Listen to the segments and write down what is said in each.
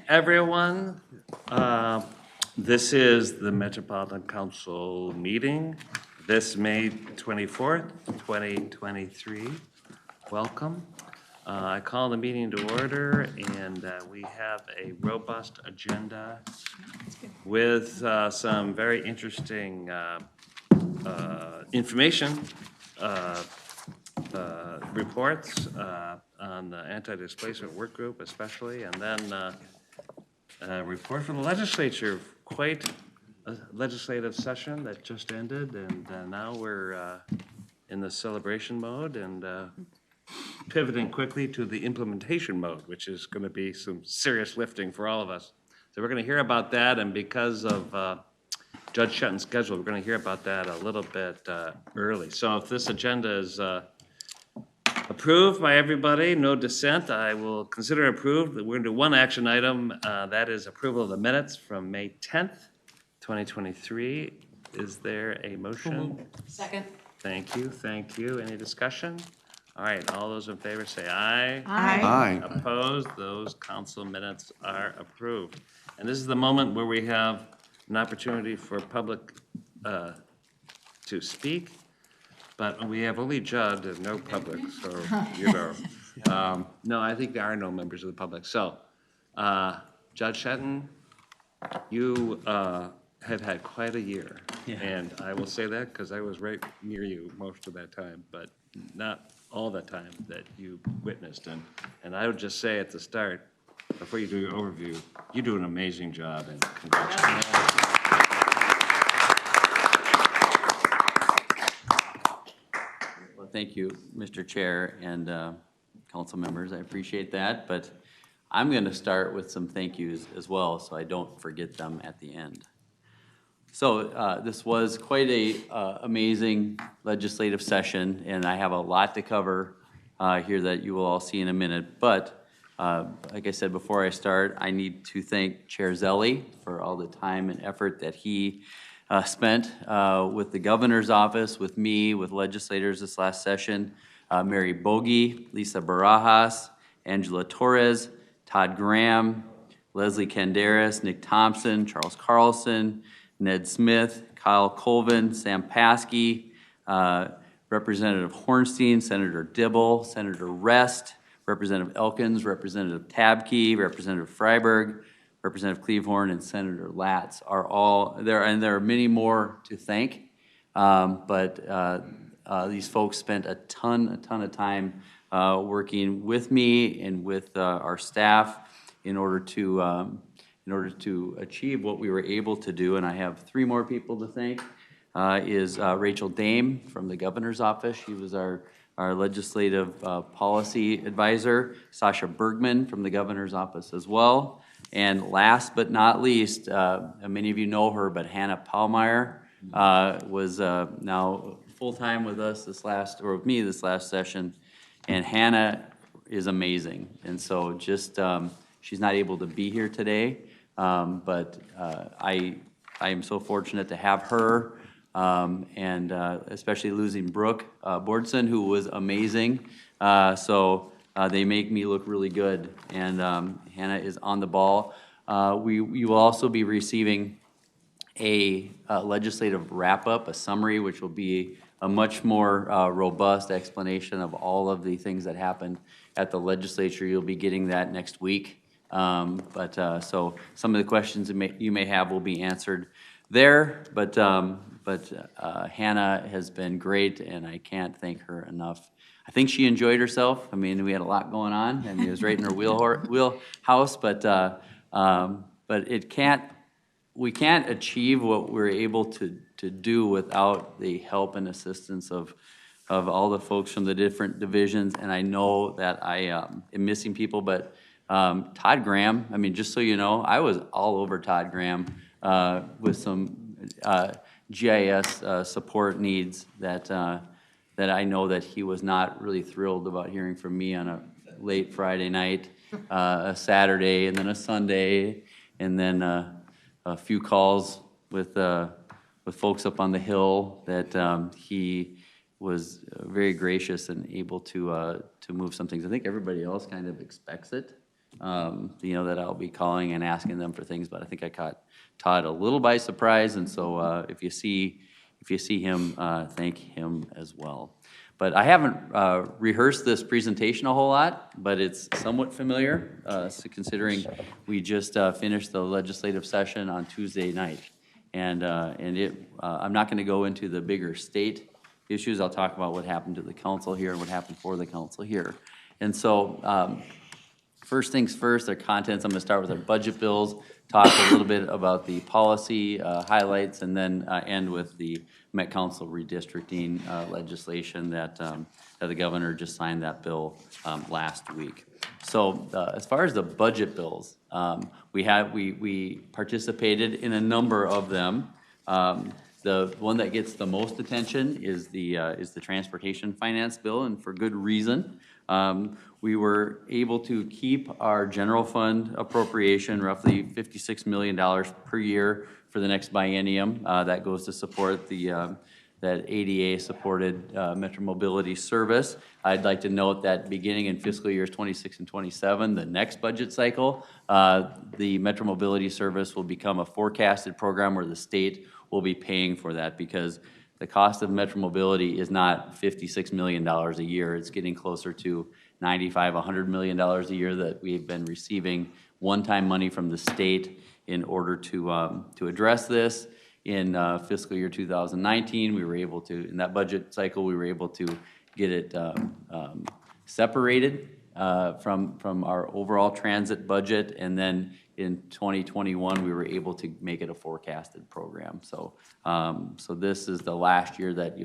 everyone. This is the Metropolitan Council meeting, this May 24th, 2023. Welcome. I call the meeting to order, and we have a robust agenda with some very interesting information reports on the anti-displacement work group especially, and then a report from the legislature. Quite a legislative session that just ended, and now we're in the celebration mode and pivoting quickly to the implementation mode, which is going to be some serious lifting for all of us. So we're going to hear about that, and because of Judge Shetton's schedule, we're going to hear about that a little bit early. So if this agenda is approved by everybody, no dissent, I will consider it approved. We're going to do one action item, that is approval of the minutes from May 10th, 2023. Is there a motion? Second. Thank you, thank you. Any discussion? All right, all those in favor say aye. Aye. Aye. Opposed? Those council minutes are approved. And this is the moment where we have an opportunity for public to speak. But we have only Judd and no public, so, you know. No, I think there are no members of the public. So, Judge Shetton, you have had quite a year. Yeah. And I will say that because I was right near you most of that time, but not all the time that you witnessed. And I would just say at the start, before you do your overview, you do an amazing job, and congratulations. Thank you, Mr. Chair and council members. I appreciate that, but I'm going to start with some thank yous as well, so I don't forget them at the end. So this was quite a amazing legislative session, and I have a lot to cover here that you will all see in a minute. But like I said before I start, I need to thank Chair Zelli for all the time and effort that he spent with the governor's office, with me, with legislators this last session, Mary Bogie, Lisa Barajas, Angela Torres, Todd Graham, Leslie Canderas, Nick Thompson, Charles Carlson, Ned Smith, Kyle Colvin, Sam Paskey, Representative Hornstein, Senator Dibble, Senator Rest, Representative Elkins, Representative Tabke, Representative Freiberg, Representative Cleavorn, and Senator Latz are all there, and there are many more to thank. But these folks spent a ton of time working with me and with our staff in order to achieve what we were able to do. And I have three more people to thank. Is Rachel Dame from the governor's office. She was our legislative policy advisor. Sasha Bergman from the governor's office as well. And last but not least, many of you know her, but Hannah Pallmeyer was now full-time with us with me this last session. And Hannah is amazing. And so just, she's not able to be here today, but I am so fortunate to have her, and especially losing Brooke Bordson, who was amazing. They make me look really good, and Hannah is on the ball. You will also be receiving a legislative wrap-up, a summary, which will be a much more robust explanation of all of the things that happened at the legislature. You'll be getting that next week. So some of the questions you may have will be answered there, but Hannah has been great, and I can't thank her enough. I think she enjoyed herself. I mean, we had a lot going on, and it was right in her wheelhouse. But we can't achieve what we're able to do without the help and assistance of all the folks from the different divisions. And I know that I am missing people, but Todd Graham. I mean, just so you know, I was all over Todd Graham with some GIS support needs that I know that he was not really thrilled about hearing from me on a late Friday night, a Saturday, and then a Sunday, and then a few calls with folks up on the Hill. That he was very gracious and able to move some things. I think everybody else kind of expects it. that I'll be calling and asking them for things, but I think I caught Todd a little by surprise, and so if you see him, thank him as well. But I haven't rehearsed this presentation a whole lot, but it's somewhat familiar, so considering we just finished the legislative session on Tuesday night. And I'm not going to go into the bigger state issues. I'll talk about what happened to the council here and what happened for the council here. And so first things first, our contents, I'm going to start with our budget bills, talk a little bit about the policy highlights, and then end with the Met Council redistricting legislation that the governor just signed that bill last week. So as far as the budget bills, we participated in a number of them. The one that gets the most attention is the transportation finance bill, and for good reason. We were able to keep our general fund appropriation, roughly $56 million per year for the next biennium. That goes to support that ADA-supported Metro Mobility service. I'd like to note that beginning in fiscal years 26 and 27, the next budget cycle, the Metro Mobility service will become a forecasted program where the state will be paying for that, because the cost of Metro Mobility is not $56 million a year. It's getting closer to $95, $100 million a year that we've been receiving one-time money from the state in order to address this. In fiscal year 2019, we were able to, in that budget cycle, we were able to get it separated from our overall transit budget, and then in 2021, we were able to make it a forecasted program. So, so this is the last year that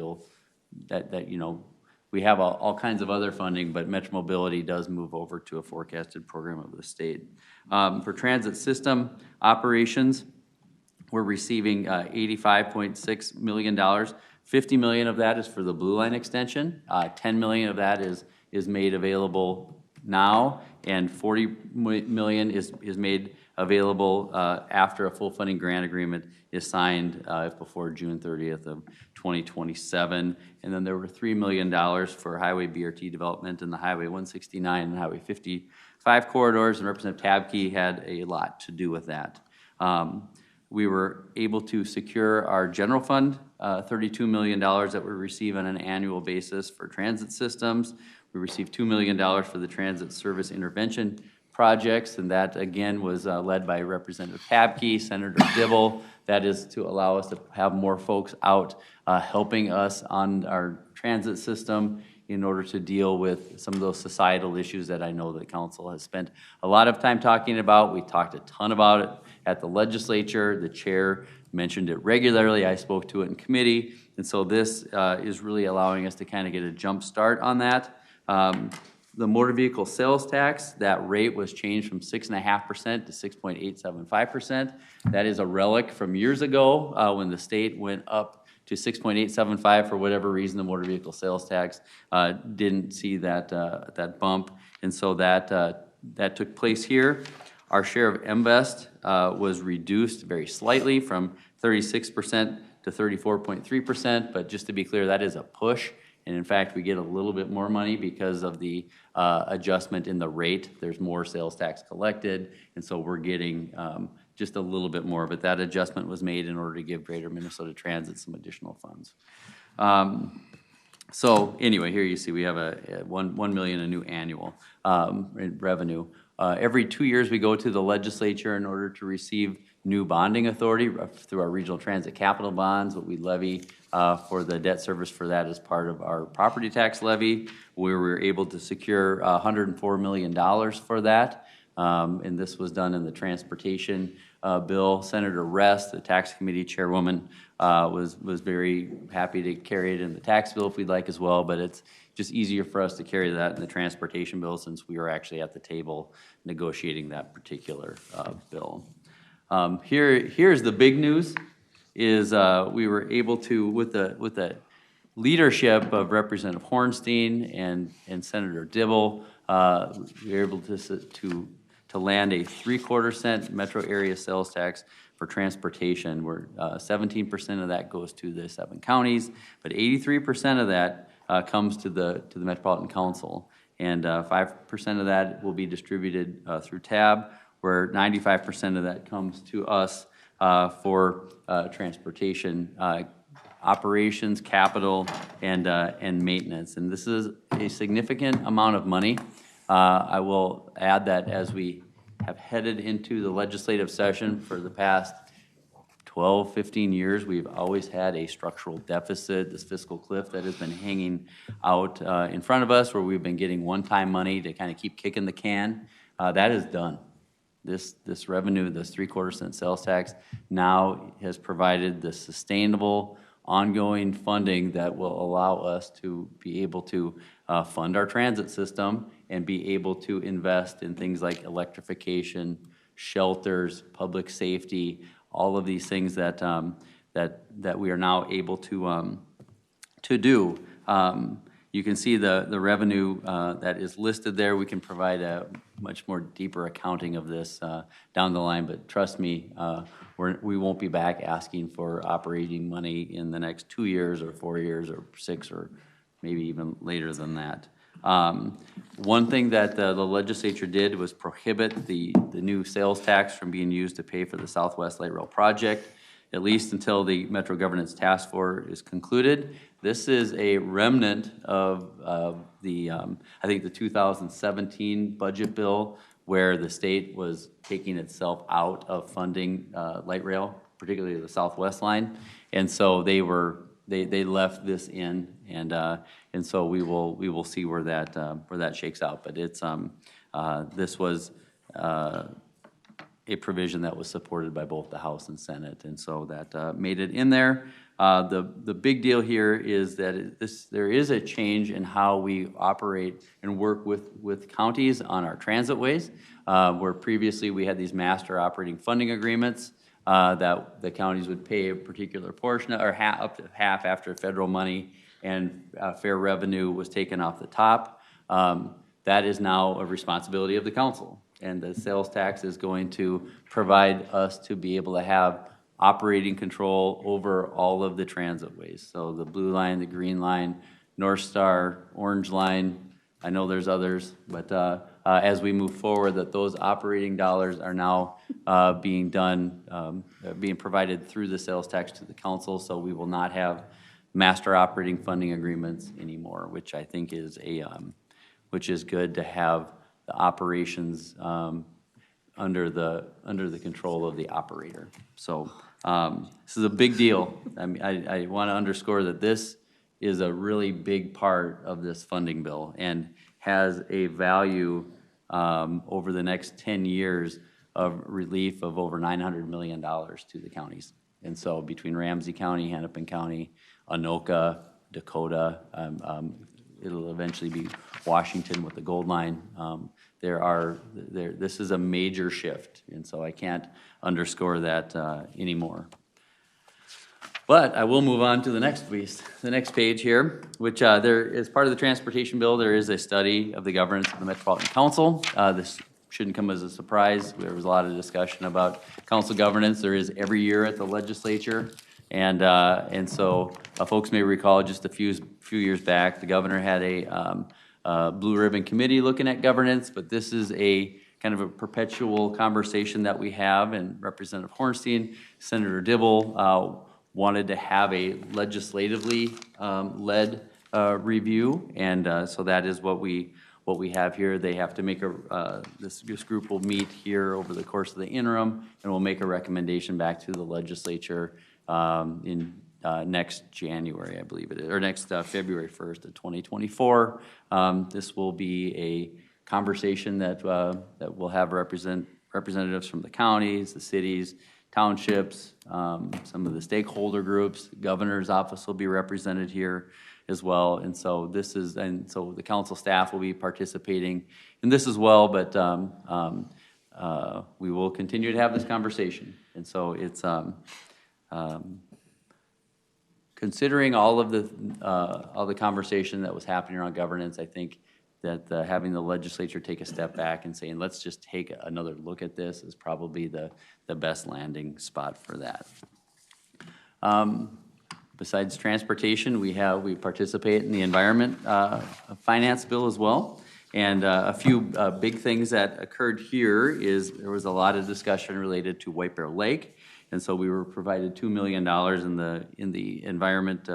we have all kinds of other funding, but Metro Mobility does move over to a forecasted program of the state. For transit system operations, we're receiving $85.6 million. $50 million of that is for the Blue Line extension. $10 million of that is made available now, and $40 million is made available after a full funding grant agreement is signed before June 30th of 2027. And then there were $3 million for highway BRT development in the Highway 169 and Highway 55 corridors, and Representative Tabke had a lot to do with that. We were able to secure our general fund, $32 million that we receive on an annual basis for transit systems. We received $2 million for the transit service intervention projects, and that again was led by Representative Tabke, Senator Dibble. That is to allow us to have more folks out helping us on our transit system in order to deal with some of those societal issues that I know the council has spent a lot of time talking about. We talked a ton about it at the legislature. The chair mentioned it regularly. I spoke to it in committee. And so this is really allowing us to kind of get a jump start on that. The motor vehicle sales tax, that rate was changed from 6.5% to 6.875%. That is a relic from years ago when the state went up to 6.875 for whatever reason. The motor vehicle sales tax didn't see that bump, and so that took place here. Our share of MVEST was reduced very slightly from 36% to 34.3%, but just to be clear, that is a push. And in fact, we get a little bit more money because of the adjustment in the rate. There's more sales tax collected, and so we're getting just a little bit more. But that adjustment was made in order to give Greater Minnesota Transit some additional funds. So anyway, here you see we have a $1 million in new annual revenue. Every 2 years, we go to the legislature in order to receive new bonding authority through our regional transit capital bonds. What we levy for the debt service for that is part of our property tax levy, where we were able to secure $104 million for that. And this was done in the transportation bill. Senator Rest, the tax committee chairwoman, was very happy to carry it in the tax bill if we'd like as well, but it's just easier for us to carry that in the transportation bill since we were actually at the table negotiating that particular bill. Here's the big news, is we were able to, with the leadership of Representative Hornstein and Senator Dibble, we were able to land a 3/4 cent metro area sales tax for transportation, where 17% of that goes to the 7 counties, but 83% of that comes to the Metropolitan Council. and 5% of that will be distributed through TAB, where 95% of that comes to us for transportation operations, capital, and maintenance. And this is a significant amount of money. I will add that as we have headed into the legislative session for the past 12, 15 years, we've always had a structural deficit, this fiscal cliff that has been hanging out in front of us, where we've been getting one-time money to kind of keep kicking the can. That is done. This revenue, this 3/4 cent sales tax, now has provided the sustainable, ongoing funding that will allow us to be able to fund our transit system and be able to invest in things like electrification, shelters, public safety, all of these things that that we are now able to do. You can see the revenue that is listed there. We can provide a much more deeper accounting of this down the line, but trust me, we won't be back asking for operating money in the next 2 years or 4 years or 6 or maybe even later than that. One thing that the legislature did was prohibit the new sales tax from being used to pay for the Southwest Light Rail project, at least until the Metro Governance Task Force is concluded. This is a remnant of the, I think the 2017 budget bill, where the state was taking itself out of funding light rail, particularly the Southwest line, and so they left this in, and so we will see where that shakes out. But it's this was a provision that was supported by both the House and Senate, and so that made it in there. The big deal here is that there is a change in how we operate and work with counties on our transit ways, where previously we had these master operating funding agreements that the counties would pay a particular portion or up to half after federal money, and fair revenue was taken off the top. That is now a responsibility of the council, and the sales tax is going to provide us to be able to have operating control over all of the transit ways. So the blue line, the green line, North Star, orange line, I know there's others, but as we move forward, that those operating dollars are now being provided through the sales tax to the council, so we will not have master operating funding agreements anymore, which I think is which is good to have the operations under the control of the operator. So this is a big deal. I mean, I want to underscore that this is a really big part of this funding bill and has a value over the next 10 years of relief of over $900 million to the counties. And so between Ramsey County, Hennepin County, Anoka, Dakota, it'll eventually be Washington with the Gold Line. This is a major shift, and so I can't underscore that anymore. But I will move on to the next piece, the next page here, which there is part of the transportation bill. There is a study of the governance of the Metropolitan Council. This shouldn't come as a surprise. There was a lot of discussion about council governance. There is every year at the legislature, and so folks may recall just a few years back, the governor had a blue ribbon committee looking at governance, but this is a kind of a perpetual conversation that we have, and Representative Hornstein, Senator Dibble wanted to have a legislatively led review, and so that is what we have here. They have to make this group will meet here over the course of the interim, and we'll make a recommendation back to the legislature in next January, I believe it is, or next February 1st of 2024. This will be a conversation that will have representatives from the counties, the cities, townships, some of the stakeholder groups. The governor's office will be represented here as well, and so so the council staff will be participating in this as well. But we will continue to have this conversation, and so it's considering all the conversation that was happening around governance. I think that having the legislature take a step back and saying, let's just take another look at this, is probably the best landing spot for that. Besides transportation, we participate in the environment finance bill as well. And a few big things that occurred here is there was a lot of discussion related to White Bear Lake. And so we were provided $2 million in the environment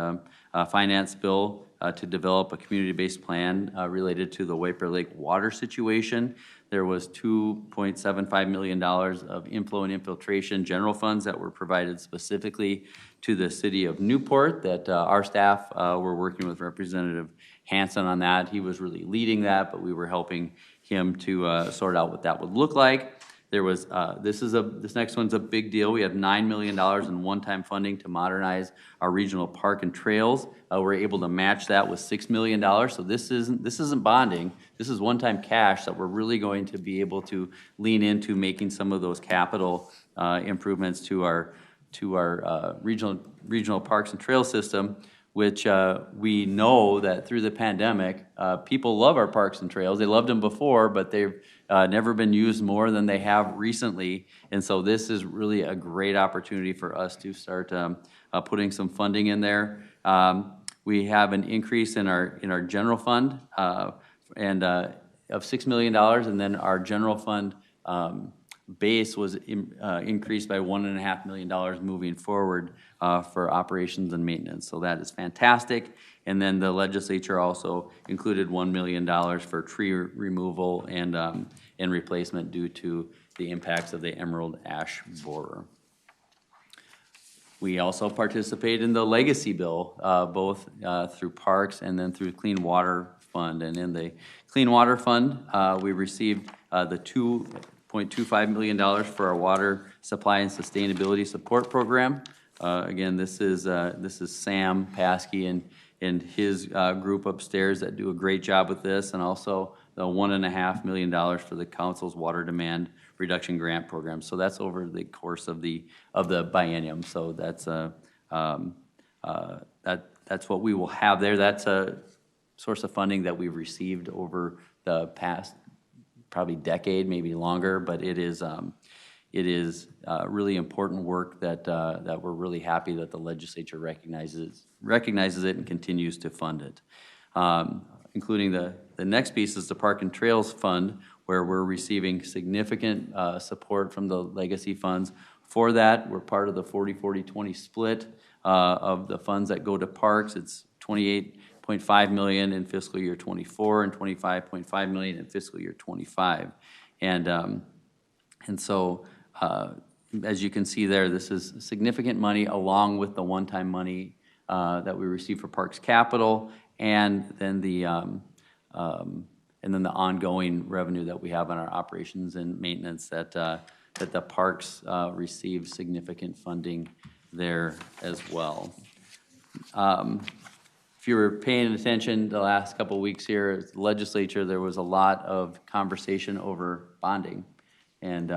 finance bill to develop a community-based plan related to the White Bear Lake water situation. There was $2.75 million of inflow and infiltration general funds that were provided specifically to the city of Newport that our staff were working with Representative Hansen on that. He was really leading that, but we were helping him to sort out what that would look like. There was, this next one's a big deal. We have $9 million in one-time funding to modernize our regional park and trails. We're able to match that with $6 million. So this isn't bonding. This is one-time cash that we're really going to be able to lean into making some of those capital improvements to our regional parks and trail system, which we know that through the pandemic, people love our parks and trails. They loved them before, but they've never been used more than they have recently. And so this is really a great opportunity for us to start putting some funding in there. We have an increase in our general fund of $6 million, and then our general fund base was increased by $1.5 million moving forward for operations and maintenance. So that is fantastic. And then the legislature also included $1 million for tree removal and replacement due to the impacts of the emerald ash borer. We also participate in the legacy bill, both through parks and then through Clean Water Fund. And in the Clean Water Fund, we received the $2.25 million for our water supply and sustainability support program. Again, this is Sam Paskey and his group upstairs that do a great job with this, and also the $1.5 million for the council's water demand reduction grant program. So that's over the course of the biennium. So that's that's what we will have there. That's a source of funding that we've received over the past probably decade, maybe longer, but it is really important work that we're really happy that the legislature recognizes it and continues to fund it. Including the next piece is the Park and Trails Fund, where we're receiving significant support from the legacy funds. For that, we're part of the 40-40-20 split of the funds that go to parks. It's $28.5 million in fiscal year 24 and $25.5 million in fiscal year 25. And so, as you can see there, this is significant money along with the one-time money that we receive for Parks Capital, and then the ongoing revenue that we have on our operations and maintenance that the parks receive significant funding there as well. If you were paying attention the last couple of weeks here at the legislature, there was a lot of conversation over bonding. And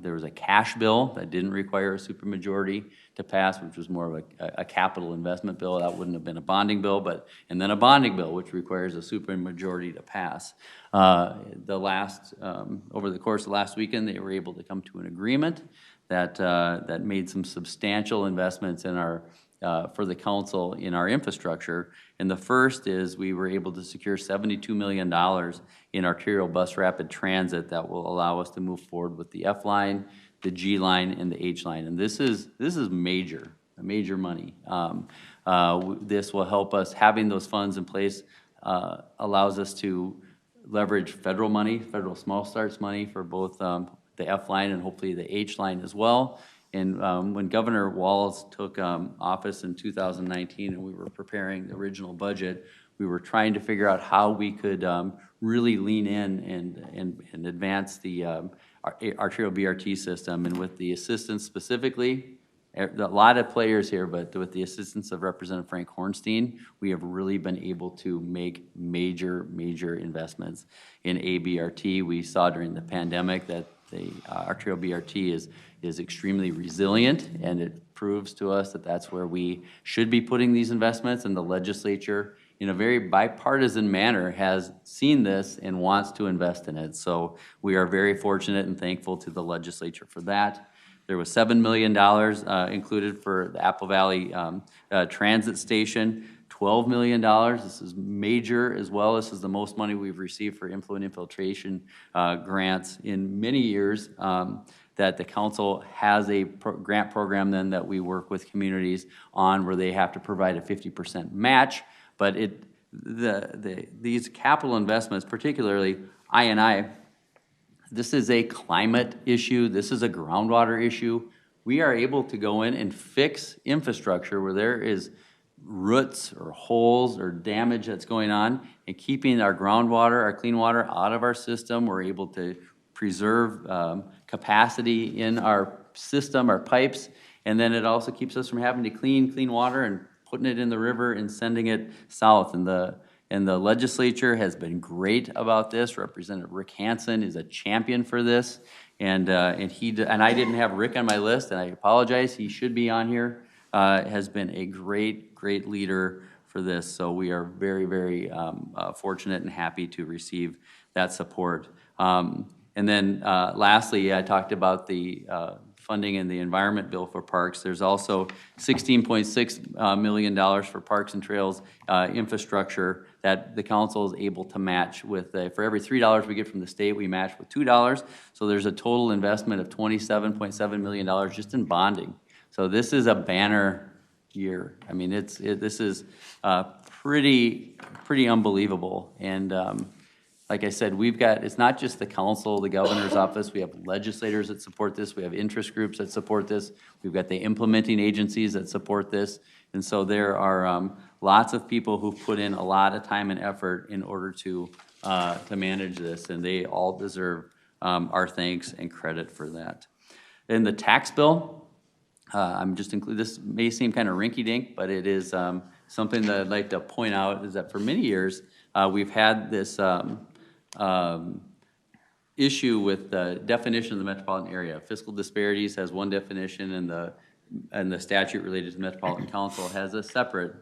there was a cash bill that didn't require a supermajority to pass, which was more of a capital investment bill. That wouldn't have been a bonding bill, and then a bonding bill, which requires a supermajority to pass. Over the course of last weekend, they were able to come to an agreement that made some substantial investments in our for the council in our infrastructure. And the first is we were able to secure $72 million in arterial bus rapid transit that will allow us to move forward with the F line, the G line, and the H line. And this is major money. This will help us. Having those funds in place allows us to leverage federal money, federal small starts money for both the F line and hopefully the H line as well. And when Governor Walz took office in 2019 and we were preparing the original budget, we were trying to figure out how we could really lean in and advance the arterial BRT system. And with the assistance specifically, a lot of players here, but with the assistance of Representative Frank Hornstein, we have really been able to make major investments in ABRT. We saw during the pandemic that the arterial BRT is extremely resilient, and it proves to us that that's where we should be putting these investments, and the legislature, in a very bipartisan manner, has seen this and wants to invest in it. So we are very fortunate and thankful to the legislature for that. There was $7 million included for the Apple Valley Transit Station. $12 million. This is major as well. This is the most money we've received for influent infiltration grants in many years. That the council has a grant program then that we work with communities on where they have to provide a 50% match. But these capital investments, particularly I&I, this is a climate issue. This is a groundwater issue. We are able to go in and fix infrastructure where there is roots or holes or damage that's going on, and keeping our groundwater, our clean water out of our system. We're able to preserve capacity in our system, our pipes, and then it also keeps us from having to clean water and putting it in the river and sending it south. And the legislature has been great about this. Representative Rick Hansen is a champion for this, and I didn't have Rick on my list, and I apologize. He should be on here. Has been a great leader for this. So we are very fortunate and happy to receive that support. And then lastly, I talked about the funding in the environment bill for parks. There's also $16.6 million for parks and trails infrastructure that the council is able to match with. For every $3 we get from the state, we match with $2. So there's a total investment of $27.7 million just in bonding. So this is a banner year. I mean, this is pretty unbelievable. And like I said, it's not just the council, the governor's office. We have legislators that support this. We have interest groups that support this. We've got the implementing agencies that support this. And so there are lots of people who've put in a lot of time and effort in order to manage this, and they all deserve our thanks and credit for that. In the tax bill, I'm just including, this may seem kind of rinky-dink, but it is something that I'd like to point out is that for many years, we've had this issue with the definition of the metropolitan area. Fiscal disparities has one definition, and the statute related to the Metropolitan Council has a separate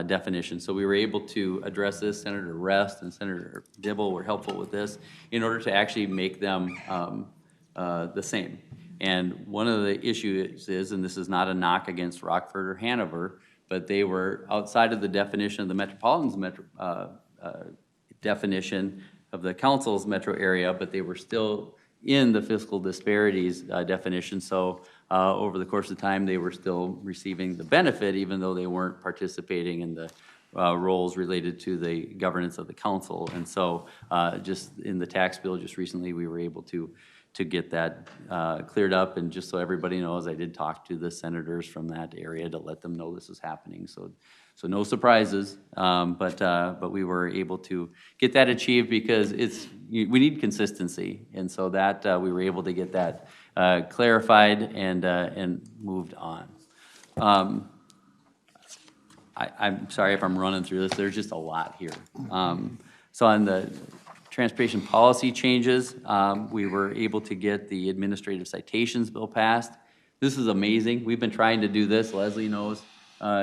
definition. So we were able to address this. Senator Rest and Senator Dibble were helpful with this in order to actually make them the same. And one of the issues is, and this is not a knock against Rockford or Hanover, but they were outside of the definition of the Metropolitan's definition of the council's metro area, but they were still in the fiscal disparities definition. So over the course of time, they were still receiving the benefit, even though they weren't participating in the roles related to the governance of the council. And so just in the tax bill just recently, we were able to get that cleared up. And just so everybody knows, I did talk to the senators from that area to let them know this is happening. So no surprises, but we were able to get that achieved because we need consistency. And so that we were able to get that clarified and moved on. I'm sorry if I'm running through this. There's just a lot here. So on the transportation policy changes, we were able to get the administrative citations bill passed. This is amazing. We've been trying to do this. Leslie knows.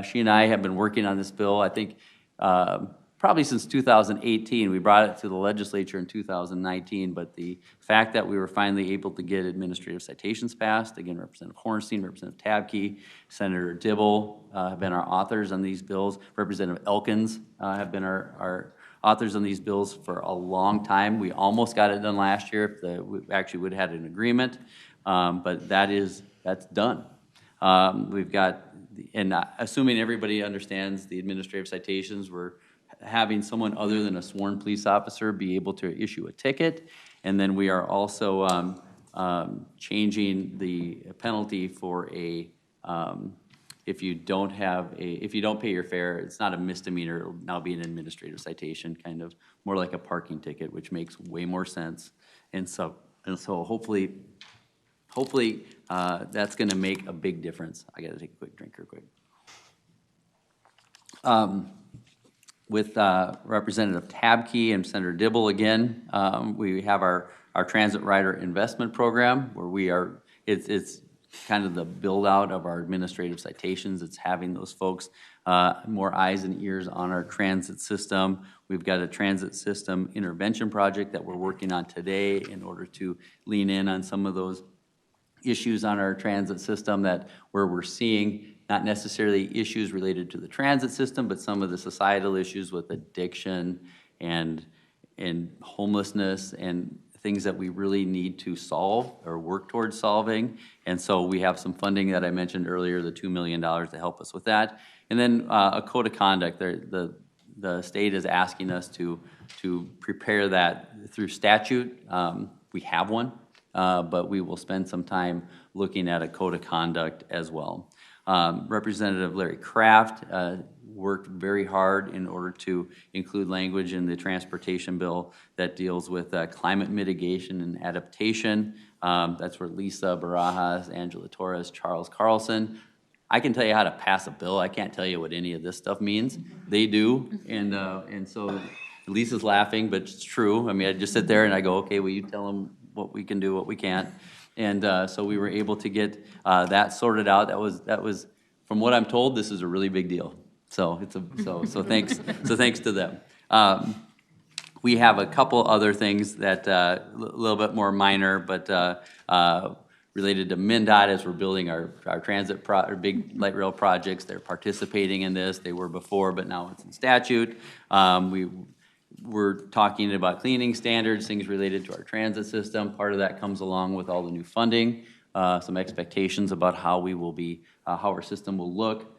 She and I have been working on this bill, I think, probably since 2018. We brought it to the legislature in 2019, but the fact that we were finally able to get administrative citations passed, again, Representative Hornstein, Representative Tabke, Senator Dibble have been our authors on these bills. Representative Elkins have been our authors on these bills for a long time. We almost got it done last year if we actually would have had an agreement, but that's done. We've got, and assuming everybody understands the administrative citations, we're having someone other than a sworn police officer be able to issue a ticket, and then we are also changing the penalty for if you don't pay your fare, it's not a misdemeanor, it'll now be an administrative citation, kind of more like a parking ticket, which makes way more sense. And so hopefully that's going to make a big difference. I got to take a quick drink real quick. With Representative Tabke and Senator Dibble again, we have our transit rider investment program where it's kind of the build out of our administrative citations. It's having those folks more eyes and ears on our transit system. We've got a transit system intervention project that we're working on today in order to lean in on some of those issues on our transit system where we're seeing not necessarily issues related to the transit system, but some of the societal issues with addiction and homelessness and things that we really need to solve or work towards solving. And so we have some funding that I mentioned earlier, the $2 million to help us with that. And then a code of conduct. The state is asking us to prepare that through statute. We have one, but we will spend some time looking at a code of conduct as well. Representative Larry Kraft worked very hard in order to include language in the transportation bill that deals with climate mitigation and adaptation. That's where Lisa Barajas, Angela Torres, Charles Carlson. I can tell you how to pass a bill. I can't tell you what any of this stuff means. They do, and so Lisa's laughing, but it's true. I mean, I just sit there and I go, okay, will you tell them what we can do, what we can't? And so we were able to get that sorted out. That was, from what I'm told, this is a really big deal. So so thanks to them. We have a couple other things that a little bit more minor, but related to MnDOT as we're building our transit our big light rail projects. They're participating in this. They were before, but now it's in statute. We're talking about cleaning standards, things related to our transit system. Part of that comes along with all the new funding, some expectations about how we will be, how our system will look.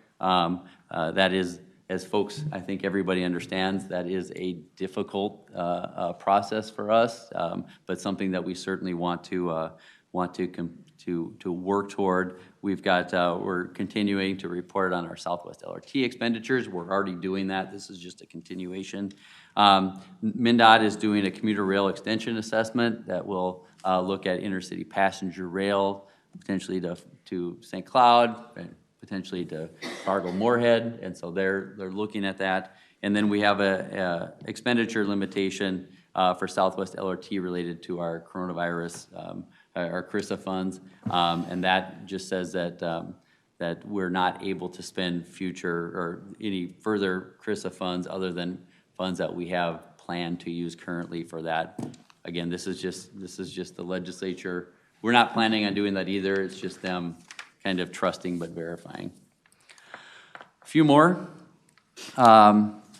That is, as folks, I think everybody understands, that is a difficult process for us, but something that we certainly want to work toward. We've got, we're continuing to report on our Southwest LRT expenditures. We're already doing that. This is just a continuation. MnDOT is doing a commuter rail extension assessment that will look at intercity passenger rail, potentially to St. Cloud, and potentially to Fargo-Moorhead, and so they're looking at that. And then we have a expenditure limitation for Southwest LRT related to our coronavirus, our CRISA funds, and that just says that we're not able to spend future or any further CRISA funds other than funds that we have planned to use currently for that. Again, this is just the legislature. We're not planning on doing that either. It's just them kind of trusting but verifying. A few more.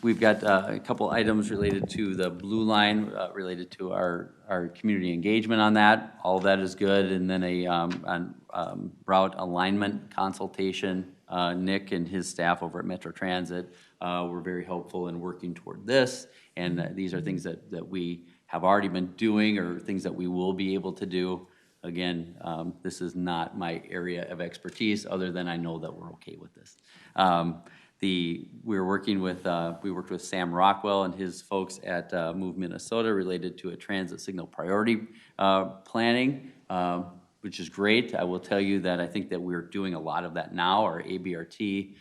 We've got a couple items related to the blue line, related to our community engagement on that. All of that is good. And then a route alignment consultation. Nick and his staff over at Metro Transit were very helpful in working toward this. And these are things that we have already been doing or things that we will be able to do. Again, this is not my area of expertise, other than I know that we're okay with this. We worked with Sam Rockwell and his folks at Move Minnesota related to a transit signal priority planning, which is great. I will tell you that I think that we're doing a lot of that now. Our ABRT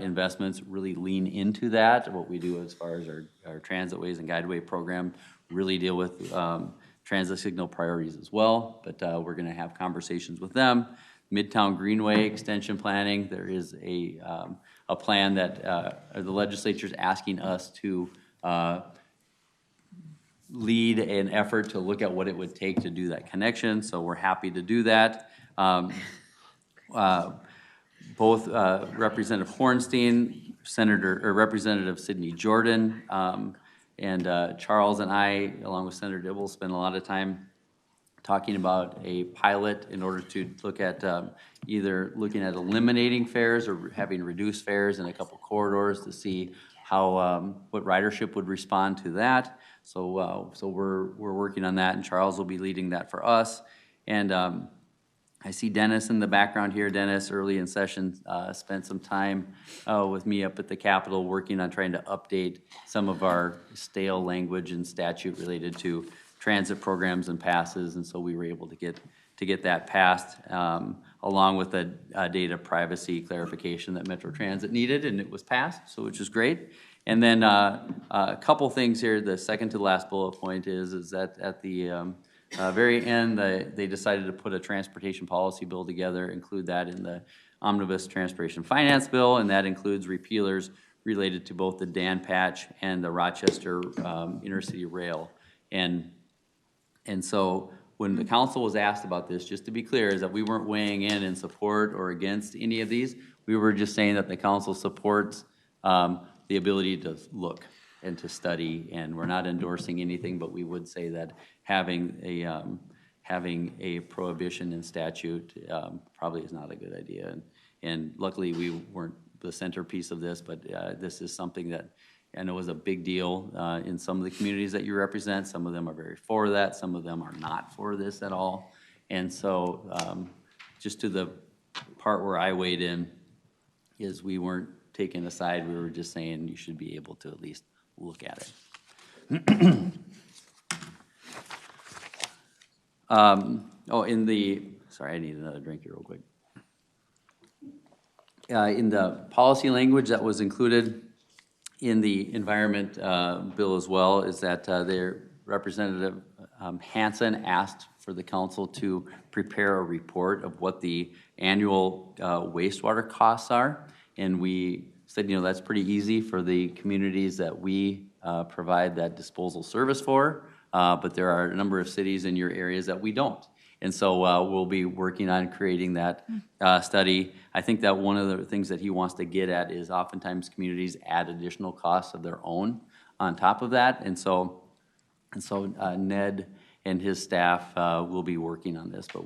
investments really lean into that. What we do as far as our transitways and guideway program really deal with transit signal priorities as well, but we're going to have conversations with them. Midtown Greenway extension planning, there is a plan that the legislature is asking us to lead an effort to look at what it would take to do that connection, so we're happy to do that. Both Representative Hornstein, Representative Sidney Jordan, and Charles and I, along with Senator Dibble, spent a lot of time talking about a pilot in order to look at either looking at eliminating fares or having reduced fares in a couple corridors to see how what ridership would respond to that. So we're working on that, and Charles will be leading that for us. And I see Dennis in the background here. Dennis, early in session, spent some time with me up at the Capitol working on trying to update some of our stale language and statute related to transit programs and passes, and so we were able to get that passed, along with the data privacy clarification that Metro Transit needed, and it was passed, so which is great. And then a couple things here. The second to the last bullet point is that at the very end, they decided to put a transportation policy bill together, include that in the Omnibus Transportation Finance Bill, and that includes repealers related to both the Dan Patch and the Rochester Intercity Rail. And so when the council was asked about this, just to be clear, is that we weren't weighing in support or against any of these. We were just saying that the council supports the ability to look and to study, and we're not endorsing anything, but we would say that having a prohibition in statute probably is not a good idea. And luckily, we weren't the centerpiece of this, but this is something that I know is a big deal in some of the communities that you represent. Some of them are very for that. Some of them are not for this at all. And so just to the part where I weighed in is we weren't taking a side. We were just saying you should be able to at least look at it. Sorry, I need another drink here real quick. In the policy language that was included in the environment bill as well is that their Representative Hansen asked for the council to prepare a report of what the annual wastewater costs are. And we said, that's pretty easy for the communities that we provide that disposal service for, but there are a number of cities in your areas that we don't. And so we'll be working on creating that study. I think that one of the things that he wants to get at is oftentimes communities add additional costs of their own on top of that. And so Ned and his staff will be working on this, but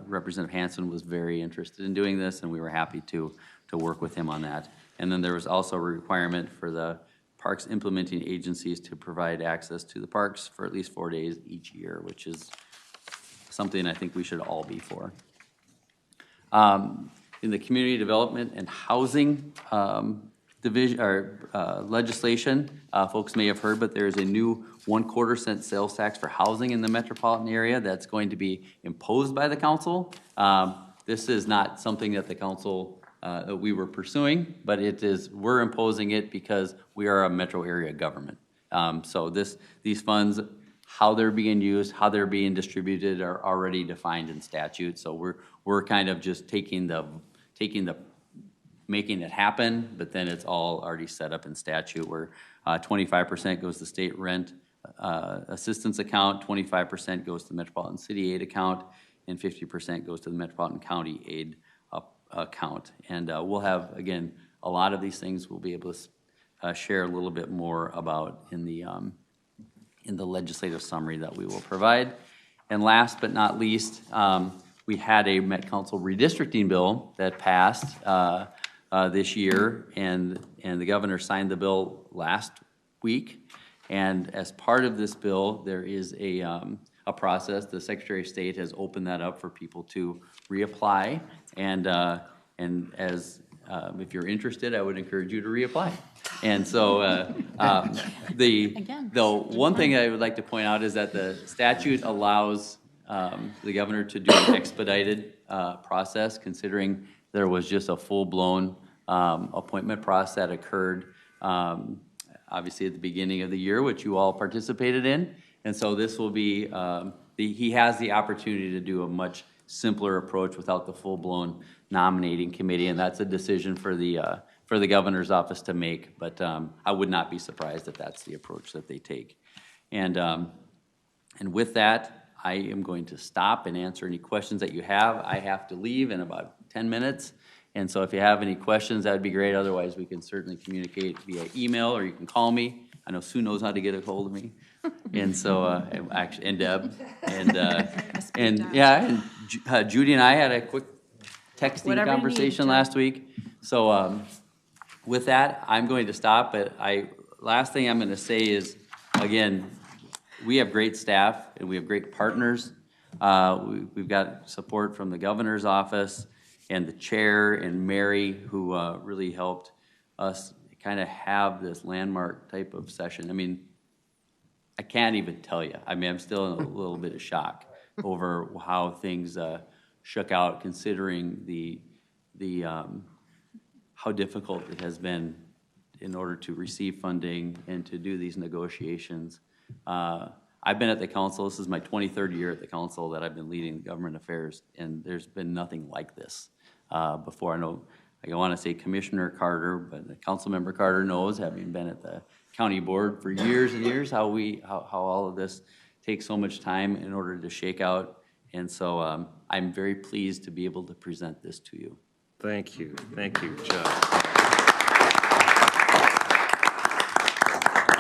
Representative Hansen was very interested in doing this, and we were happy to work with him on that. And then there was also a requirement for the parks implementing agencies to provide access to the parks for at least 4 days each year, which is something I think we should all be for. In the community development and housing division or legislation, folks may have heard, but there is a new 1/4 cent sales tax for housing in the metropolitan area that's going to be imposed by the council. This is not something that the council that we were pursuing, but we're imposing it because we are a metro area government. So these funds, how they're being used, how they're being distributed are already defined in statute. So we're kind of just making it happen, but then it's all already set up in statute where 25% goes to state rent assistance account, 25% goes to the Metropolitan City Aid account, and 50% goes to the Metropolitan County Aid account. And we'll have, again, a lot of these things we'll be able to share a little bit more about in the legislative summary that we will provide. And last but not least, we had a Met Council redistricting bill that passed this year, and the governor signed the bill last week. And as part of this bill, there is a process. The Secretary of State has opened that up for people to reapply, and as if you're interested, I would encourage you to reapply. And so the one thing I would like to point out is that the statute allows the governor to do an expedited process, considering there was just a full-blown appointment process that occurred obviously at the beginning of the year, which you all participated in. And so this will be, he has the opportunity to do a much simpler approach without the full-blown nominating committee, and that's a decision for the governor's office to make, but I would not be surprised if that's the approach that they take. And with that, I am going to stop and answer any questions that you have. I have to leave in about 10 minutes, and so if you have any questions, that would be great. Otherwise, we can certainly communicate via email, or you can call me. I know Sue knows how to get a hold of me. And so, actually, and Deb, and Judy and I had a quick texting conversation last week. So with that, I'm going to stop, but last thing I'm going to say is, again, we have great staff and we have great partners. We've got support from the governor's office and the chair and Mary, who really helped us kind of have this landmark type of session. I mean, I can't even tell you. I mean, I'm still in a little bit of shock over how things shook out, considering the how difficult it has been in order to receive funding and to do these negotiations. I've been at the council. This is my 23rd year at the council that I've been leading government affairs, and there's been nothing like this before. I want to say Commissioner Carter, but Councilmember Carter knows, having been at the county board for years and years, how all of this takes so much time in order to shake out. And so I'm very pleased to be able to present this to you. Thank you, Joe.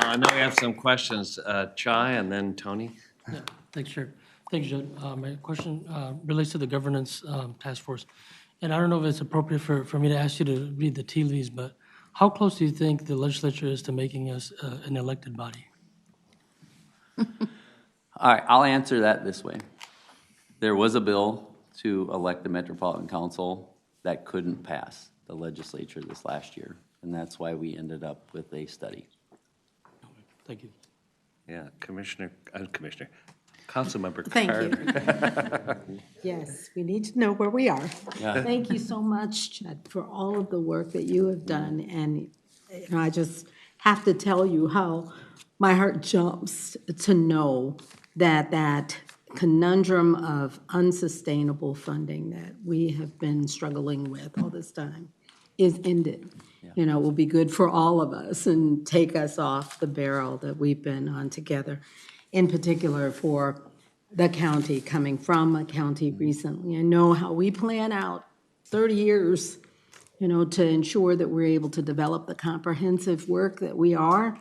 I know we have some questions. Chai and then Tony. Yeah, thanks, Chair. Thanks, Judd. My question relates to the governance task force. And I don't know if it's appropriate for me to ask you to read the tea leaves, but how close do you think the legislature is to making us an elected body? All right, I'll answer that this way. There was a bill to elect the Metropolitan Council that couldn't pass the legislature this last year, and that's why we ended up with a study. Thank you. Yeah, Councilmember Thank Carter. you. Yes, we need to know where we are. Yeah. Thank you so much, Chad, for all of the work that you have done. And I just have to tell you how my heart jumps to know that that conundrum of unsustainable funding that we have been struggling with all this time is ended. You know, will be good for all of us and take us off the barrel that we've been on together, in particular for the county, coming from a county recently. I know how we plan out 30 years, you know, to ensure that we're able to develop the comprehensive work that we are,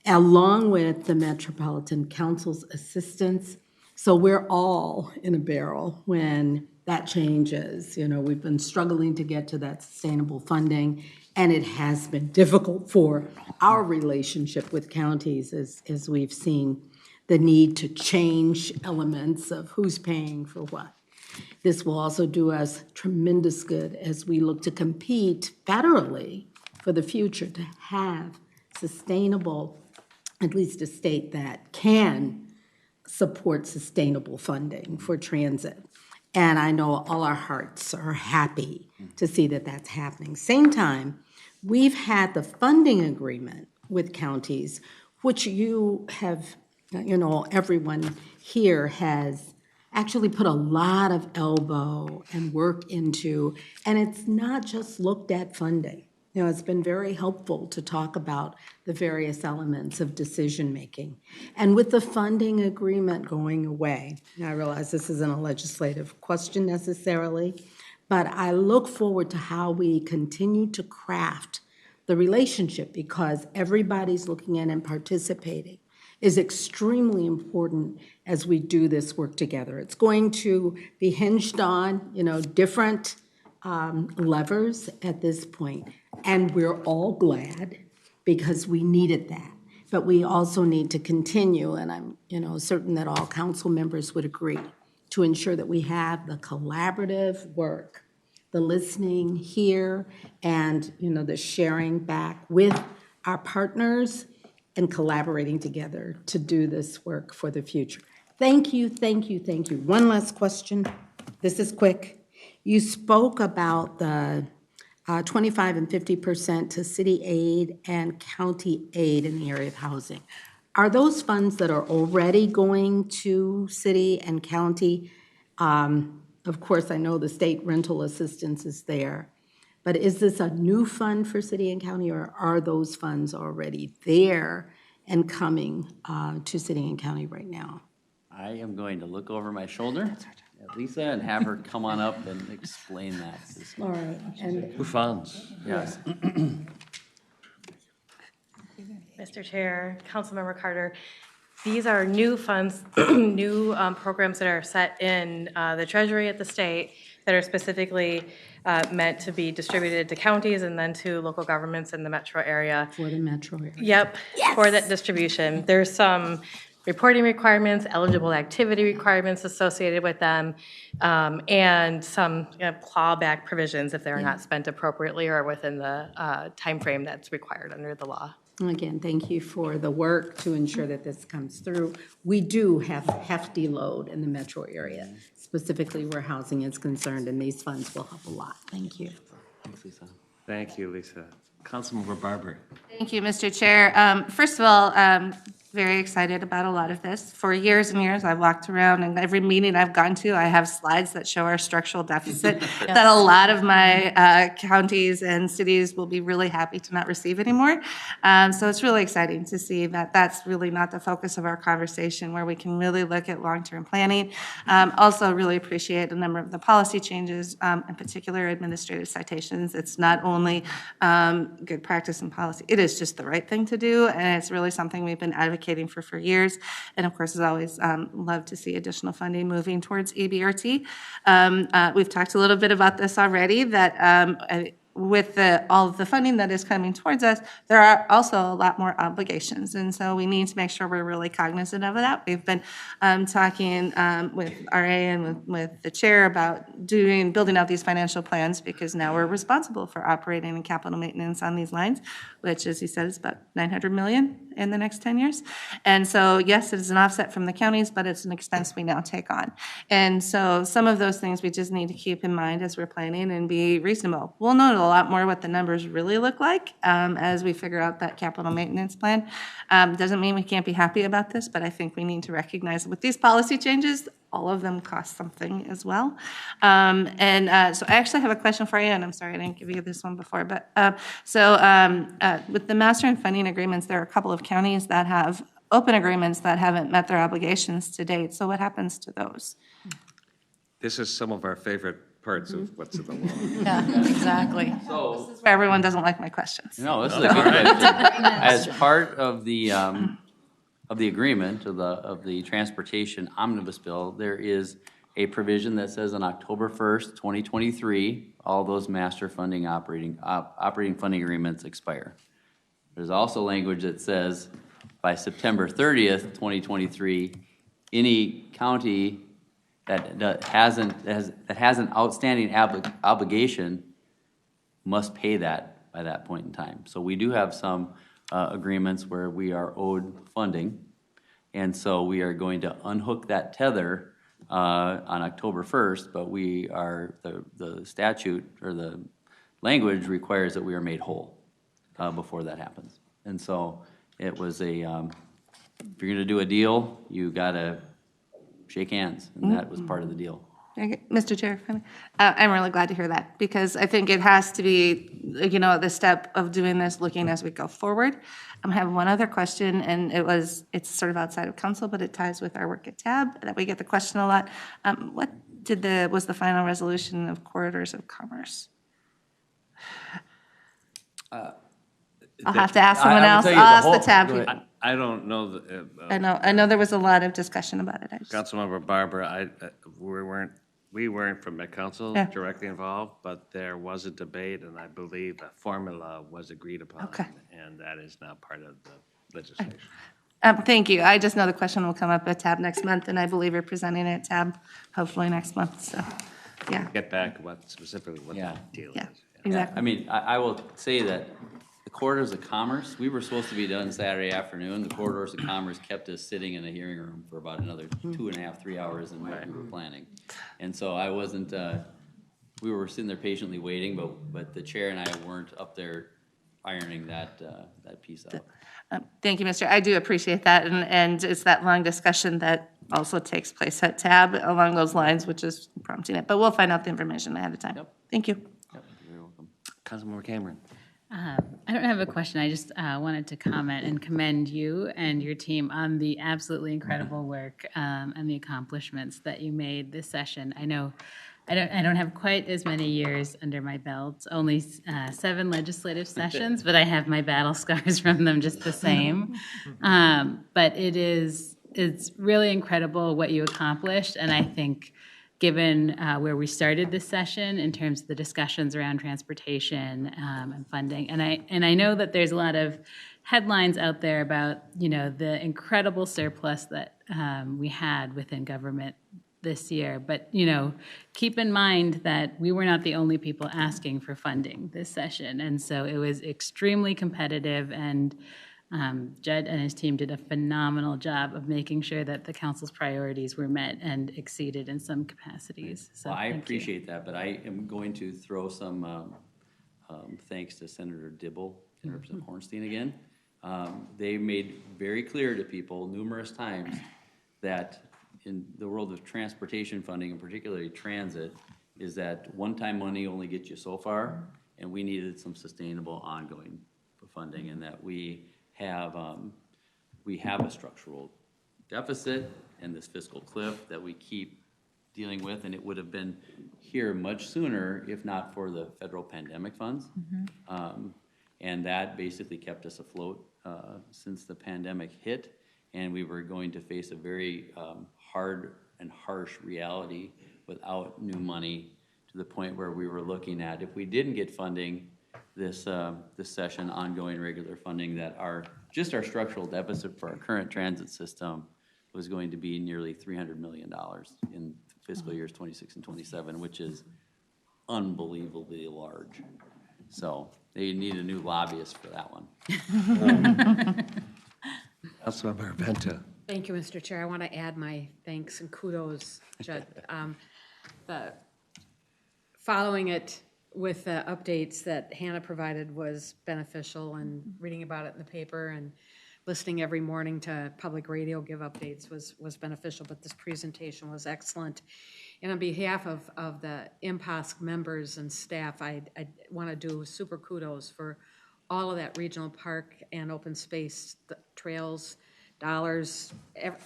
along with the Metropolitan Council's assistance. So we're all in a barrel when that changes. You know, we've been struggling to get to that sustainable funding, and it has been difficult for our relationship with counties as we've seen the need to change elements of who's paying for what. This will also do us tremendous good as we look to compete federally for the future to have sustainable, at least a state that can support sustainable funding for transit. And I know all our hearts are happy to see that that's happening. Same time, we've had the funding agreement with counties, which you have, you know, everyone here has actually put a lot of elbow and work into, and it's not just looked at funding. You know, it's been very helpful to talk about the various elements of decision-making. And with the funding agreement going away, I realize this isn't a legislative question necessarily, but I look forward to how we continue to craft the relationship, because everybody's looking at and participating is extremely important as we do this work together. It's going to be hinged on, you know, different levers at this point. And we're all glad because we needed that. But we also need to continue, and I'm, you know, certain that all council members would agree, to ensure that we have the collaborative work, the listening here, and, you know, the sharing back with our partners and collaborating together to do this work for the future. Thank you, thank you, thank you. One last question. This is quick. You spoke about the 25 and 50% to city aid and county aid in the area of housing. Are those funds that are already going to city and county? Of course, I know the state rental assistance is there, but is this a new fund for city and county, or are those funds already there and coming to city and county right now? I am going to look over my shoulder at Lisa and have her come on up and explain that. All right, and Who funds? Yes. Mr. Chair, Councilmember Carter, these are new funds, new programs that are set in the Treasury at the state that are specifically meant to be distributed to counties and then to local governments in the metro area. for the metro area. Yep, for that distribution. There's some reporting requirements, eligible activity requirements associated with them, and some clawback provisions if they're not spent appropriately or within the timeframe that's required under the law. Again, thank you for the work to ensure that this comes through. We do have hefty load in the metro area, specifically where housing is concerned, and these funds will help a lot. Thank you. Thanks, Lisa. Thank you, Lisa. Councilmember Barber. Thank you, Mr. Chair. First of all, very excited about a lot of this. For years and years, I've walked around, and every meeting I've gone to, I have slides that show our structural deficit that a lot of my counties and cities will be really happy to not receive anymore. So it's really exciting to see that that's really not the focus of our conversation, where we can really look at long-term planning. Also really appreciate a number of the policy changes, in particular administrative citations. It's not only good practice and policy, it is just the right thing to do, and it's really something we've been advocating for years. And of course, as always, love to see additional funding moving towards EBRT. We've talked a little bit about this already, that with all of the funding that is coming towards us, there are also a lot more obligations. And so we need to make sure we're really cognizant of that. We've been talking with RA and with the chair about building out these financial plans, because now we're responsible for operating and capital maintenance on these lines, which, as he said, is about $900 million in the next 10 years. And so, yes, it is an offset from the counties, but it's an expense we now take on. And so some of those things we just need to keep in mind as we're planning and be reasonable. We'll know a lot more what the numbers really look like as we figure out that capital maintenance plan. Doesn't mean we can't be happy about this, but I think we need to recognize with these policy changes, all of them cost something as well. So I actually have a question for you, and I'm sorry I didn't give you this one before, but with the master and funding agreements, there are a couple of counties that have open agreements that haven't met their obligations to date. So what happens to those? This is some of our favorite parts of what's in the law. Yeah, exactly. So, This is where everyone doesn't like my questions. no, this is a good question. As part of the agreement, of the transportation omnibus bill, there is a provision that says on October 1st, 2023, all those master funding operating funding agreements expire. There's also language that says by September 30th, 2023, any county that has an outstanding obligation must pay that by that point in time. So we do have some agreements where we are owed funding, and so we are going to unhook that tether on October 1st, but we are, the statute or the language requires that we are made whole before that happens. And so it was if you're gonna do a deal, you gotta shake hands, and that was part of the deal. Okay, Mr. Chair, I'm really glad to hear that, because I think it has to be, the step of doing this, looking as we go forward. I have one other question, and it's sort of outside of council, but it ties with our work at TAB, that we get the question a lot. What was the final resolution of corridors of commerce? I'll have to ask someone else. I'll ask the TAB people. I don't know. I know there was a lot of discussion about it. Councilmember Barbara, we weren't from the council Yeah. directly involved, but there was a debate, and I believe a formula was agreed upon. Okay. And that is now part of the legislation. Thank you. I just know the question will come up at TAB next month, and I believe you're presenting it at TAB hopefully next month, so, yeah. Get back specifically what Yeah. the deal Yeah. is. Exactly. I mean, I will say that the corridors of commerce, we were supposed to be done Saturday afternoon. The corridors of commerce kept us sitting in a hearing room for about another 2.5, 3 hours than what we were planning. And so I wasn't, we were sitting there patiently waiting, but the chair and I weren't up there ironing that piece out. Thank you, Mr. I do appreciate that, and it's that long discussion that also takes place at TAB along those lines, which is prompting it. But we'll find out the information ahead of time. Yep. Thank you. Yep, you're very welcome. Councilmember Cameron. I don't have a question. I just wanted to comment and commend you and your team on the absolutely incredible work and the accomplishments that you made this session. I know I don't have quite as many years under my belt, only 7 legislative sessions, but I have my battle scars from them just the same. But it's really incredible what you accomplished, and I think given where we started this session in terms of the discussions around transportation and funding. And I know that there's a lot of headlines out there about, the incredible surplus that we had within government this year. But, keep in mind that we were not the only people asking for funding this session. And so it was extremely competitive, and Judd and his team did a phenomenal job of making sure that the council's priorities were met and exceeded in some capacities. So Well, I thank you. appreciate that, but I am going to throw some thanks to Senator Dibble and Representative Hornstein again. they made very clear to people numerous times that in the world of transportation funding, and particularly transit, is that one-time money only gets you so far, and we needed some sustainable ongoing funding, and that we have a structural deficit and this fiscal cliff that we keep dealing with, and it would have been here much sooner if not for the federal pandemic funds. And that basically kept us afloat since the pandemic hit, and we were going to face a very hard and harsh reality without new money, to the point where we were looking at, if we didn't get funding this session, ongoing regular funding, that our structural deficit for our current transit system was going to be nearly $300 million in fiscal years 26 and 27, which is unbelievably large. So they need a new lobbyist for that one. Councilmember Benta. Thank you, Mr. Chair. I want to add my thanks and kudos, Judd. Following it with the updates that Hannah provided was beneficial, and reading about it in the paper and listening every morning to public radio give updates was beneficial, but this presentation was excellent. And on behalf of the IMPASC members and staff, I want to do super kudos for all of that regional park and open space, the trails, dollars,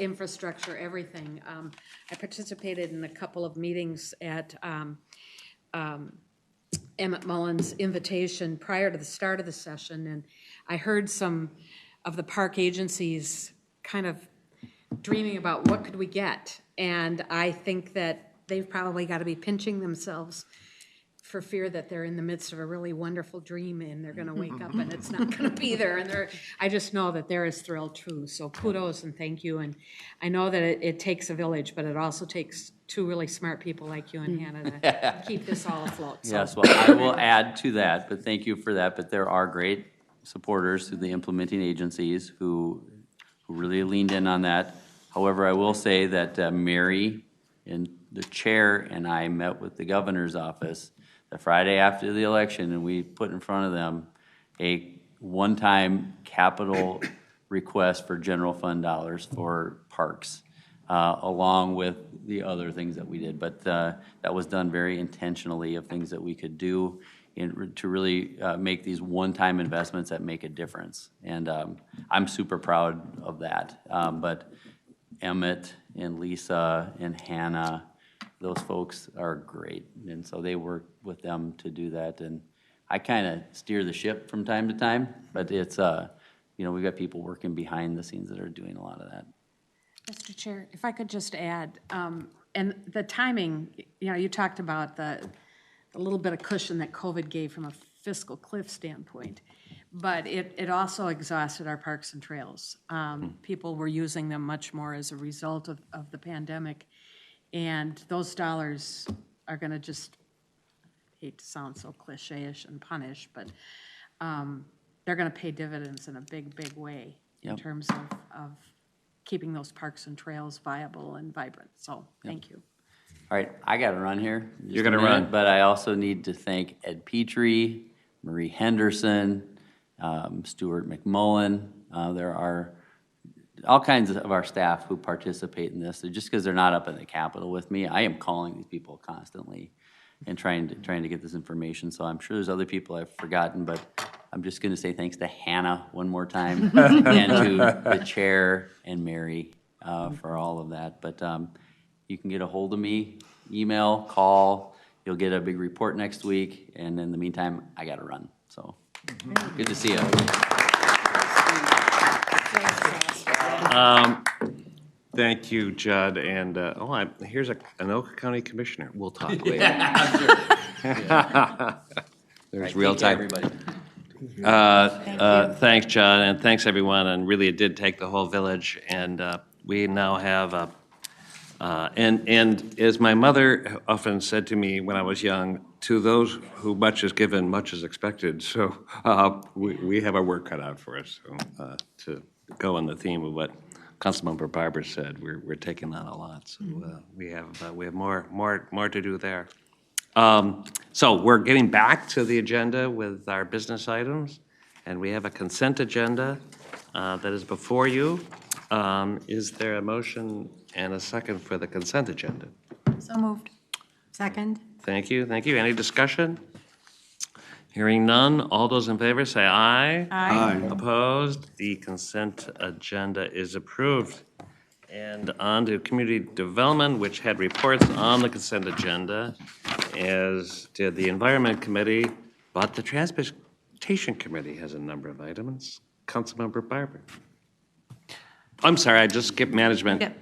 infrastructure, everything. I participated in a couple of meetings at Emmett Mullen's invitation prior to the start of the session, and I heard some of the park agencies kind of dreaming about what could we get, and I think that they've probably got to be pinching themselves for fear that they're in the midst of a really wonderful dream and they're going to wake up and it's not going to be there. And I just know that they're as thrilled too. So kudos and thank you. And I know that it takes a village, but it also takes two really smart people like you and Hannah to keep this all afloat. So. Yes, well, I will add to that, but thank you for that. But there are great supporters through the implementing agencies who really leaned in on that. However, I will say that Mary and the chair and I met with the governor's office the Friday after the election, and we put in front of them a one-time capital request for general fund dollars for parks, along with the other things that we did. But that was done very intentionally, of things that we could do to really make these one-time investments that make a difference. And I'm super proud of that. But Emmett and Lisa and Hannah, those folks are great, and so they work with them to do that. And I kind of steer the ship from time to time, but it's we've got people working behind the scenes that are doing a lot of that. Mr. Chair, if I could just add, and the timing, you talked about the little bit of cushion that COVID gave from a fiscal cliff standpoint, but it also exhausted our parks and trails. People were using them much more as a result of the pandemic. And those dollars are going to just, hate to sound so cliche-ish and punish, but they're going to pay dividends in a big, big way in terms of keeping those parks and trails viable and vibrant. So thank you. All right, I got to run here. You're going to run. But I also need to thank Ed Petrie, Marie Henderson, Stuart McMullen. There are all kinds of our staff who participate in this. Just because they're not up in the Capitol with me, I am calling these people constantly and trying to get this information. So I'm sure there's other people I've forgotten, but I'm just going to say thanks to Hannah one more time and to the chair and Mary for all of that. But you can get a hold of me, email, call. You'll get a big report next week. And in the meantime, I got to run. So good to see you. Thank you, Judd, and, here's an Anoka County Commissioner. We'll talk later. There's real time. Everybody. Thanks, Judd, and thanks, everyone, and really it did take the whole village, and we now have, and as my mother often said to me when I was young, to those who much is given, much is expected, so we have our work cut out for us, so to go on the theme of what Councilmember Barber said, we're taking on a lot, so we have more to do there. So we're getting back to the agenda with our business items, and we have a consent agenda. that is before you. Is there a motion and a second for the consent agenda? So moved. Second? Thank you, thank you. Any discussion? Hearing none, all those in favor say aye. Aye. Opposed? The consent agenda is approved. And on to community development, which had reports on the consent agenda, as did the Environment Committee, but the Transportation Committee has a number of items. Councilmember Barber. I'm sorry, I just skipped management. Yep.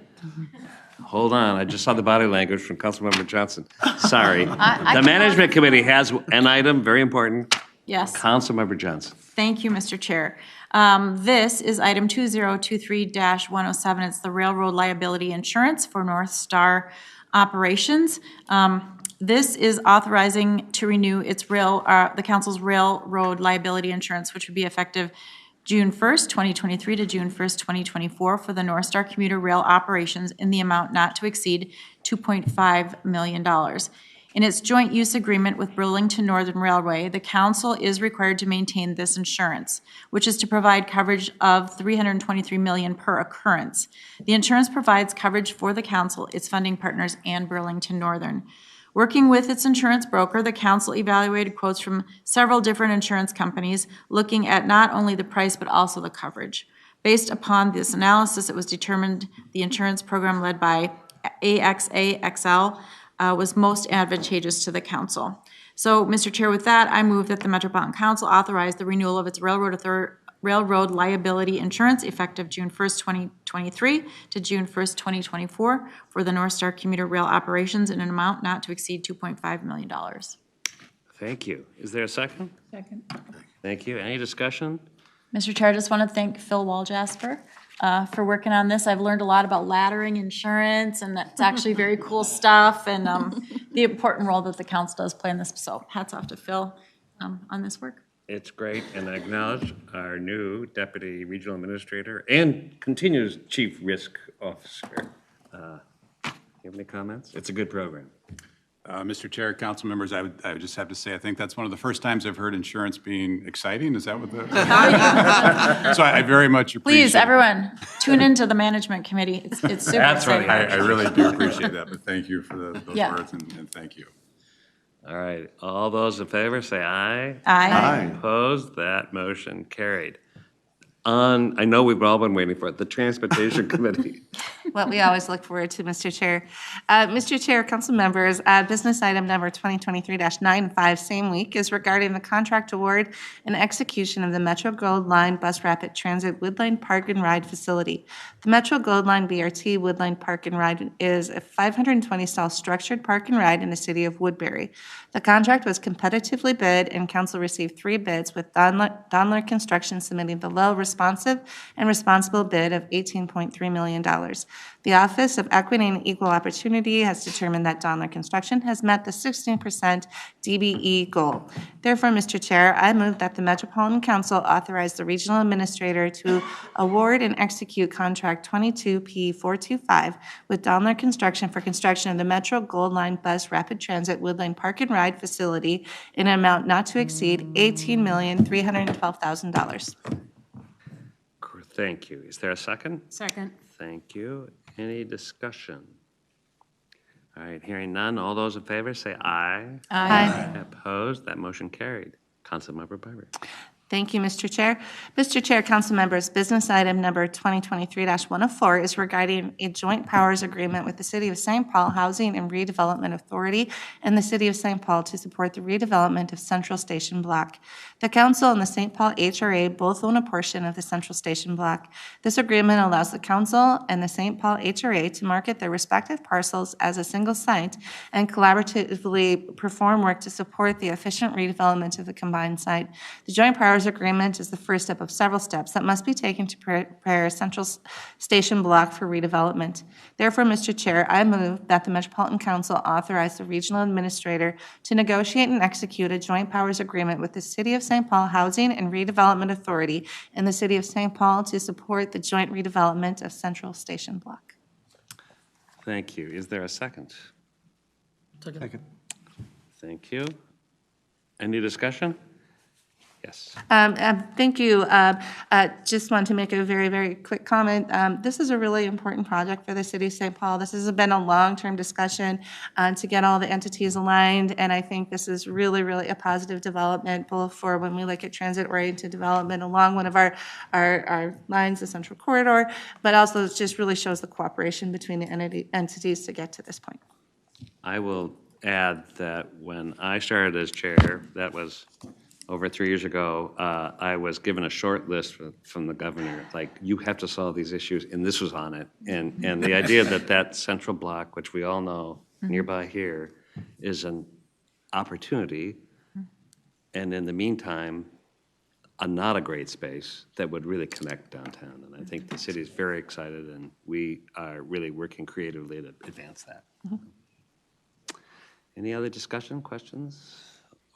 Hold on, I just saw the body language from Councilmember Johnson. Sorry. I The Management Committee has an item, very important. Yes. Councilmember Johnson. Thank you, Mr. Chair. This is item 2023-107. It's the railroad liability insurance for North Star operations. This is authorizing to renew the council's railroad liability insurance, which would be effective June 1st, 2023 to June 1st, 2024 for the North Star commuter rail operations in the amount not to exceed $2.5 million. In its joint use agreement with Burlington Northern Railway, the council is required to maintain this insurance, which is to provide coverage of $323 million per occurrence. The insurance provides coverage for the council, its funding partners, and Burlington Northern. Working with its insurance broker, the council evaluated quotes from several different insurance companies, looking at not only the price but also the coverage. Based upon this analysis, it was determined the insurance program led by AXA-XL was most advantageous to the council. So, Mr. Chair, with that, I move that the Metropolitan Council authorize the renewal of its railroad liability insurance effective June 1st, 2023 to June 1st, 2024 for the North Star commuter rail operations in an amount not to exceed $2.5 million. Thank you. Is there a second? Second. Thank you. Any discussion? Mr. Chair, I just want to thank Phil Waljasper for working on this. I've learned a lot about laddering insurance, and that's actually very cool stuff, and the important role that the council does play in this. So hats off to Phil on this work. It's great, and I acknowledge our new Deputy Regional Administrator and continuous Chief Risk Officer. You have any comments? It's a good program. Mr. Chair, council members, I would just have to say, I think that's one of the first times I've heard insurance being exciting. Is that what the? So I very much appreciate. Please, everyone, tune into the management committee. It's super That's exciting. right. I really do appreciate that, but thank you for those Yeah. words, and thank you. All right, all those in favor say aye. Aye. Opposed? That motion carried. On, I know we've all been waiting for it, the Transportation Committee. What we always look forward to, Mr. Chair. Mr. Chair, council members, business item number 2023-95, same week, is regarding the contract award and execution of the Metro Gold Line Bus Rapid Transit Woodline Park and Ride Facility. The Metro Gold Line BRT Woodline Park and Ride is a 520-stall structured park and ride in the city of Woodbury. The contract was competitively bid, and council received 3 bids, with Donler Construction submitting the low responsive and responsible bid of $18.3 million. The Office of Equity and Equal Opportunity has determined that Donler Construction has met the 16% DBE goal. Therefore, Mr. Chair, I move that the Metropolitan Council authorize the regional administrator to award and execute contract 22P425 with Donler Construction for construction of the Metro Gold Line Bus Rapid Transit Woodline Park and Ride Facility in an amount not to exceed $18,312,000. Thank you. Is there a second? Second. Thank you. Any discussion? All right, hearing none, all those in favor say aye. Aye. Opposed? That motion carried. Councilmember Barber. Thank you, Mr. Chair. Mr. Chair, council members, business item number 2023-104 is regarding a joint powers agreement with the City of St. Paul Housing and Redevelopment Authority and the City of St. Paul to support the redevelopment of Central Station Block. The council and the St. Paul HRA both own a portion of the Central Station Block. This agreement allows the council and the St. Paul HRA to market their respective parcels as a single site and collaboratively perform work to support the efficient redevelopment of the combined site. The joint powers agreement is the first step of several steps that must be taken to prepare Central Station Block for redevelopment. Therefore, Mr. Chair, I move that the Metropolitan Council authorize the regional administrator to negotiate and execute a joint powers agreement with the City of St. Paul Housing and Redevelopment Authority and the City of St. Paul to support the joint redevelopment of Central Station Block. Thank you. Is there a second? Second. Thank you. Any discussion? Yes. Thank you. Just want to make a very, very quick comment. This is a really important project for the city of St. Paul. This has been a long-term discussion to get all the entities aligned, and I think this is really, really a positive development, both for when we look at transit-oriented development along one of our lines, the Central Corridor, but also it just really shows the cooperation between the entities to get to this point. I will add that when I started as chair, that was over 3 years ago, I was given a short list from the governor, like, you have to solve these issues, and this was on it. And the idea that central block, which we all know nearby here, is an opportunity, and in the meantime, not a great space that would really connect downtown. And I think the city is very excited, and we are really working creatively to advance that. Any other discussion, questions?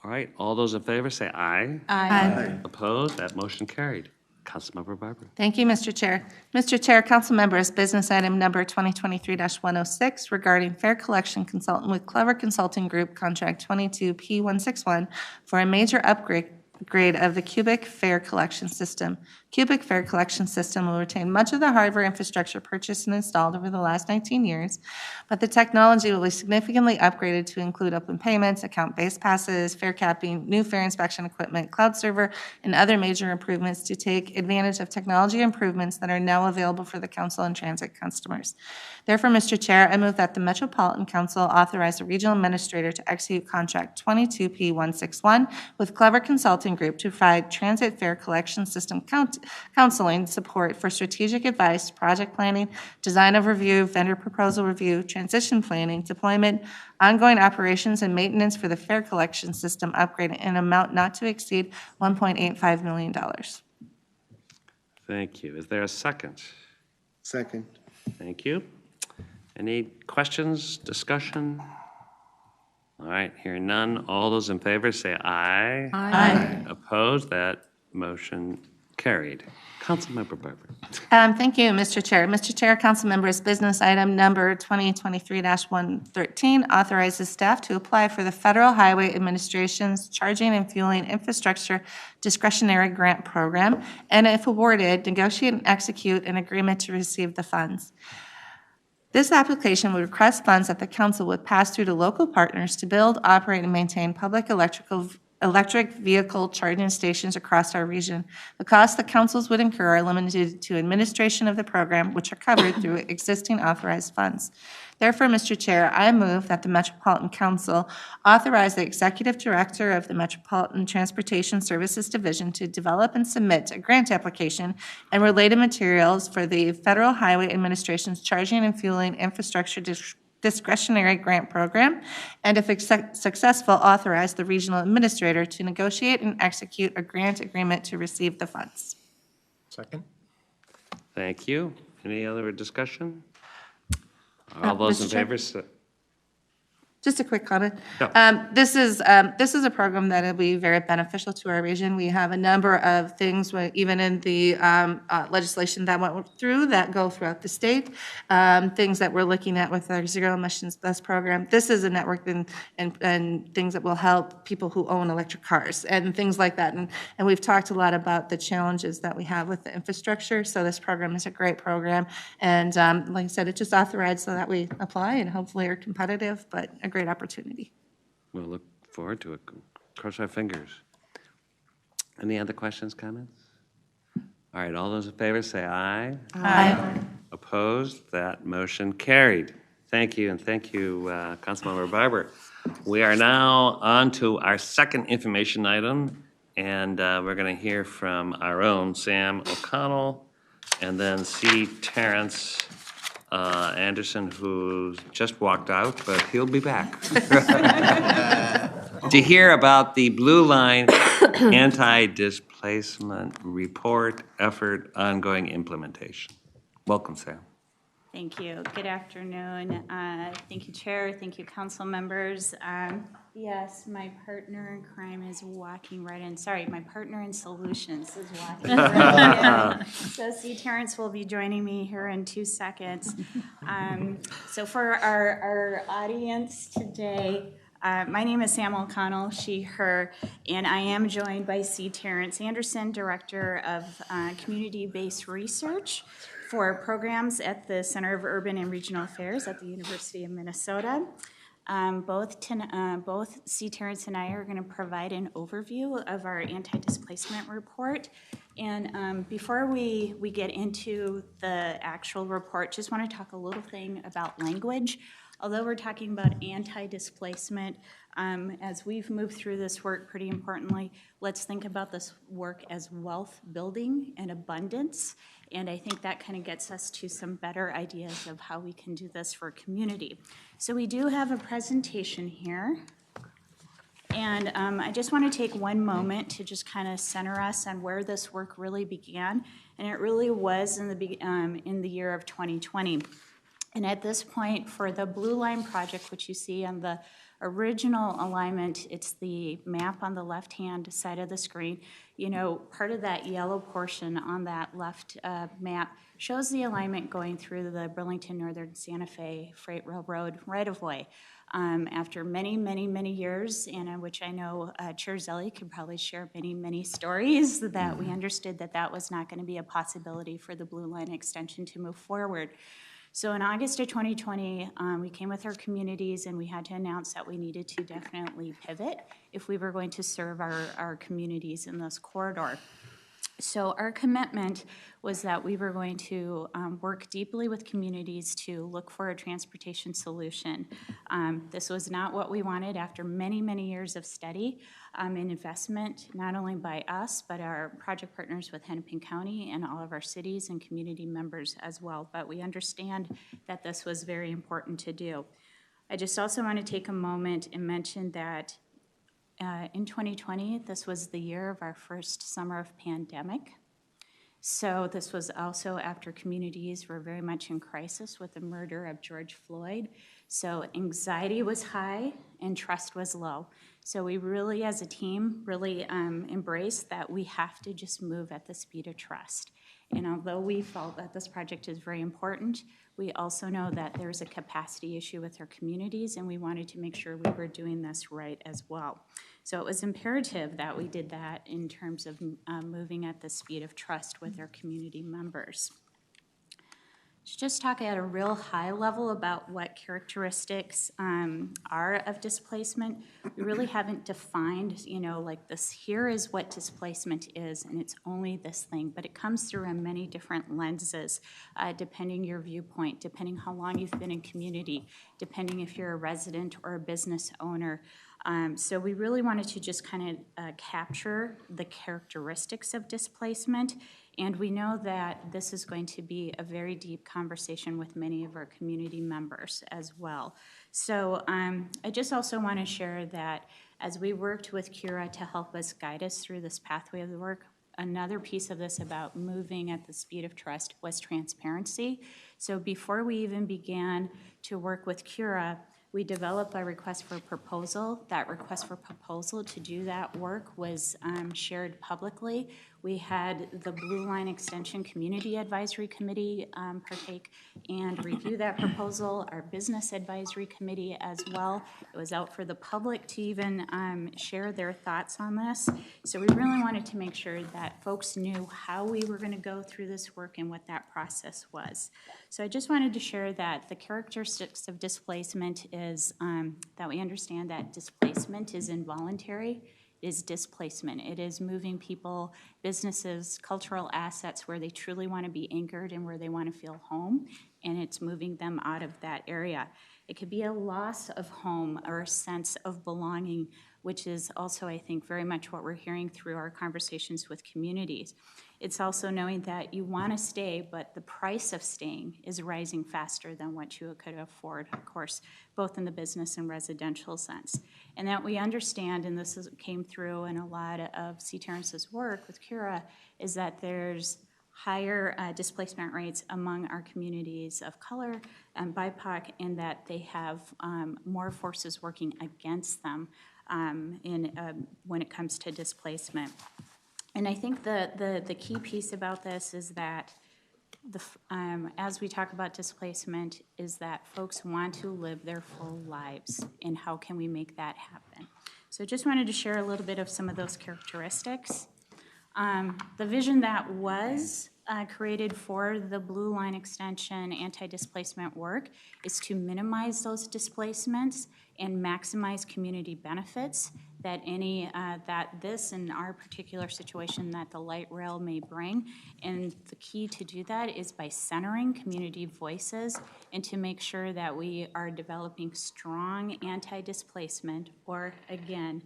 All right, all those in favor say aye. Aye. Opposed? That motion carried. Councilmember Barber. Thank you, Mr. Chair. Mr. Chair, council members, business item number 2023-106 regarding fare collection consultant with Clever Consulting Group, contract 22P161 for a major upgrade of the cubic fare collection system. Cubic fare collection system will retain much of the hardware infrastructure purchased and installed over the last 19 years, but the technology will be significantly upgraded to include open payments, account-based passes, fare capping, new fare inspection equipment, cloud server, and other major improvements to take advantage of technology improvements that are now available for the council and transit customers. Therefore, Mr. Chair, I move that the Metropolitan Council authorize the regional administrator to execute contract 22P161 with Clever Consulting Group to provide transit fare collection system counseling support for strategic advice, project planning, design overview, vendor proposal review, transition planning, deployment, ongoing operations, and maintenance for the fare collection system upgrade in an amount not to exceed $1.85 million. Thank you. Is there a second? Second. Thank you. Any questions, discussion? All right, hearing none. All those in favor say aye. Aye. Opposed? That motion carried. Councilmember Barber. Thank you, Mr. Chair. Mr. Chair, council members, business item number 2023-113 authorizes staff to apply for the Federal Highway Administration's Charging and Fueling Infrastructure Discretionary Grant Program, and if awarded, negotiate and execute an agreement to receive the funds. This application would request funds that the council would pass through to local partners to build, operate, and maintain public electric vehicle charging stations across our region. The costs the councils would incur are limited to administration of the program, which are covered through existing authorized funds. Therefore, Mr. Chair, I move that the Metropolitan Council authorize the Executive Director of the Metropolitan Transportation Services Division to develop and submit a grant application and related materials for the Federal Highway Administration's Charging and Fueling Infrastructure Discretionary Grant Program, and if successful, authorize the regional administrator to negotiate and execute a grant agreement to receive the funds. Second. Thank you. Any other discussion? All those in Mr. Chair? favor say... Just a quick comment. No. This is a program that will be very beneficial to our region. We have a number of things, even in the legislation that went through, that go throughout the state, things that we're looking at with our Zero-Emissions Bus program. This is a network and things that will help people who own electric cars and things like that. And we've talked a lot about the challenges that we have with the infrastructure, so this program is a great program. And like I said, it's just authorized so that we apply and hopefully are competitive, but a great opportunity. We'll look forward to it. Cross our fingers. Any other questions, comments? All right, all those in favor say aye. Aye. Opposed? That motion carried. Thank you, and thank you, Councilmember Barber. We are now on to our second information item, and we're going to hear from our own Sam O'Connell, and then C. Terrence Anderson, who just walked out, but he'll be back. To hear about the Blue Line anti-displacement report effort ongoing implementation. Welcome, Sam. Thank you. Good afternoon. Thank you, Chair. Thank you, council members. Yes, my partner in crime is walking right in. Sorry, my partner in solutions is walking right in. So C. Terrence will be joining me here in 2 seconds. So for our audience today, My name is Sam O'Connell, she, her, and I am joined by C. Terrence Anderson, Director of Community-Based Research for programs at the Center of Urban and Regional Affairs at the University of Minnesota. Both C. Terrence and I are going to provide an overview of our anti-displacement report. And before we get into the actual report, just want to talk a little thing about language. Although we're talking about anti-displacement, as we've moved through this work, pretty importantly, let's think about this work as wealth building and abundance. And I think that kind of gets us to some better ideas of how we can do this for a community. So we do have a presentation here. And I just want to take one moment to just kind of center us on where this work really began. And it really was in the year of 2020. And at this point, for the Blue Line project, which you see on the original alignment, it's the map on the left-hand side of the screen. You know, part of that yellow portion on that left map shows the alignment going through the Burlington Northern Santa Fe Freight Railroad right-of-way. After many, many, many years, and which I know Chair Zelli could probably share many, many stories, that we understood that that was not going to be a possibility for the Blue Line extension to move forward. So in August of 2020, we came with our communities and we had to announce that we needed to definitely pivot if we were going to serve our communities in this corridor. So our commitment was that we were going to work deeply with communities to look for a transportation solution. This was not what we wanted after many, many years of study and investment, not only by us, but our project partners with Hennepin County and all of our cities and community members as well. But we understand that this was very important to do. I just also want to take a moment and mention that in 2020, this was the year of our first summer of pandemic. So this was also after communities were very much in crisis with the murder of George Floyd. So anxiety was high and trust was low. So we really, as a team, really embraced that we have to just move at the speed of trust. And although we felt that this project is very important, we also know that there's a capacity issue with our communities, and we wanted to make sure we were doing this right as well. So it was imperative that we did that in terms of moving at the speed of trust with our community members. To just talk at a real high level about what characteristics are of displacement, we really haven't defined, you know, like this, here is what displacement is, and it's only this thing, but it comes through in many different lenses, depending your viewpoint, depending how long you've been in community, depending if you're a resident or a business owner. So we really wanted to just kind of capture the characteristics of displacement, and we know that this is going to be a very deep conversation with many of our community members as well. So I just also want to share that as we worked with CURA to help us guide us through this pathway of the work, another piece of this about moving at the speed of trust was transparency. So before we even began to work with CURA, we developed a request for proposal. That request for proposal to do that work was shared publicly. We had the Blue Line Extension Community Advisory Committee partake and review that proposal, our Business Advisory Committee as well. It was out for the public to even share their thoughts on this. So we really wanted to make sure that folks knew how we were going to go through this work and what that process was. So I just wanted to share that the characteristics of displacement is that we understand that displacement is involuntary. Is displacement. It is moving people, businesses, cultural assets where they truly want to be anchored and where they want to feel home, and it's moving them out of that area. It could be a loss of home or a sense of belonging, which is also, I think, very much what we're hearing through our conversations with communities. It's also knowing that you want to stay, but the price of staying is rising faster than what you could afford, of course, both in the business and residential sense. And that we understand, and this came through in a lot of C. Terrence's work with CURA, is that there's higher displacement rates among our communities of color and BIPOC, and that they have more forces working against them when it comes to displacement. And I think the key piece about this is that as we talk about displacement, is that folks want to live their full lives, and how can we make that happen? So just wanted to share a little bit of some of those characteristics. The vision that was created for the Blue Line Extension anti-displacement work is to minimize those displacements and maximize community benefits that this in our particular situation that the light rail may bring. And the key to do that is by centering community voices and to make sure that we are developing strong anti-displacement, or again,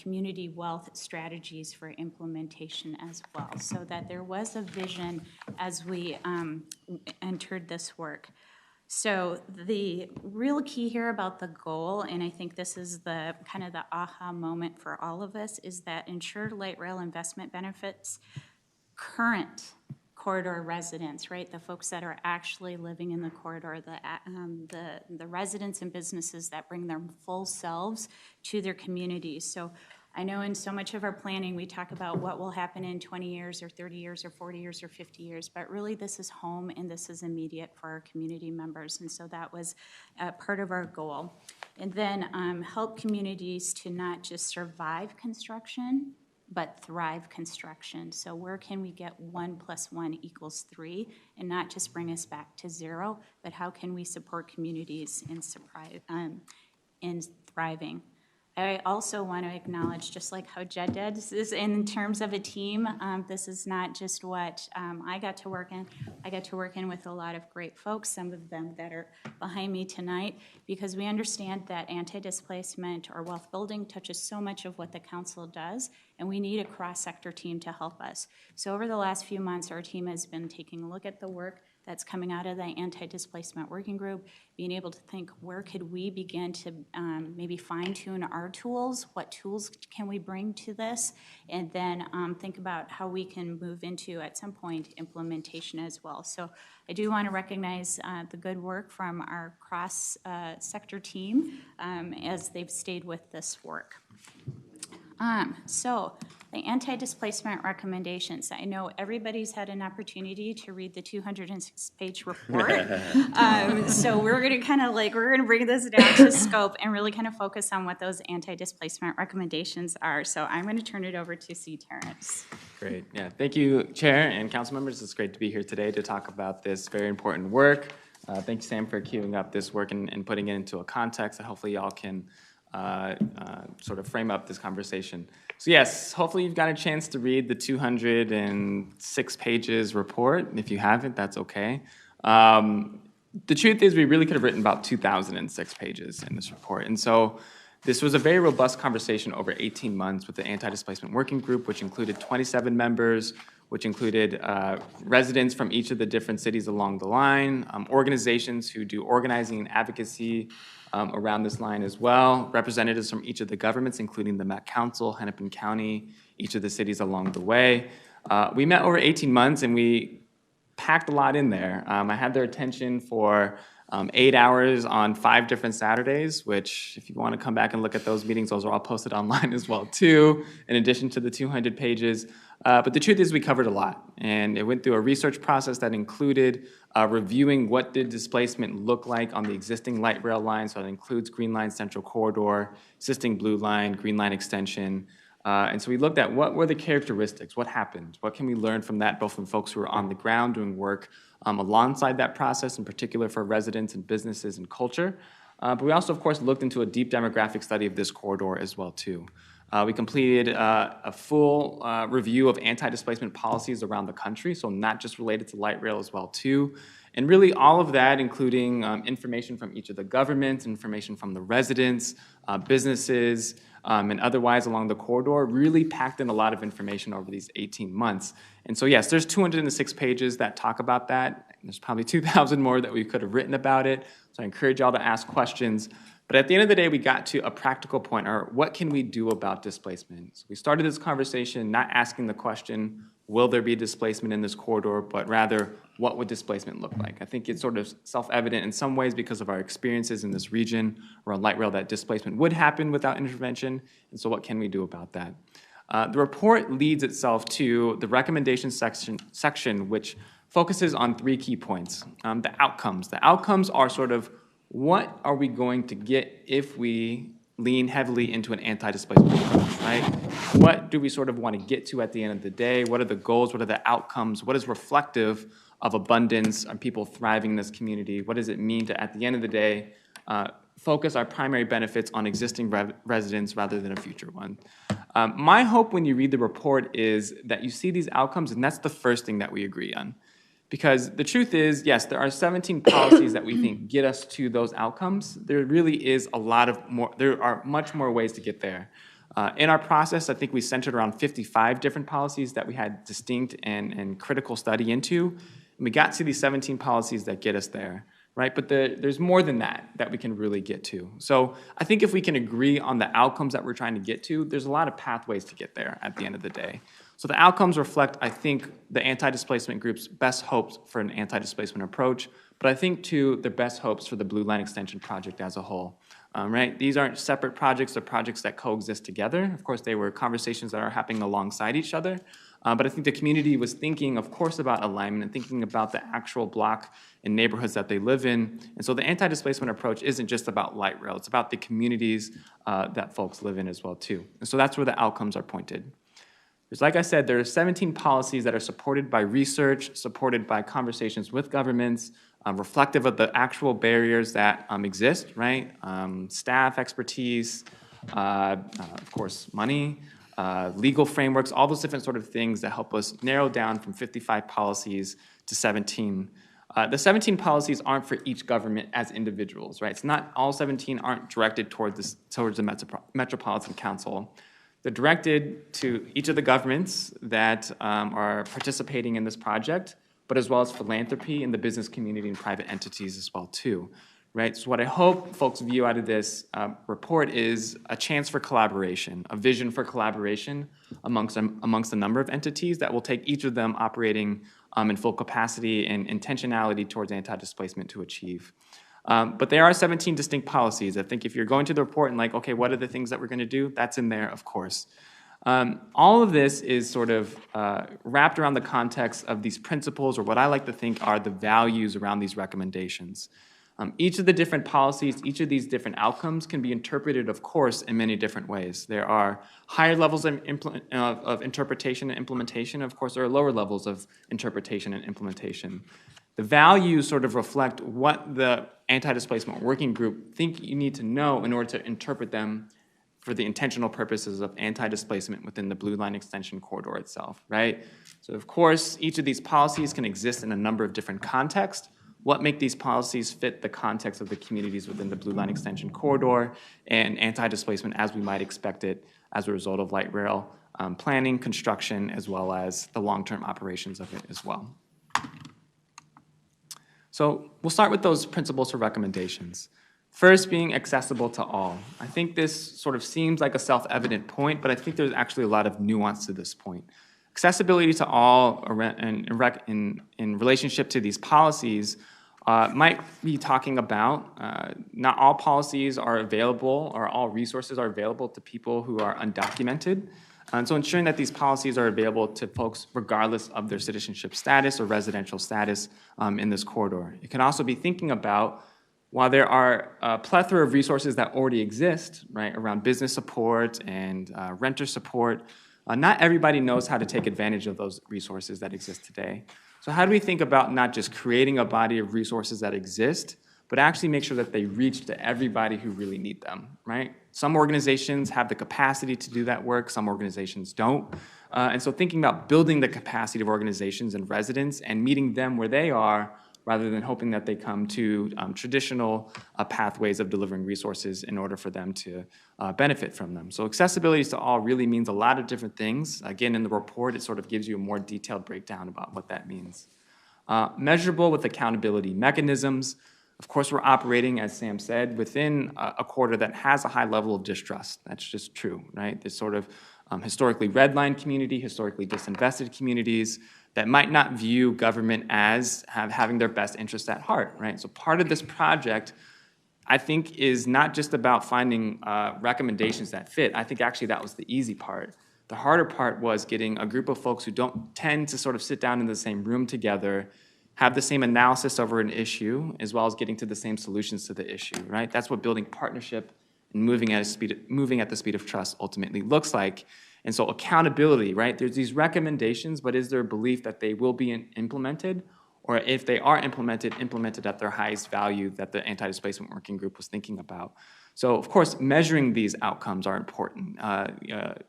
community wealth strategies for implementation as well, so that there was a vision as we entered this work. So the real key here about the goal, and I think this is the kind of the aha moment for all of us, is that ensure light rail investment benefits current corridor residents, right? The folks that are actually living in the corridor, the residents and businesses that bring their full selves to their communities. So I know in so much of our planning, we talk about what will happen in 20 years or 30 years or 40 years or 50 years, but really this is home and this is immediate for our community members. And so that was part of our goal. And then help communities to not just survive construction, but thrive construction. So where can we get 1 + 1 = 3 and not just bring us back to 0, but how can we support communities in thriving? I also want to acknowledge, just like how Jed did, this is in terms of a team. This is not just what I got to work in. I got to work in with a lot of great folks, some of them that are behind me tonight, because we understand that anti-displacement or wealth building touches so much of what the council does, and we need a cross-sector team to help us. So over the last few months, our team has been taking a look at the work that's coming out of the anti-displacement working group, being able to think, where could we begin to maybe fine-tune our tools? What tools can we bring to this? And then think about how we can move into, at some point, implementation as well. So I do want to recognize the good work from our cross-sector team as they've stayed with this work. So the anti-displacement recommendations. I know everybody's had an opportunity to read the 206-page report. So we're going to bring this down to scope and really kind of focus on what those anti-displacement recommendations are. So I'm going to turn it over to C. Terrence. Great. Yeah. Thank you, Chair and council members. It's great to be here today to talk about this very important work. Thank you, Sam, for queuing up this work and putting it into a context that hopefully y'all can sort of frame up this conversation. So yes, hopefully you've got a chance to read the 206 pages report. If you haven't, that's okay. The truth is we really could have written about 2,006 pages in this report. And so this was a very robust conversation over 18 months with the Anti-Displacement Working Group, which included 27 members, which included residents from each of the different cities along the line, organizations who do organizing and advocacy around this line as well, representatives from each of the governments, including the Met Council, Hennepin County, each of the cities along the way. We met over 18 months and we packed a lot in there. I had their attention for 8 hours on 5 different Saturdays, which if you want to come back and look at those meetings, those are all posted online as well too, in addition to the 200 pages. But the truth is we covered a lot, and it went through a research process that included reviewing what did displacement look like on the existing light rail line. So it includes Green Line Central Corridor, existing Blue Line, Green Line Extension. And so we looked at what were the characteristics, what happened, what can we learn from that, both from folks who are on the ground doing work alongside that process, in particular for residents and businesses and culture. But we also, of course, looked into a deep demographic study of this corridor as well too. We completed a full review of anti-displacement policies around the country, so not just related to light rail as well too. And really all of that, including information from each of the governments, information from the residents, businesses, and otherwise along the corridor, really packed in a lot of information over these 18 months. And so yes, there's 206 pages that talk about that. There's probably 2,000 more that we could have written about it. So I encourage y'all to ask questions. But at the end of the day, we got to a practical point, or what can we do about displacement? So we started this conversation not asking the question, will there be displacement in this corridor, but rather, what would displacement look like? I think it's sort of self-evident in some ways because of our experiences in this region around light rail that displacement would happen without intervention, and so what can we do about that? The report leads itself to the recommendation section which focuses on 3 key points. The outcomes. The outcomes are sort of what are we going to get if we lean heavily into an anti-displacement approach, right? What do we sort of want to get to at the end of the day? What are the goals? What are the outcomes? What is reflective of abundance and people thriving in this community? What does it mean to, at the end of the day, focus our primary benefits on existing residents rather than a future one? My hope when you read the report is that you see these outcomes, and that's the first thing that we agree on. Because the truth is, yes, there are 17 policies that we think get us to those outcomes. There really is a lot of more, there are much more ways to get there. In our process, I think we centered around 55 different policies that we had distinct and critical study into. And we got to these 17 policies that get us there, right? But there's more than that we can really get to. So I think if we can agree on the outcomes that we're trying to get to, there's a lot of pathways to get there at the end of the day. So the outcomes reflect, I think, the anti-displacement group's best hopes for an anti-displacement approach, but I think, too, their best hopes for the Blue Line Extension project as a whole. Right? These aren't separate projects, they're projects that coexist together. Of course, they were conversations that are happening alongside each other, but I think the community was thinking, of course, about alignment and thinking about the actual block and neighborhoods that they live in. And so the anti-displacement approach isn't just about light rail, it's about the communities that folks live in as well, too. And so that's where the outcomes are pointed. Like I said, there are 17 policies that are supported by research, supported by conversations with governments, reflective of the actual barriers that exist, right? Staff expertise, of course, money, legal frameworks, all those different sort of things that help us narrow down from 55 policies to 17. The 17 policies aren't for each government as individuals, right? It's not all 17 aren't directed towards the Metropolitan Council. They're directed to each of the governments that are participating in this project, but as well as philanthropy and the business community and private entities as well too, right? So what I hope folks view out of this report is a chance for collaboration, a vision for collaboration amongst a number of entities that will take each of them operating in full capacity and intentionality towards anti-displacement to achieve. But there are 17 distinct policies. I think if you're going to the report and like, okay, what are the things that we're going to do? That's in there, of course. All of this is sort of wrapped around the context of these principles, or what I like to think are the values around these recommendations. Each of the different policies, each of these different outcomes can be interpreted, of course, in many different ways. There are higher levels of interpretation and implementation. Of course, there are lower levels of interpretation and implementation. The values sort of reflect what the anti-displacement working group think you need to know in order to interpret them for the intentional purposes of anti-displacement within the Blue Line Extension corridor itself, right? So of course, each of these policies can exist in a number of different contexts. What make these policies fit the context of the communities within the Blue Line Extension corridor and anti-displacement as we might expect it as a result of light rail planning, construction, as well as the long-term operations of it as well. So we'll start with those principles for recommendations. First, being accessible to all. I think this sort of seems like a self-evident point, but I think there's actually a lot of nuance to this point. Accessibility to all in relationship to these policies might be talking about not all policies are available or all resources are available to people who are undocumented. And so ensuring that these policies are available to folks regardless of their citizenship status or residential status in this corridor. It can also be thinking about, while there are a plethora of resources that already exist, right, around business support and renter support, not everybody knows how to take advantage of those resources that exist today. So how do we think about not just creating a body of resources that exist, but actually make sure that they reach to everybody who really need them, right? Some organizations have the capacity to do that work, some organizations don't. And so thinking about building the capacity of organizations and residents and meeting them where they are, rather than hoping that they come to traditional pathways of delivering resources in order for them to benefit from them. So accessibility to all really means a lot of different things. Again, in the report, it sort of gives you a more detailed breakdown about what that means. Measurable with accountability mechanisms. Of course, we're operating, as Sam said, within a corridor that has a high level of distrust. That's just true, right? This sort of historically redlined community, historically disinvested communities that might not view government as having their best interests at heart, right? So part of this project, I think, is not just about finding recommendations that fit. I think actually that was the easy part. The harder part was getting a group of folks who don't tend to sort of sit down in the same room together, have the same analysis over an issue, as well as getting to the same solutions to the issue, right? That's what building partnership and moving at the speed of trust ultimately looks like. And so accountability, right? There's these recommendations, but is there a belief that they will be implemented? Or if they are implemented at their highest value that the anti-displacement working group was thinking about. So of course, measuring these outcomes are important.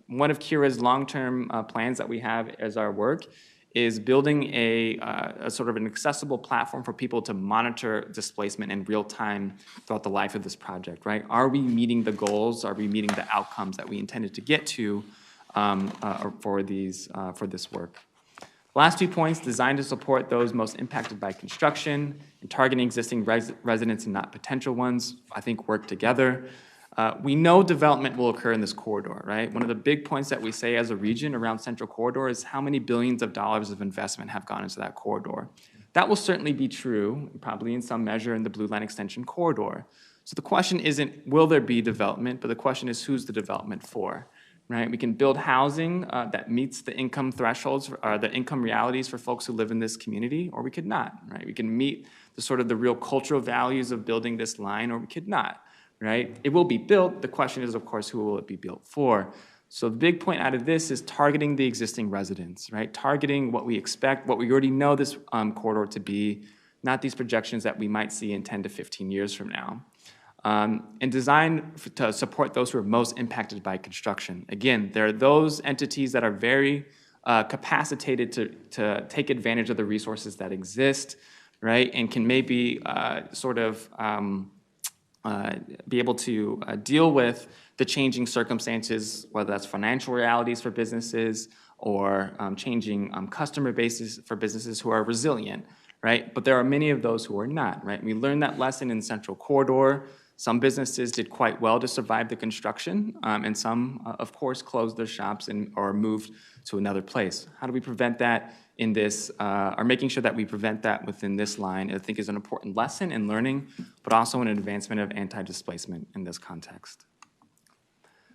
One of Kira's long-term plans that we have as our work is building a sort of an accessible platform for people to monitor displacement in real time throughout the life of this project, right? Are we meeting the goals? Are we meeting the outcomes that we intended to get to for this work? Last 2 points, designed to support those most impacted by construction and targeting existing residents and not potential ones, I think work together. We know development will occur in this corridor, right? One of the big points that we say as a region around Central Corridor is how many billions of dollars of investment have gone into that corridor. That will certainly be true, probably in some measure in the Blue Line Extension corridor. So the question isn't, will there be development, but the question is, who's the development for? Right? We can build housing that meets the income thresholds, or the income realities for folks who live in this community, or we could not, right? We can meet the sort of the real cultural values of building this line, or we could not, right? It will be built. The question is, of course, who will it be built for? So the big point out of this is targeting the existing residents, right? Targeting what we expect, what we already know this corridor to be, not these projections that we might see in 10 to 15 years from now. And designed to support those who are most impacted by construction. Again, there are those entities that are very capacitated to take advantage of the resources that exist, right? And can maybe be able to deal with the changing circumstances, whether that's financial realities for businesses or changing customer bases for businesses who are resilient, right? But there are many of those who are not, right? We learned that lesson in Central Corridor. Some businesses did quite well to survive the construction, and some, of course, closed their shops or moved to another place. How do we prevent that in this, or making sure that we prevent that within this line, I think is an important lesson in learning, but also an advancement of anti-displacement in this context.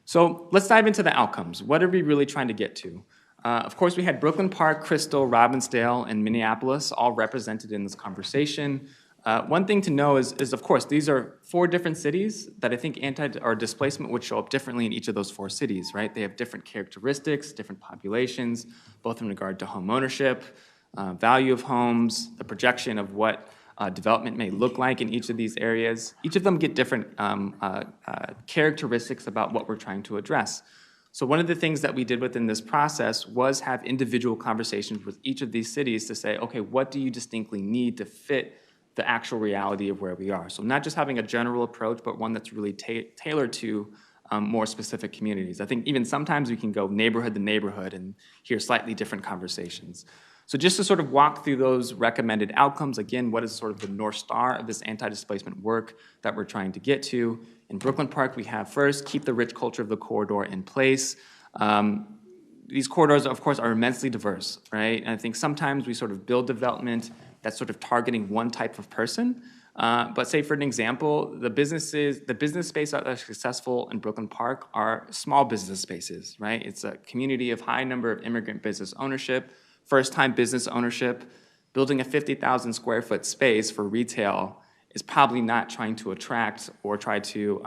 So let's dive into the outcomes. What are we really trying to get to? Of course, we had Brooklyn Park, Crystal, Robbinsdale, and Minneapolis all represented in this conversation. One thing to know is, of course, these are 4 different cities that I think displacement would show up differently in each of those 4 cities, right? They have different characteristics, different populations, both in regard to home ownership, value of homes, the projection of what development may look like in each of these areas. Each of them get different characteristics about what we're trying to address. So one of the things that we did within this process was have individual conversations with each of these cities to say, okay, what do you distinctly need to fit the actual reality of where we are? So not just having a general approach, but one that's really tailored to more specific communities. I think even sometimes we can go neighborhood to neighborhood and hear slightly different conversations. So just to sort of walk through those recommended outcomes, again, what is sort of the North Star of this anti-displacement work that we're trying to get to? In Brooklyn Park, we have first, keep the rich culture of the corridor in place. These corridors, of course, are immensely diverse, right? And I think sometimes we sort of build development that's sort of targeting one type of person. But say, for an example, the business spaces that are successful in Brooklyn Park are small business spaces, right? It's a community of high number of immigrant business ownership, first-time business ownership. Building a 50,000 square foot space for retail is probably not trying to attract or try to,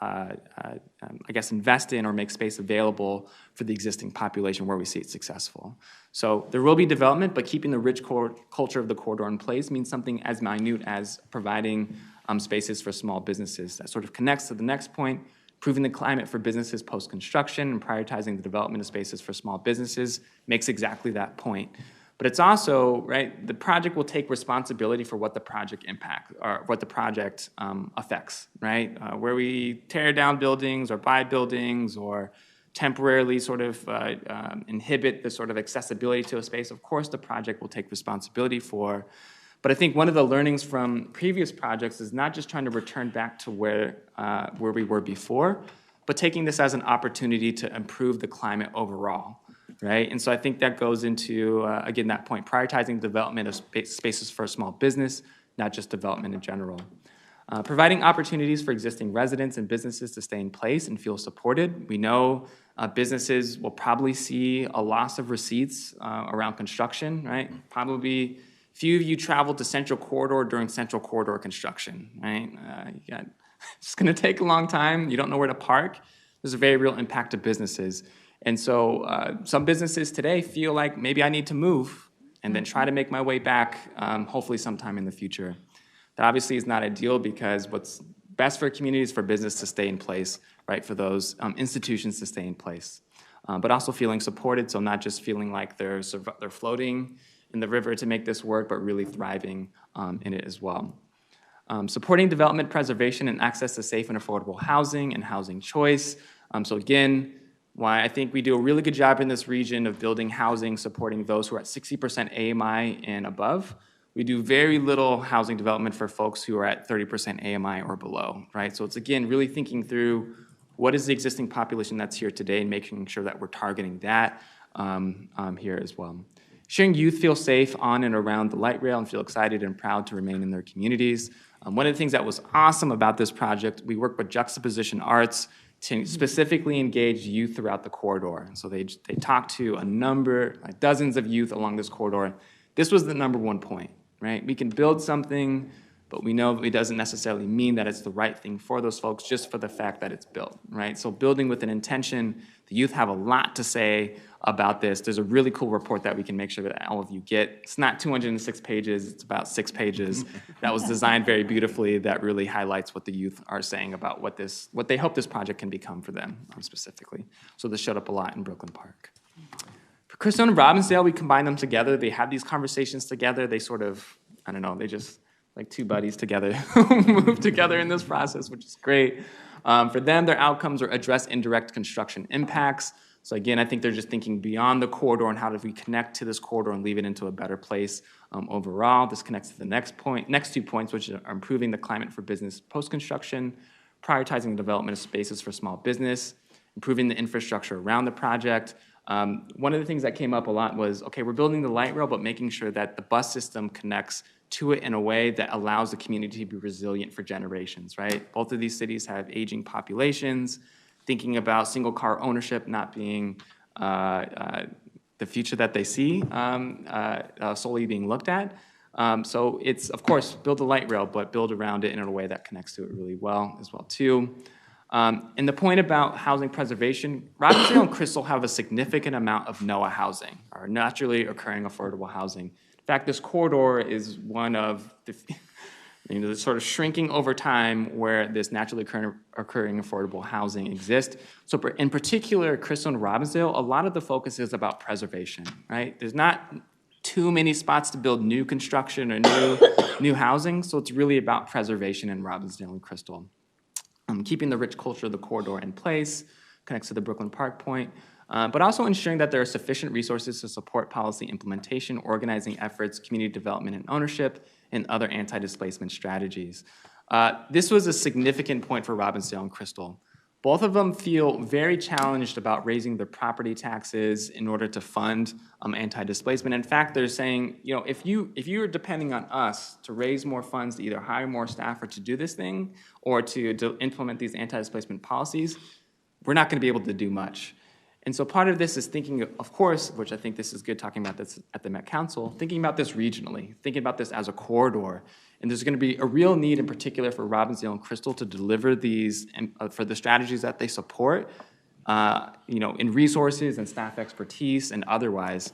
I guess, invest in or make space available for the existing population where we see it successful. So there will be development, but keeping the rich culture of the corridor in place means something as minute as providing spaces for small businesses. That sort of connects to the next point, improving the climate for businesses post-construction and prioritizing the development of spaces for small businesses makes exactly that point. But it's also, right, the project will take responsibility for what the project impact or what the project affects, right? Where we tear down buildings or buy buildings or temporarily sort of inhibit the sort of accessibility to a space, of course the project will take responsibility for. But I think one of the learnings from previous projects is not just trying to return back to where we were before, but taking this as an opportunity to improve the climate overall. Right? And so I think that goes into, again, that point, prioritizing development of spaces for a small business, not just development in general. Providing opportunities for existing residents and businesses to stay in place and feel supported. We know businesses will probably see a loss of receipts around construction, right? Probably few of you traveled to Central Corridor during Central Corridor construction, right? It's gonna take a long time. You don't know where to park. There's a very real impact to businesses. And so some businesses today feel like maybe I need to move and then try to make my way back, hopefully sometime in the future. That obviously is not ideal because what's best for a community is for business to stay in place, right? For those institutions to stay in place. But also feeling supported, so not just feeling like they're floating in the river to make this work, but really thriving in it as well. Supporting development, preservation, and access to safe and affordable housing and housing choice. So again, why I think we do a really good job in this region of building housing, supporting those who are at 60% AMI and above. We do very little housing development for folks who are at 30% AMI or below, right? So it's, again, really thinking through what is the existing population that's here today and making sure that we're targeting that here as well. Ensuring youth feel safe on and around the light rail and feel excited and proud to remain in their communities. One of the things that was awesome about this project, we worked with Juxtaposition Arts to specifically engage youth throughout the corridor. So they talked to a number, like dozens of youth along this corridor. This was the number one point, right? We can build something, but we know it doesn't necessarily mean that it's the right thing for those folks just for the fact that it's built, right? So building with an intention, the youth have a lot to say about this. There's a really cool report that we can make sure that all of you get. It's not 206 pages, it's about 6 pages. That was designed very beautifully that really highlights what the youth are saying about what they hope this project can become for them specifically. So this showed up a lot in Brooklyn Park. For Crestone and Robbinsdale, we combined them together. They had these conversations together. They sort of, I don't know, they just like two buddies together move together in this process, which is great. For them, their outcomes are address indirect construction impacts. So again, I think they're just thinking beyond the corridor and how do we connect to this corridor and leave it into a better place overall. This connects to the next 2 points, which are improving the climate for business post-construction, prioritizing the development of spaces for small business, improving the infrastructure around the project. One of the things that came up a lot was, okay, we're building the light rail, but making sure that the bus system connects to it in a way that allows the community to be resilient for generations, right? Both of these cities have aging populations, thinking about single car ownership not being the future that they see solely being looked at. So it's, of course, build the light rail, but build around it in a way that connects to it really well as well, too. And the point about housing preservation, Robbinsdale and Crystal have a significant amount of NOAA housing, or naturally occurring affordable housing. In fact, this corridor is one of the, the sort of shrinking over time where this naturally occurring affordable housing exists. So in particular, Crystal and Robbinsdale, a lot of the focus is about preservation, right? There's not too many spots to build new construction or new housing, so it's really about preservation in Robbinsdale and Crystal. Keeping the rich culture of the corridor in place, connects to the Brooklyn Park point, but also ensuring that there are sufficient resources to support policy implementation, organizing efforts, community development and ownership, and other anti-displacement strategies. This was a significant point for Robbinsdale and Crystal. Both of them feel very challenged about raising their property taxes in order to fund anti-displacement. In fact, they're saying, if you are depending on us to raise more funds to either hire more staff or to do this thing, or to implement these anti-displacement policies, we're not going to be able to do much. And so part of this is thinking, of course, which I think this is good talking about this at the Met Council, thinking about this regionally, thinking about this as a corridor. And there's going to be a real need in particular for Robbinsdale and Crystal to deliver these, for the strategies that they support, in resources and staff expertise and otherwise.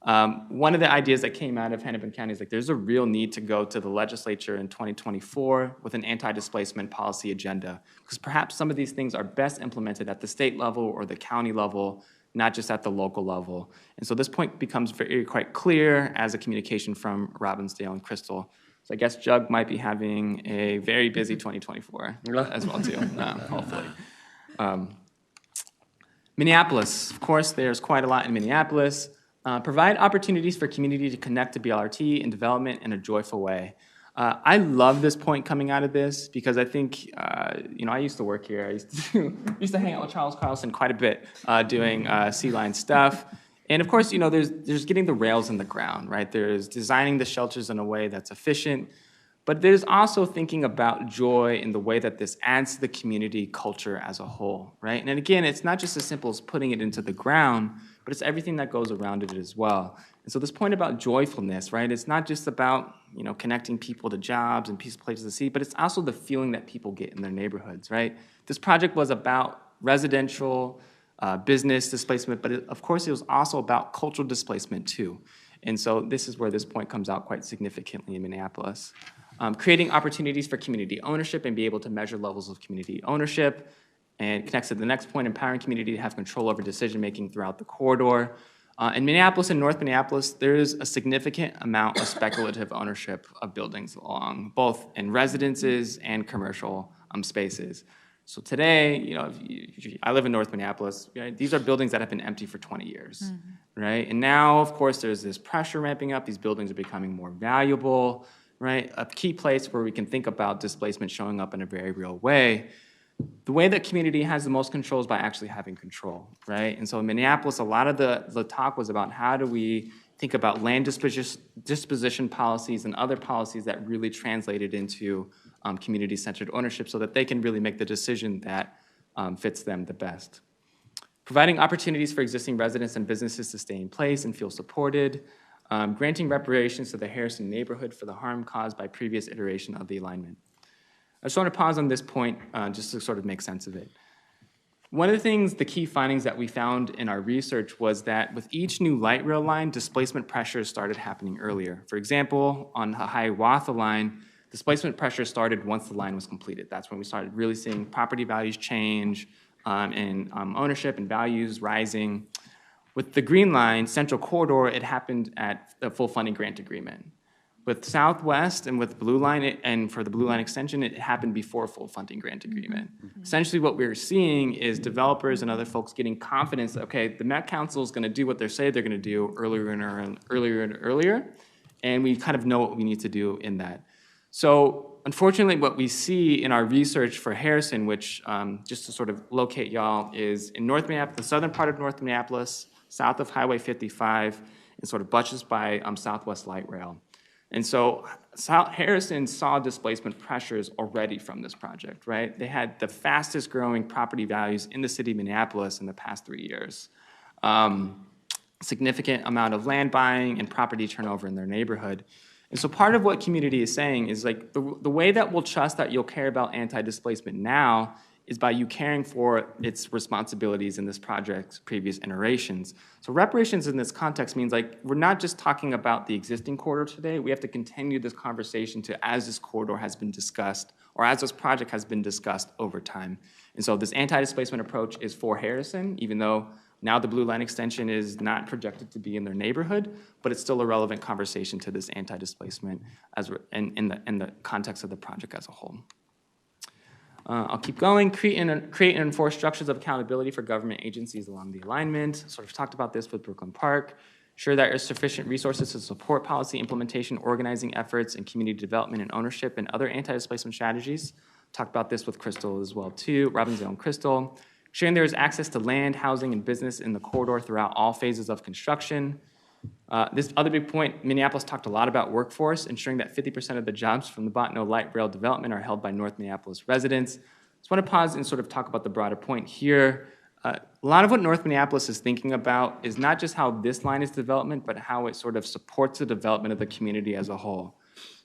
One of the ideas that came out of Hennepin County is there's a real need to go to the legislature in 2024 with an anti-displacement policy agenda, because perhaps some of these things are best implemented at the state level or the county level, not just at the local level. And so this point becomes quite clear as a communication from Robbinsdale and Crystal. So I guess Jug might be having a very busy 2024 as well too, hopefully. Minneapolis, of course, there's quite a lot in Minneapolis. Provide opportunities for community to connect to BLRT and development in a joyful way. I love this point coming out of this because I think, I used to work here. I used to hang out with Charles Carlson quite a bit doing Sea Line stuff. And of course, there's getting the rails in the ground, right? There's designing the shelters in a way that's efficient. But there's also thinking about joy in the way that this adds to the community culture as a whole, right? And again, it's not just as simple as putting it into the ground, but it's everything that goes around it as well. And so this point about joyfulness, right? It's not just about, connecting people to jobs and peaceful places to see, but it's also the feeling that people get in their neighborhoods, right? This project was about residential, business displacement, but of course it was also about cultural displacement too. And so this is where this point comes out quite significantly in Minneapolis. Creating opportunities for community ownership and be able to measure levels of community ownership, and connects to the next point, empowering community to have control over decision-making throughout the corridor. In Minneapolis and North Minneapolis, there's a significant amount of speculative ownership of buildings along, both in residences and commercial spaces. So today, I live in North Minneapolis, right? These are buildings that have been empty for 20 years, right? And now, of course, there's this pressure ramping up. These buildings are becoming more valuable, right? A key place where we can think about displacement showing up in a very real way. The way that community has the most control is by actually having control, right? And so in Minneapolis, a lot of the talk was about how do we think about land disposition policies and other policies that really translated into community-centered ownership so that they can really make the decision that fits them the best. Providing opportunities for existing residents and businesses to stay in place and feel supported. Granting reparations to the Harrison neighborhood for the harm caused by previous iteration of the alignment. I just want to pause on this point just to sort of make sense of it. One of the things, the key findings that we found in our research was that with each new light rail line, displacement pressures started happening earlier. For example, on the Hiawatha line, displacement pressure started once the line was completed. That's when we started really seeing property values change and ownership and values rising. With the Green Line, Central Corridor, it happened at the full funding grant agreement. With Southwest and with Blue Line, and for the Blue Line extension, it happened before full funding grant agreement. Essentially what we're seeing is developers and other folks getting confidence that, okay, the Met Council is gonna do what they say they're gonna do earlier and earlier, and we kind of know what we need to do in that. So unfortunately, what we see in our research for Harrison, which just to sort of locate y'all, is in North Minneapolis, the southern part of North Minneapolis, south of Highway 55, and sort of buttressed by Southwest Light Rail. And so Harrison saw displacement pressures already from this project, right? They had the fastest growing property values in the city of Minneapolis in the past 3 years. Significant amount of land buying and property turnover in their neighborhood. And so part of what community is saying is like the way that we'll trust that you'll care about anti-displacement now is by you caring for its responsibilities in this project's previous iterations. So reparations in this context means like we're not just talking about the existing corridor today, we have to continue this conversation to as this corridor has been discussed or as this project has been discussed over time. And so this anti-displacement approach is for Harrison, even though now the Blue Line extension is not projected to be in their neighborhood, but it's still a relevant conversation to this anti-displacement as in the context of the project as a whole. I'll keep going. Create and enforce structures of accountability for government agencies along the alignment. Sort of talked about this with Brooklyn Park. Ensure that there's sufficient resources to support policy implementation, organizing efforts, and community development and ownership and other anti-displacement strategies. Talked about this with Crystal as well too, Robbinsdale and Crystal. Ensuring there is access to land, housing, and business in the corridor throughout all phases of construction. This other big point, Minneapolis talked a lot about workforce, ensuring that 50% of the jobs from the Botno Light Rail development are held by North Minneapolis residents. Just want to pause and sort of talk about the broader point here. A lot of what North Minneapolis is thinking about is not just how this line is development, but how it sort of supports the development of the community as a whole.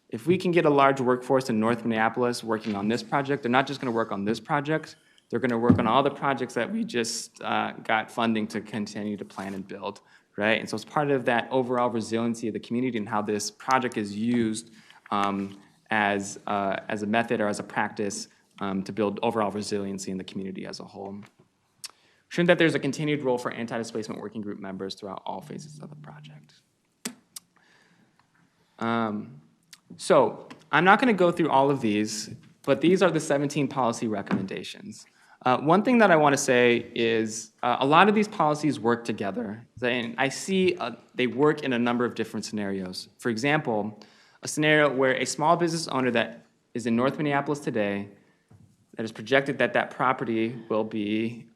If we can get a large workforce in North Minneapolis working on this project, they're not just going to work on this project, they're going to work on all the projects that we just got funding to continue to plan and build. Right? And so it's part of that overall resiliency of the community and how this project is used as a method or as a practice to build overall resiliency in the community as a whole. Ensuring that there's a continued role for anti-displacement working group members throughout all phases of the project. So I'm not going to go through all of these, but these are the 17 policy recommendations. One thing that I want to say is a lot of these policies work together. And I see they work in a number of different scenarios. For example, a scenario where a small business owner that is in North Minneapolis today that is projected that that property will be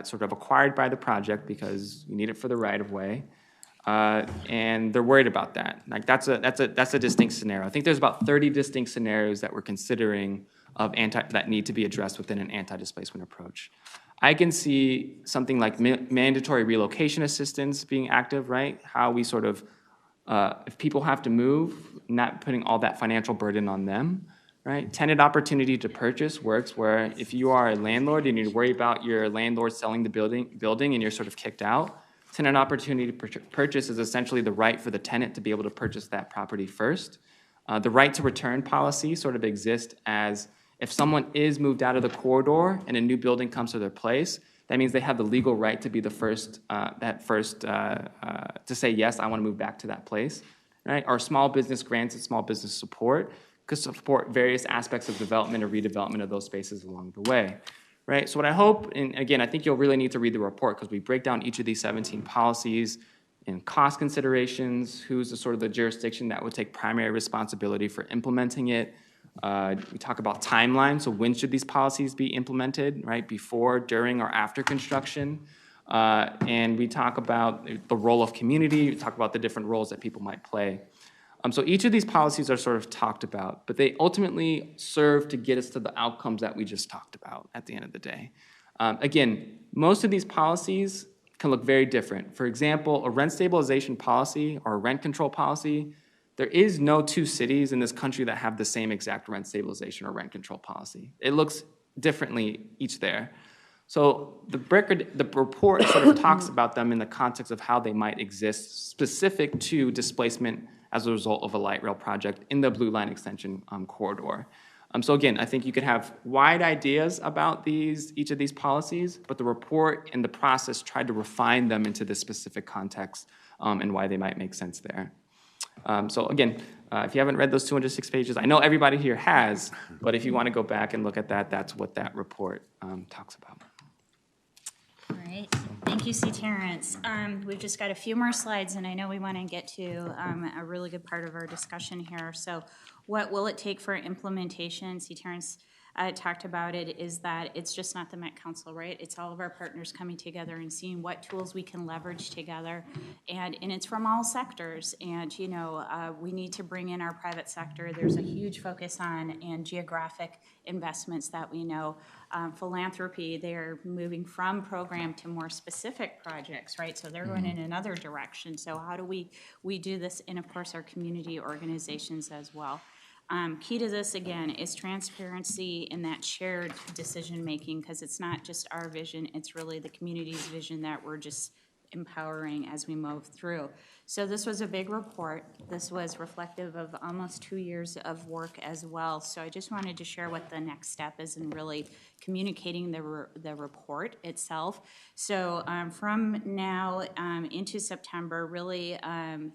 sort of acquired by the project because you need it for the right-of-way. and they're worried about that. Like that's a distinct scenario. I think there's about 30 distinct scenarios that we're considering that need to be addressed within an anti-displacement approach. I can see something like mandatory relocation assistance being active, right? How we sort of, if people have to move, not putting all that financial burden on them, right? Tenant opportunity to purchase works where if you are a landlord and you worry about your landlord selling the building and you're sort of kicked out, tenant opportunity to purchase is essentially the right for the tenant to be able to purchase that property first. The right to return policy sort of exists as if someone is moved out of the corridor and a new building comes to their place, that means they have the legal right to be the first, to say, yes, I want to move back to that place, right? Our small business grants and small business support could support various aspects of development or redevelopment of those spaces along the way, right? So what I hope, and again, I think you'll really need to read the report because we break down each of these 17 policies in cost considerations, who's the sort of the jurisdiction that would take primary responsibility for implementing it. We talk about timeline, so when should these policies be implemented, right? Before, during, or after construction. And we talk about the role of community, we talk about the different roles that people might play. So each of these policies are sort of talked about, but they ultimately serve to get us to the outcomes that we just talked about at the end of the day. Again, most of these policies can look very different. For example, a rent stabilization policy or a rent control policy, there is no two cities in this country that have the same exact rent stabilization or rent control policy. It looks differently each there. So the report sort of talks about them in the context of how they might exist specific to displacement as a result of a light rail project in the Blue Line Extension corridor. So again, I think you could have wide ideas about each of these policies, but the report and the process tried to refine them into this specific context and why they might make sense there. So again, if you haven't read those 206 pages, I know everybody here has, but if you want to go back and look at that, that's what that report talks about. All right, thank you, C. Terrence. We've just got a few more slides, and I know we want to get to a really good part of our discussion here. So what will it take for implementation? C. Terrence talked about it, is that it's just not the Met Council, right? It's all of our partners coming together and seeing what tools we can leverage together. And it's from all sectors. And, you know, we need to bring in our private sector. There's a huge focus on and geographic investments that we know. Philanthropy, they're moving from program to more specific projects, right? So they're going in another direction. So how do we do this in, of course, our community organizations as well? Key to this, again, is transparency in that shared decision-making, because it's not just our vision, it's really the community's vision that we're just empowering as we move through. So this was a big report. This was reflective of almost 2 years of work as well. So I just wanted to share what the next step is in really communicating the report itself. So from now into September, really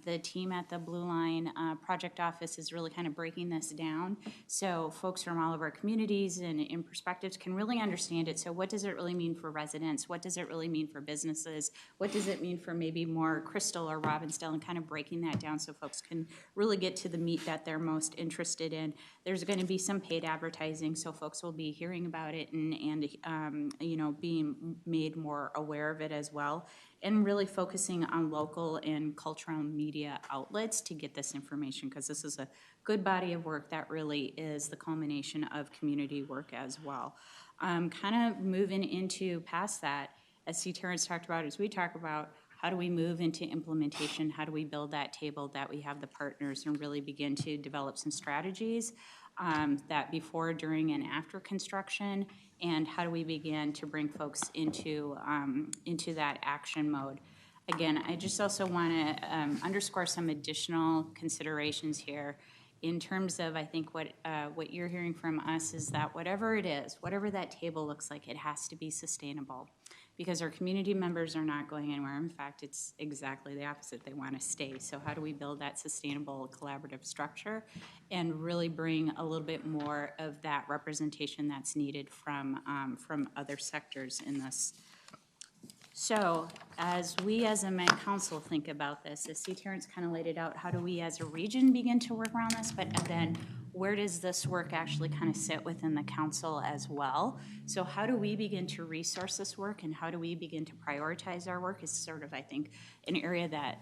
the team at the Blue Line Project Office is really kind of breaking this down. So folks from all of our communities and in perspectives can really understand it. So what does it really mean for residents? What does it really mean for businesses? What does it mean for maybe more Crystal or Robbinsdale, and kind of breaking that down so folks can really get to the meat that they're most interested in. There's going to be some paid advertising, so folks will be hearing about it and you know, being made more aware of it as well, and really focusing on local and cultural media outlets to get this information, because this is a good body of work that really is the culmination of community work as well. Kind of moving into past that, as C. Terrence talked about, as we talk about, how do we move into implementation? How do we build that table that we have the partners and really begin to develop some strategies that before, during, and after construction? And how do we begin to bring folks into that action mode? Again, I just also want to underscore some additional considerations here in terms of, I think what you're hearing from us is that whatever it is, whatever that table looks like, it has to be sustainable, because our community members are not going anywhere. In fact, it's exactly the opposite. They want to stay. So how do we build that sustainable collaborative structure and really bring a little bit more of that representation that's needed from other sectors in this? So as we as a Met Council think about this, as C. Terrence kind of laid it out, how do we as a region begin to work around this? But then where does this work actually kind of sit within the council as well? So how do we begin to resource this work, and how do we begin to prioritize our work is sort of, I think, an area that,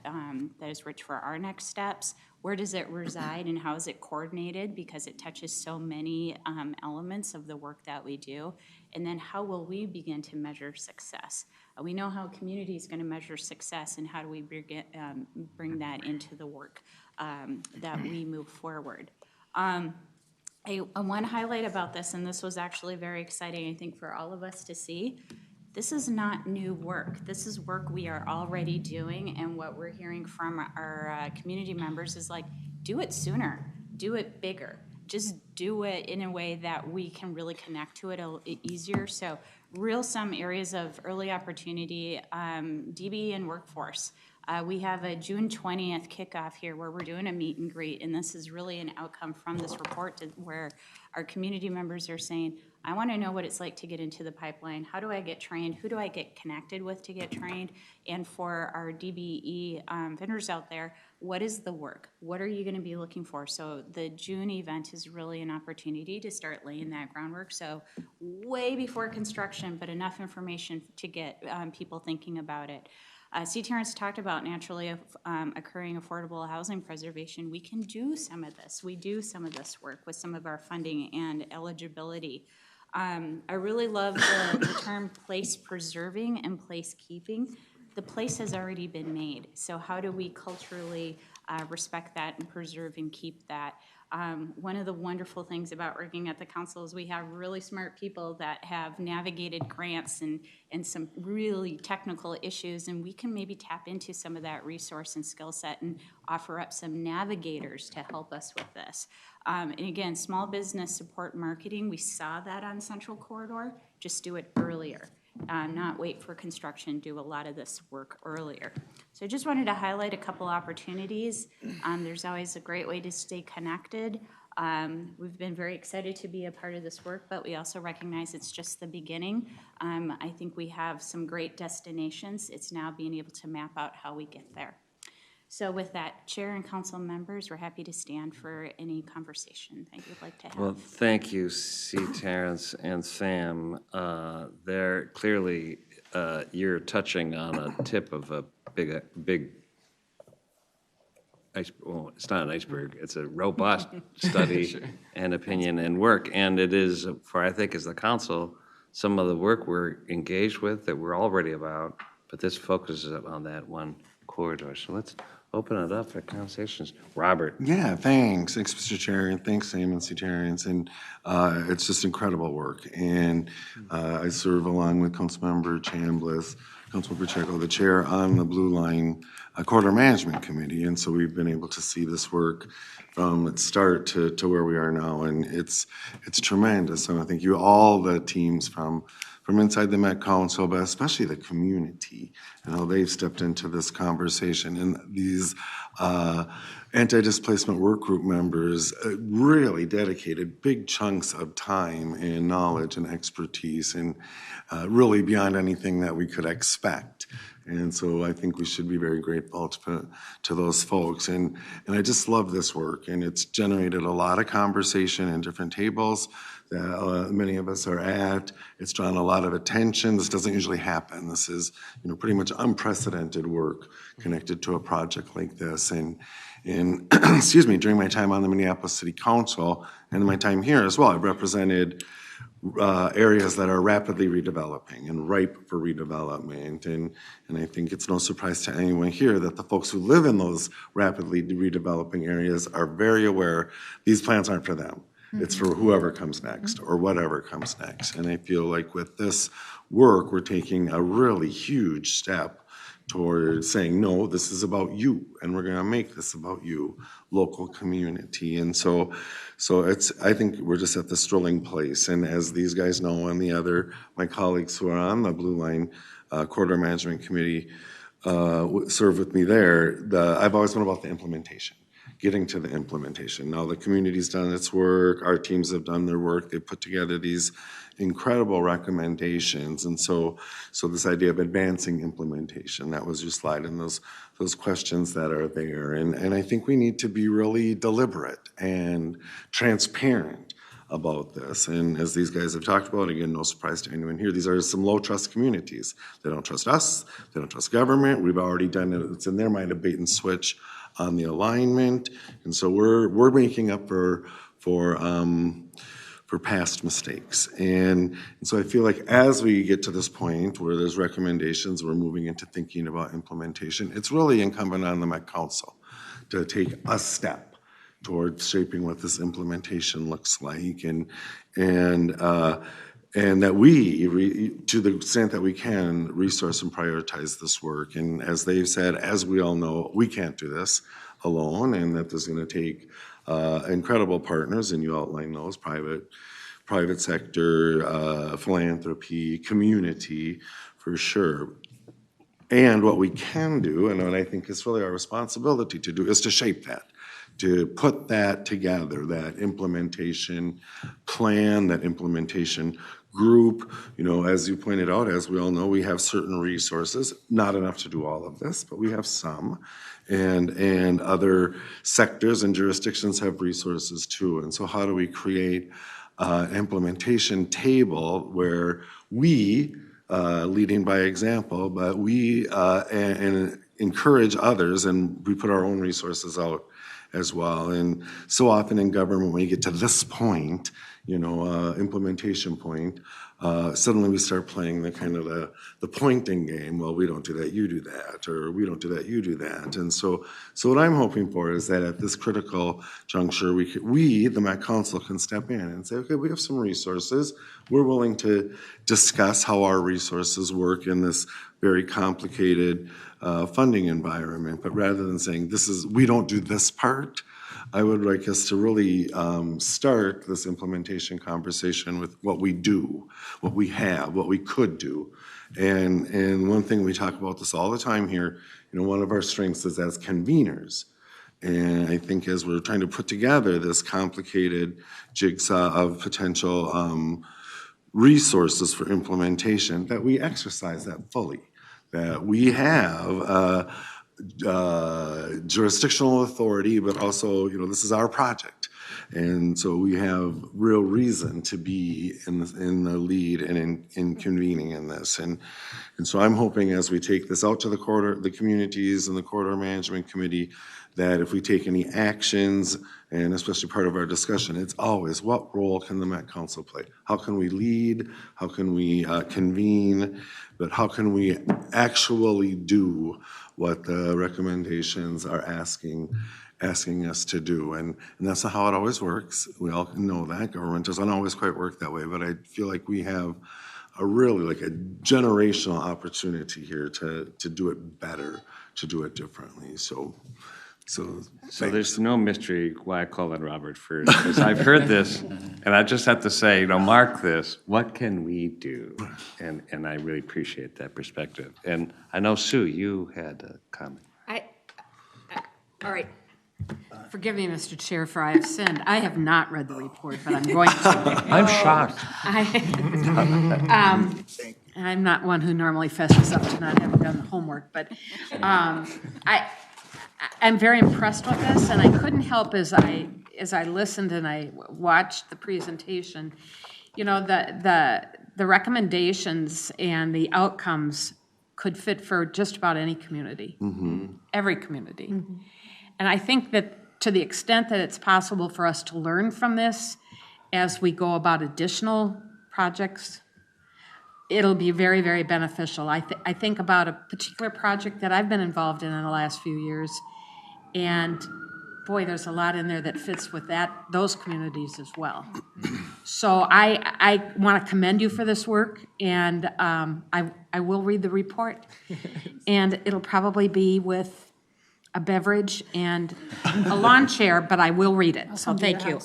that is rich for our next steps. Where does it reside and how is it coordinated? Because it touches so many elements of the work that we do. And then how will we begin to measure success? We know how community is going to measure success, and how do we bring that into the work that we move forward. I want to highlight about this, and this was actually very exciting, I think, for all of us to see. This is not new work. This is work we are already doing, and what we're hearing from our community members is like, do it sooner, do it bigger. Just do it in a way that we can really connect to it a little easier. So some areas of early opportunity, DB and workforce. We have a June 20th kickoff here where we're doing a meet and greet, and this is really an outcome from this report where our community members are saying, I want to know what it's like to get into the pipeline. How do I get trained? Who do I get connected with to get trained? And for our DBE vendors out there, what is the work? What are you going to be looking for? So the June event is really an opportunity to start laying that groundwork. So way before construction, but enough information to get people thinking about it. C. Terrence talked about naturally occurring affordable housing preservation. We can do some of this. We do some of this work with some of our funding and eligibility. I really love the term place preserving and place keeping. The place has already been made. So how do we culturally respect that and preserve and keep that? One of the wonderful things about working at the council is we have really smart people that have navigated grants and some really technical issues, and we can maybe tap into some of that resource and skill set and offer up some navigators to help us with this. And again, small business support marketing, we saw that on Central Corridor, just do it earlier. Not wait for construction, do a lot of this work earlier. So I just wanted to highlight a couple opportunities. There's always a great way to stay connected. We've been very excited to be a part of this work, but we also recognize it's just the beginning. I think we have some great destinations. It's now being able to map out how we get there. So with that, Chair and Council members, we're happy to stand for any conversation that you'd like to have. Well, thank you, C. Terrence and Sam. There clearly, you're touching on a tip of a big well, it's not an iceberg. It's a robust study Sure. and opinion and work. And it is, for I think as the council, some of the work we're engaged with that we're already about, but this focuses on that one corridor. So let's open it up for conversations. Robert. Yeah, thanks. Thanks, Mr. Chair, and thanks, Sam and C. Terrence. And it's just incredible work. And I serve along with Councilmember Chambliss, Councilmember Pacheco, the chair on the Blue Line Corridor Management Committee. And so we've been able to see this work from its start to where we are now. And it's tremendous. And I thank you all the teams from inside the Met Council, but especially the community and how they've stepped into this conversation. And these anti-displacement work group members really dedicated big chunks of time and knowledge and expertise, and really beyond anything that we could expect. And so I think we should be very grateful to those folks. And I just love this work, and it's generated a lot of conversation in different tables that many of us are at. It's drawn a lot of attention. This doesn't usually happen. This is, pretty much unprecedented work connected to a project like this. And excuse me, during my time on the Minneapolis City Council and my time here as well, I've represented areas that are rapidly redeveloping and ripe for redevelopment. And I think it's no surprise to anyone here that the folks who live in those rapidly redeveloping areas are very aware these plans aren't for them. It's for whoever comes next or whatever comes next. And I feel like with this work, we're taking a really huge step toward saying, no, this is about you, and we're gonna make this about you, local community. And so I think we're just at the strolling place. And as these guys know, and my colleagues who are on the Blue Line Corridor Management Committee serve with me there, I've always been about the implementation. getting to the implementation. Now, the community's done its work, our teams have done their work, they've put together these incredible recommendations, and so this idea of advancing implementation, that was your slide, and those questions that are there, and I think we need to be really deliberate and transparent about this. And as these guys have talked about, again, no surprise to anyone here, these are some low-trust communities. They don't trust us, they don't trust government, we've already done it, it's in their mind a bait and switch on the alignment, and so we're making up for past mistakes. And so I feel like as we get to this point where there's recommendations, we're moving into thinking about implementation, it's really incumbent on the Met Council to take a step towards shaping what this implementation looks like, and that we, to the extent that we can, resource and prioritize this work. And as they've said, as we all know, we can't do this alone, and that there's going to take incredible partners, and you outline those: private sector, philanthropy, community, for sure. And what we can do, and what I think is really our responsibility to do, is to shape that, to put that together, that implementation plan, that implementation group. You know, as you pointed out, as we all know, we have certain resources, not enough to do all of this, but we have some. And other sectors and jurisdictions have resources too. And so how do we create an implementation table where we, leading by example, but we and encourage others, and we put our own resources out as well. And so often in government, when you get to this point, you know, implementation point, suddenly we start playing the kind of the pointing game. Well, we don't do that, you do that, or we don't do that, you do that. And so what I'm hoping for is that at this critical juncture, we, the Met Council, can step in and say, okay, we have some resources. We're willing to discuss how our resources work in this very complicated funding environment. But rather than saying, we don't do this part, I would like us to really start this implementation conversation with what we do, what we have, what we could do. And one thing we talk about this all the time here, you know, one of our strengths is as conveners. And I think as we're trying to put together this complicated jigsaw of potential resources for implementation, that we exercise that fully, that we have jurisdictional authority, but also, you know, this is our project. And so we have real reason to be in the lead and in convening in this. And so I'm hoping as we take this out to the communities and the corridor management committee, that if we take any actions, and especially part of our discussion, it's always, what role can the Met Council play? How can we lead? How can we convene? But how can we actually do what the recommendations are asking us to do? And that's not how it always works. We all know that. Government doesn't always quite work that way, but I feel like we have a really, like a generational opportunity here to do it better, to do it differently. So there's no mystery why I call it Robert first, because I've heard this, and I just have to say, you know, mark this, what can we do? And I really appreciate that perspective. And I know, Sue, you had a comment. All right. Forgive me, Mr. Chair, for I have sinned. I have not read the report, but I'm going to. I'm shocked. I'm not one who normally fesses up to not having done the homework, but I'm very impressed with this, and I couldn't help as I listened and I watched the presentation, you know, the recommendations and the outcomes could fit for just about any community, every community. And I think that to the extent that it's possible for us to learn from this as we go about additional projects, it'll be very, very beneficial. I think about a particular project that I've been involved in the last few years, and boy, there's a lot in there that fits with those communities as well. So I want to commend you for this work, and I will read the report, and it'll probably be with a beverage and a lawn chair, but I will read it, so thank you.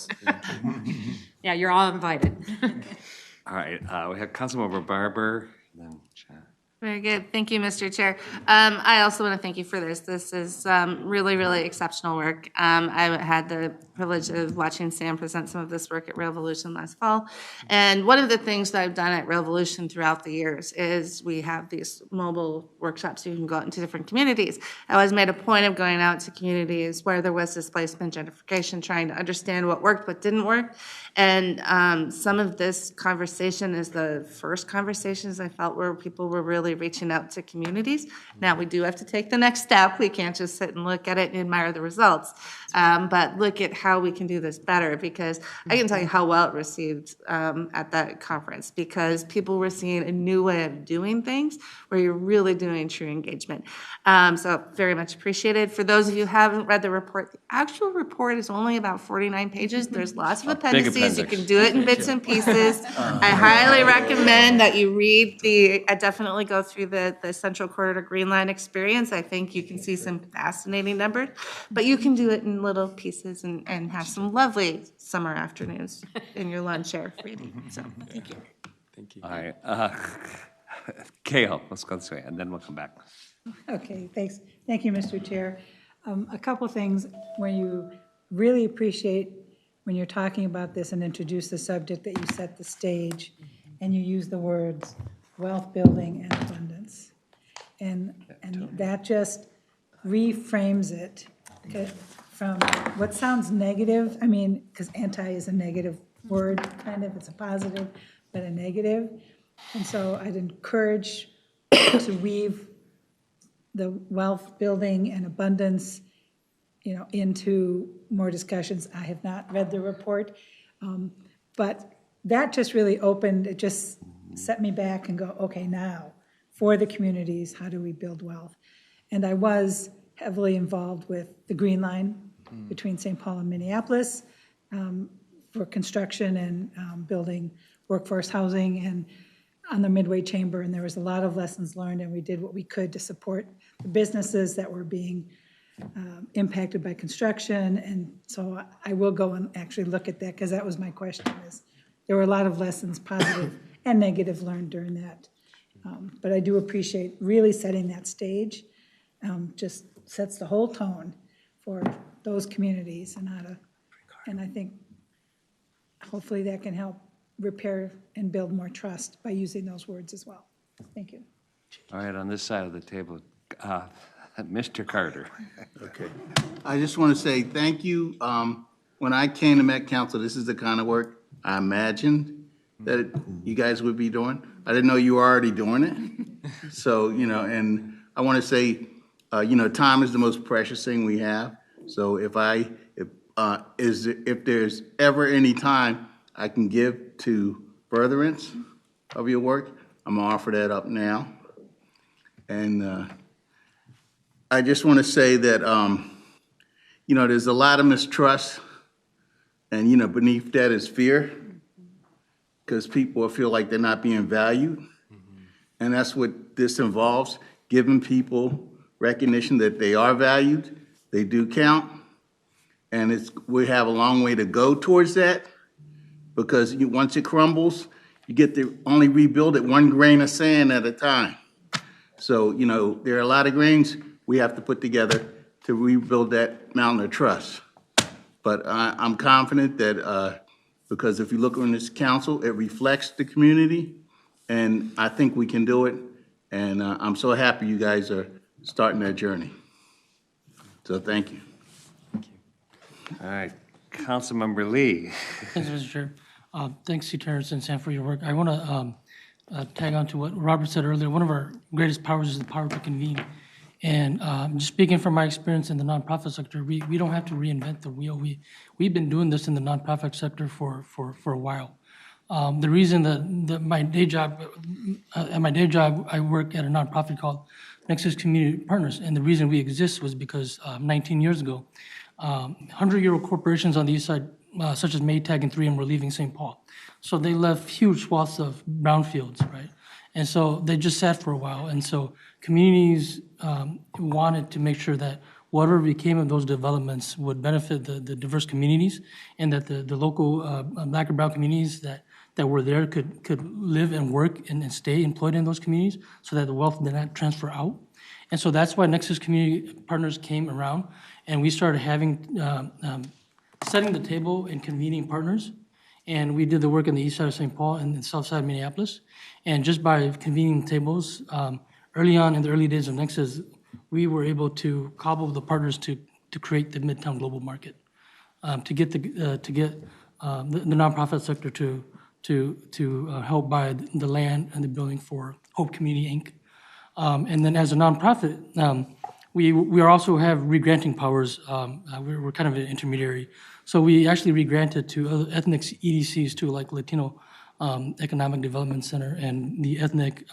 Yeah, you're all invited. All right, we have Councilmember Barber, then Chad. Very good. Thank you, Mr. Chair. I also want to thank you for this. This is really, really exceptional work. I had the privilege of watching Sam present some of this work at Revolution last fall. And one of the things that I've done at Revolution throughout the years is we have these mobile workshops. You can go out into different communities. I always made a point of going out to communities where there was displacement, gentrification, trying to understand what worked, what didn't work. And some of this conversation is the first conversations I felt where people were really reaching out to communities. Now, we do have to take the next step. We can't just sit and look at it and admire the results, but look at how we can do this better, because I can tell you how well it received at that conference, because people were seeing a new way of doing things where you're really doing true engagement. So very much appreciated. For those of you who haven't read the report, the actual report is only about 49 pages. There's lots of appendices. You can do it in bits and pieces. I highly recommend that you read I definitely go through the Central Corridor Green Line experience. I think you can see some fascinating numbers, but you can do it in little pieces and have some lovely summer afternoons in your lawn chair reading. So, thank you. Thank you. All right. Kale, let's go this way, and then we'll come back. Okay, thanks. Thank you, Mr. Chair. A couple things when you really appreciate when you're talking about this and introduce the subject that you set the stage and you use the words wealth building and abundance. And that just reframes it from what sounds negative. I mean, because anti is a negative word, kind of, it's a positive, but a negative. And so I'd encourage to weave the wealth building and abundance, into more discussions. I have not read the report, but that just really opened, it just set me back and go, okay, now for the communities, how do we build wealth? And I was heavily involved with the Green Line between St. Paul and Minneapolis for construction and building workforce housing and on the Midway Chamber, and there was a lot of lessons learned, and we did what we could to support the businesses that were being impacted by construction. And so I will go and actually look at that, because that was my question, is there were a lot of lessons, positive and negative, learned during that. But I do appreciate really setting that stage, just sets the whole tone for those communities and and I think hopefully that can help repair and build more trust by using those words as well. Thank you. All right, on this side of the table, Mr. Carter. Okay. I just want to say thank you. When I came to Met Council, this is the kind of work I imagined that you guys would be doing. I didn't know you were already doing it. So, and I want to say, time is the most precious thing we have. So if there's ever any time I can give to furtherance of your work, I'm gonna offer that up now. And I just want to say that, there's a lot of mistrust, and, beneath that is fear, because people feel like they're not being valued. And that's what this involves, giving people recognition that they are valued, they do count, and we have a long way to go towards that, because once it crumbles, you get to only rebuild it one grain of sand at a time. So, there are a lot of grains we have to put together to rebuild that mountain of trust. But I'm confident that because if you look on this council, it reflects the community, and I think we can do it. And I'm so happy you guys are starting that journey. So thank you. All right, Councilmember Lee. Thanks, Mr. Chair. Thanks to Terrence and Sam for your work. I want to tag on to what Robert said earlier. One of our greatest powers is the power to convene. And just speaking from my experience in the nonprofit sector, we don't have to reinvent the wheel. We've been doing this in the nonprofit sector for a while. The reason that my day job, I work at a nonprofit called Nexus Community Partners, and the reason we exist was because 19 years ago, 100-year-old corporations on the east side, such as Maytag and 3M, were leaving St. Paul. So they left huge swaths of brownfields, right? And so they just sat for a while. And so communities wanted to make sure that whatever became of those developments would benefit the diverse communities, and that the local Black and brown communities that that were there could live and work and stay employed in those communities so that the wealth did not transfer out. And so that's why Nexus Community Partners came around, and we started having, setting the table and convening partners. And we did the work in the east side of St. Paul and the south side of Minneapolis. And just by convening tables, early on in the early days of Nexus, we were able to cobble the partners to create the Midtown Global Market, to get the nonprofit sector to help buy the land and the building for Hope Community Inc. And then as a nonprofit, we also have regranting powers. We're kind of an intermediary. So we actually regranted to other ethnic EDCs too, like Latino Economic Development Center and the ethnic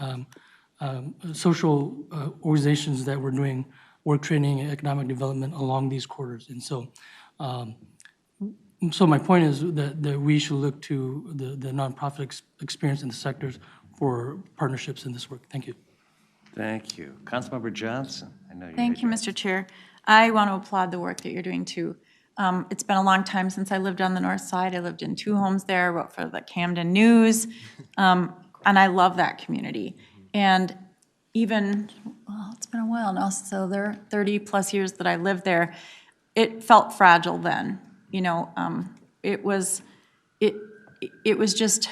social organizations that were doing work training and economic development along these corridors. And so, so my point is that we should look to the nonprofit experience in the sectors for partnerships in this work. Thank you. Thank you. Councilmember Johnson, I know you. Thank you, Mr. Chair. I want to applaud the work that you're doing too. It's been a long time since I lived on the north side. I lived in 2 homes there, wrote for the Camden News, and I love that community. And even, well, it's been a while now, so there are 30 plus years that I lived there. It felt fragile then, you know. It was just,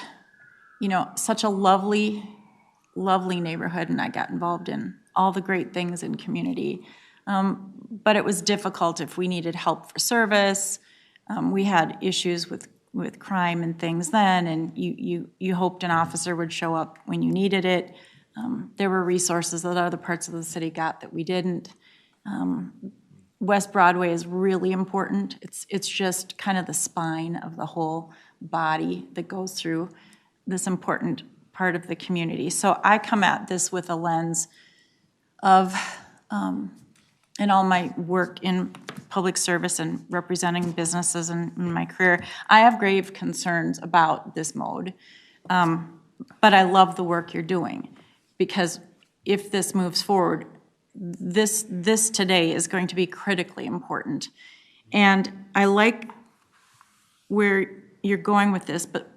you know, such a lovely neighborhood, and I got involved in all the great things in community. But it was difficult if we needed help for service. We had issues with crime and things then, and you hoped an officer would show up when you needed it. There were resources that other parts of the city got that we didn't. West Broadway is really important. It's just kind of the spine of the whole body that goes through this important part of the community. So I come at this with a lens of, in all my work in public service and representing businesses in my career, I have grave concerns about this mode. But I love the work you're doing, because if this moves forward, this today is going to be critically important. And I like where you're going with this, but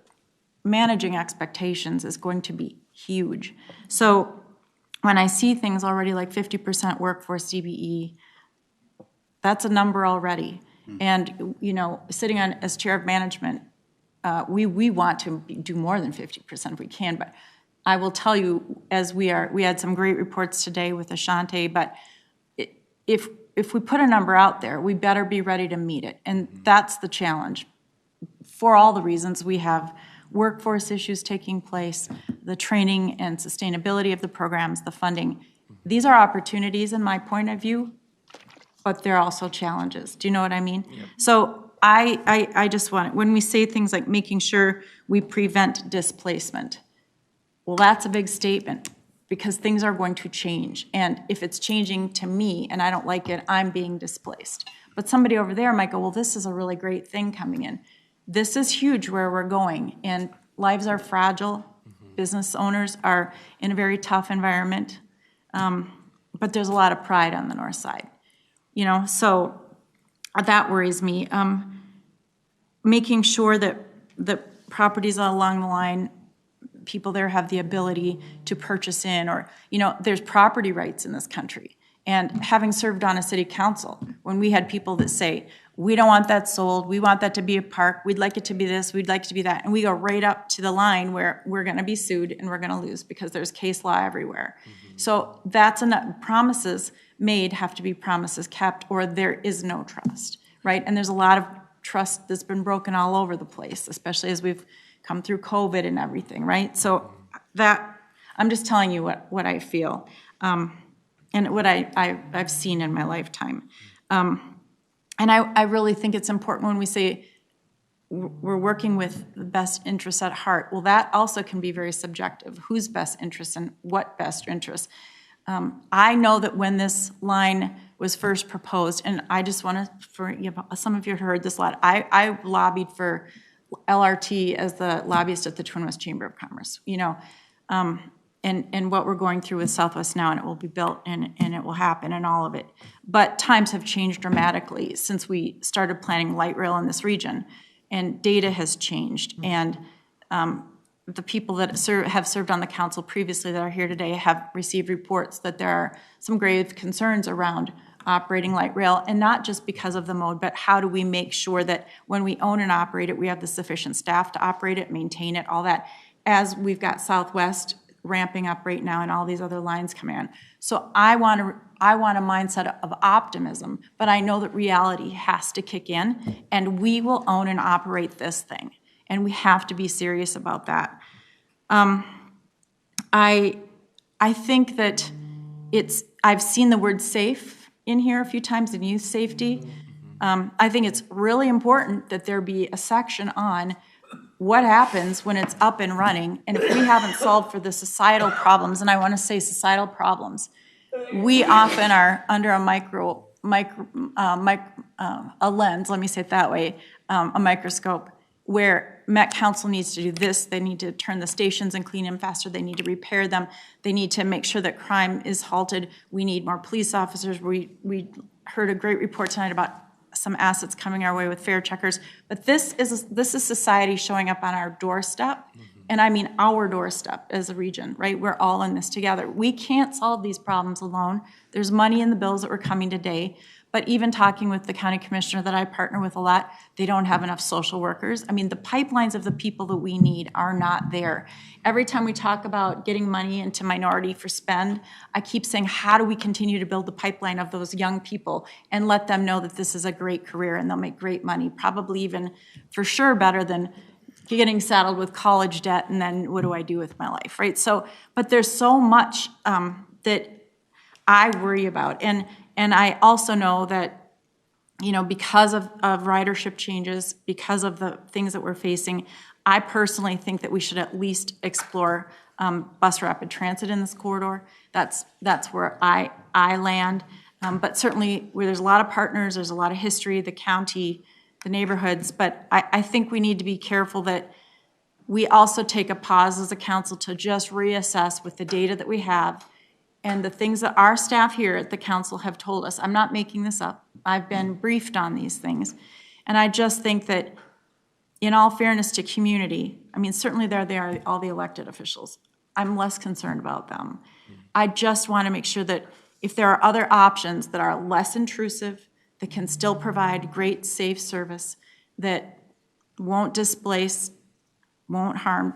managing expectations is going to be huge. So when I see things already like 50% workforce DBE, that's a number already. And, you know, sitting on as chair of management, we want to do more than 50% if we can, but I will tell you, as we had some great reports today with Ashanti, but if we put a number out there, we better be ready to meet it. And that's the challenge. For all the reasons, we have workforce issues taking place, the training and sustainability of the programs, the funding. These are opportunities in my point of view, but they're also challenges. Do you know what I mean? Yep. So I just want, when we say things like making sure we prevent displacement, well, that's a big statement, because things are going to change. And if it's changing to me and I don't like it, I'm being displaced. But somebody over there might go, well, this is a really great thing coming in. This is huge where we're going, and lives are fragile. Business owners are in a very tough environment, but there's a lot of pride on the north side, you know, so that worries me. Making sure that the properties along the line, people there have the ability to purchase in, or, you know, there's property rights in this country. And having served on a city council, when we had people that say, we don't want that sold, we want that to be a park, we'd like it to be this, we'd like it to be that, and we go right up to the line where we're gonna be sued and we're gonna lose because there's case law everywhere. So that's enough. Promises made have to be promises kept, or there is no trust, right? And there's a lot of trust that's been broken all over the place, especially as we've come through COVID and everything, right? So that, I'm just telling you what I feel, and what I've seen in my lifetime. And I really think it's important when we say we're working with the best interests at heart. Well, that also can be very subjective. Whose best interest and what best interest? I know that when this line was first proposed, and I just want to, for some of you have heard this a lot, I lobbied for LRT as the lobbyist at the Twin West Chamber of Commerce, you know, and what we're going through with Southwest now, and it will be built and it will happen and all of it. But times have changed dramatically since we started planning light rail in this region, and data has changed. And the people that have served on the council previously that are here today have received reports that there are some grave concerns around operating light rail, and not just because of the mode, but how do we make sure that when we own and operate it, we have the sufficient staff to operate it, maintain it, all that, as we've got Southwest ramping up right now and all these other lines coming in. So I want a mindset of optimism, but I know that reality has to kick in, and we will own and operate this thing, and we have to be serious about that. I think that I've seen the word safe in here a few times in youth safety. I think it's really important that there be a section on what happens when it's up and running, and if we haven't solved for the societal problems, and I want to say societal problems, we often are under a lens, let me say it that way, a microscope, where Met Council needs to do this. They need to turn the stations and clean them faster. They need to repair them. They need to make sure that crime is halted. We need more police officers. We heard a great report tonight about some assets coming our way with fare checkers. But this is society showing up on our doorstep. And I mean our doorstep as a region, right? We're all in this together. We can't solve these problems alone. There's money in the bills that were coming today. But even talking with the county commissioner that I partner with a lot, they don't have enough social workers. I mean, the pipelines of the people that we need are not there. Every time we talk about getting money into minority for spend, I keep saying, how do we continue to build the pipeline of those young people and let them know that this is a great career and they'll make great money, probably even for sure better than getting saddled with college debt and then what do I do with my life, right? So, but there's so much that I worry about. And I also know that, you know, because of ridership changes, because of the things that we're facing, I personally think that we should at least explore bus rapid transit in this corridor. That's where I land. But certainly where there's a lot of partners, there's a lot of history, the county, the neighborhoods. But I think we need to be careful that we also take a pause as a council to just reassess with the data that we have and the things that our staff here at the council have told us. I'm not making this up. I've been briefed on these things. And I just think that in all fairness to community, I mean, certainly there they are, all the elected officials. I'm less concerned about them. I just want to make sure that if there are other options that are less intrusive, that can still provide great, safe service, that won't displace, won't harm,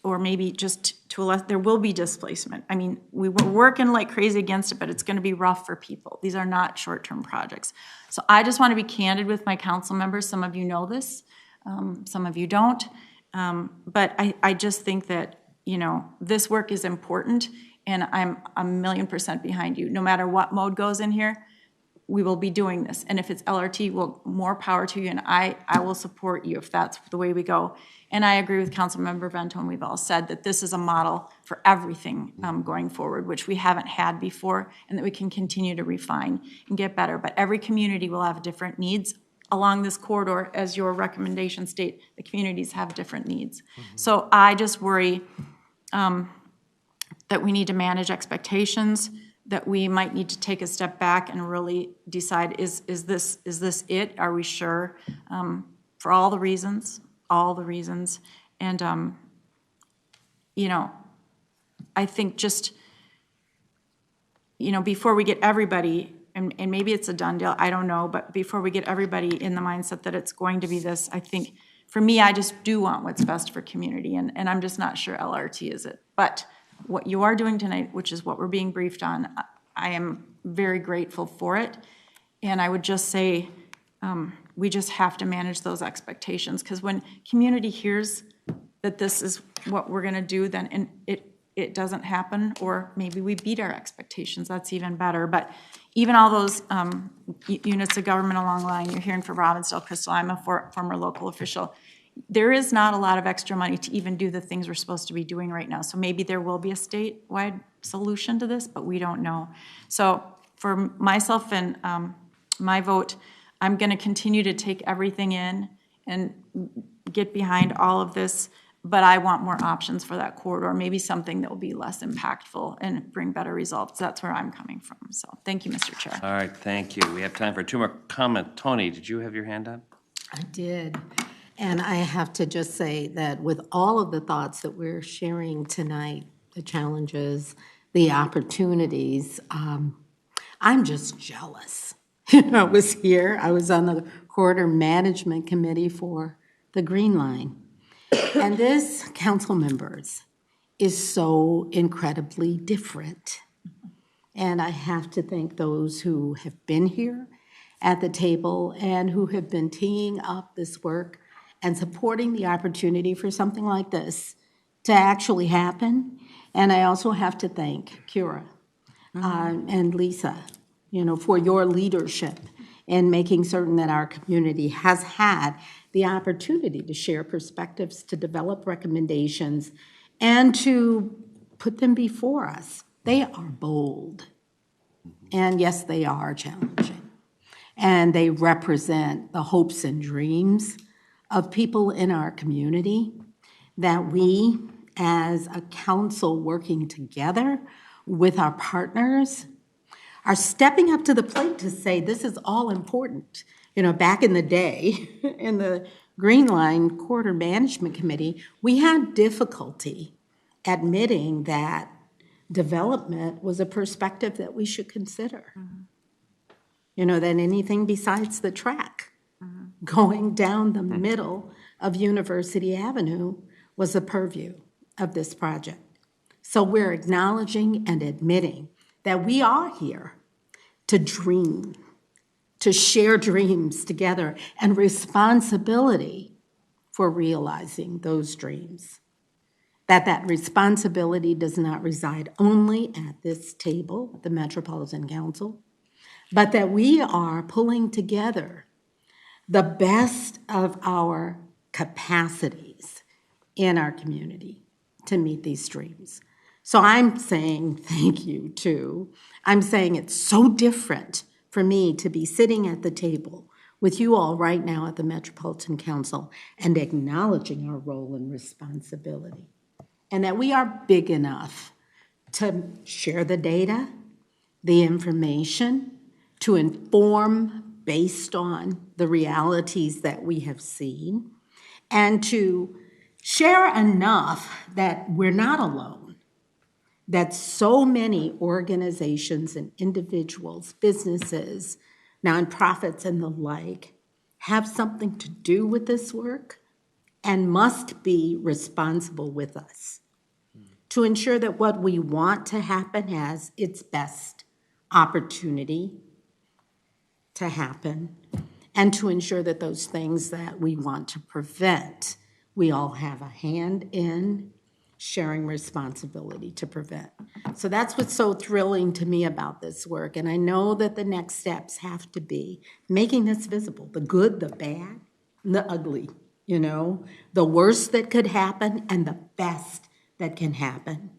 or maybe just to a less, there will be displacement. I mean, we were working like crazy against it, but it's going to be rough for people. These are not short-term projects. So I just want to be candid with my council members. Some of you know this, some of you don't. But I just think that, you know, this work is important, and I'm 1,000,000% behind you. No matter what mode goes in here, we will be doing this. And if it's LRT, well, more power to you, and I will support you if that's the way we go. And I agree with Councilmember Vento, and we've all said that this is a model for everything going forward, which we haven't had before, and that we can continue to refine and get better. But every community will have different needs along this corridor. As your recommendation state, the communities have different needs. So I just worry that we need to manage expectations, that we might need to take a step back and really decide, is this it? Are we sure? For all the reasons. And, you know, I think just, you know, before we get everybody, and maybe it's a done deal, I don't know, but before we get everybody in the mindset that it's going to be this, I think, for me, I just do want what's best for community, and I'm just not sure LRT is it. But what you are doing tonight, which is what we're being briefed on, I am very grateful for it. And I would just say, we just have to manage those expectations, because when community hears that this is what we're gonna do, then it doesn't happen, or maybe we beat our expectations, that's even better. But even all those units of government along the line, you're hearing from Robbinsdale, Crystal, I'm a former local official. There is not a lot of extra money to even do the things we're supposed to be doing right now. So maybe there will be a statewide solution to this, but we don't know. So for myself and my vote, I'm going to continue to take everything in and get behind all of this, but I want more options for that corridor, maybe something that will be less impactful and bring better results. That's where I'm coming from. So thank you, Mr. Chair. All right, thank you. We have time for two more comments. Tony, did you have your hand up? I did. And I have to just say that with all of the thoughts that we're sharing tonight, the challenges, the opportunities, I'm just jealous. I was here, I was on the corridor management committee for the Green Line. And this, council members, is so incredibly different. And I have to thank those who have been here at the table and who have been teeing up this work and supporting the opportunity for something like this to actually happen. And I also have to thank Kira and Lisa, for your leadership in making certain that our community has had the opportunity to share perspectives, to develop recommendations, and to put them before us. They are bold. And yes, they are challenging. And they represent the hopes and dreams of people in our community that we, as a council working together with our partners, are stepping up to the plate to say this is all important. Back in the day, in the Green Line Corridor Management Committee, we had difficulty admitting that development was a perspective that we should consider. That anything besides the track going down the middle of University Avenue was the purview of this project. So we're acknowledging and admitting that we are here to dream, to share dreams together, and responsibility for realizing those dreams. That responsibility does not reside only at this table, the Metropolitan Council, but that we are pulling together the best of our capacities in our community to meet these dreams. So I'm saying thank you too. I'm saying it's so different for me to be sitting at the table with you all right now at the Metropolitan Council and acknowledging our role and responsibility. And that we are big enough to share the data, the information, to inform based on the realities that we have seen, and to share enough that we're not alone, that so many organizations and individuals, businesses, nonprofits, and the like have something to do with this work and must be responsible with us to ensure that what we want to happen has its best opportunity to happen, and to ensure that those things that we want to prevent, we all have a hand in sharing responsibility to prevent. So that's what's so thrilling to me about this work. And I know that the next steps have to be making this visible, the good, the bad, and the ugly, the worst that could happen and the best that can happen.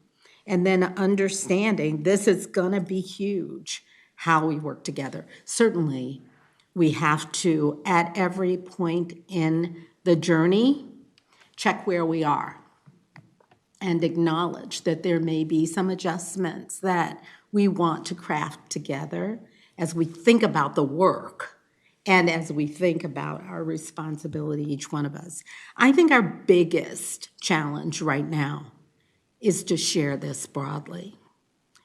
And then understanding this is gonna be huge, how we work together. Certainly, we have to, at every point in the journey, check where we are and acknowledge that there may be some adjustments that we want to craft together as we think about the work and as we think about our responsibility, each one of us. I think our biggest challenge right now is to share this broadly,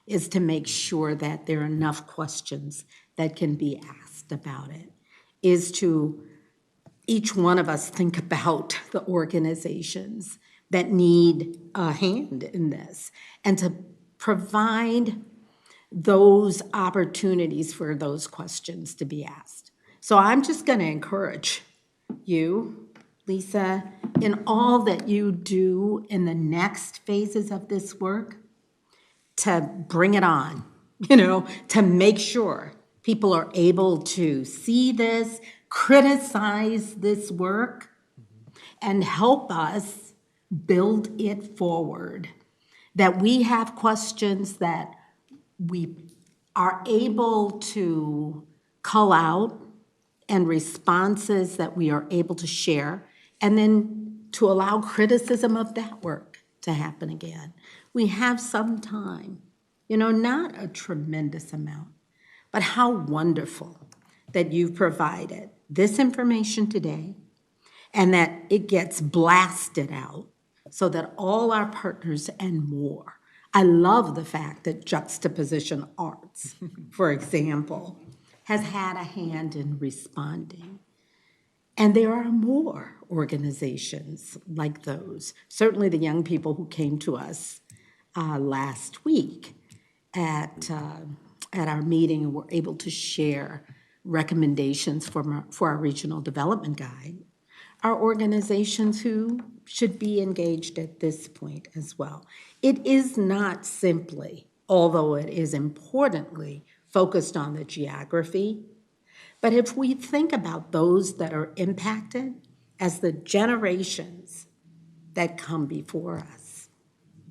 is to make sure that there are enough questions that can be asked about it, is to each one of us think about the organizations that need a hand in this, and to provide those opportunities for those questions to be asked. So I'm just going to encourage you, Lisa, in all that you do in the next phases of this work, to bring it on, to make sure people are able to see this, criticize this work, and help us build it forward. That we have questions that we are able to call out and responses that we are able to share, and then to allow criticism of that work to happen again. We have some time, not a tremendous amount, but how wonderful that you've provided this information today and that it gets blasted out so that all our partners and more. I love the fact that Juxtaposition Arts, for example, has had a hand in responding. And there are more organizations like those. Certainly the young people who came to us last week at our meeting and were able to share recommendations for our regional development guide are organizations who should be engaged at this point as well. It is not simply, although it is importantly focused on the geography, but if we think about those that are impacted as the generations that come before us,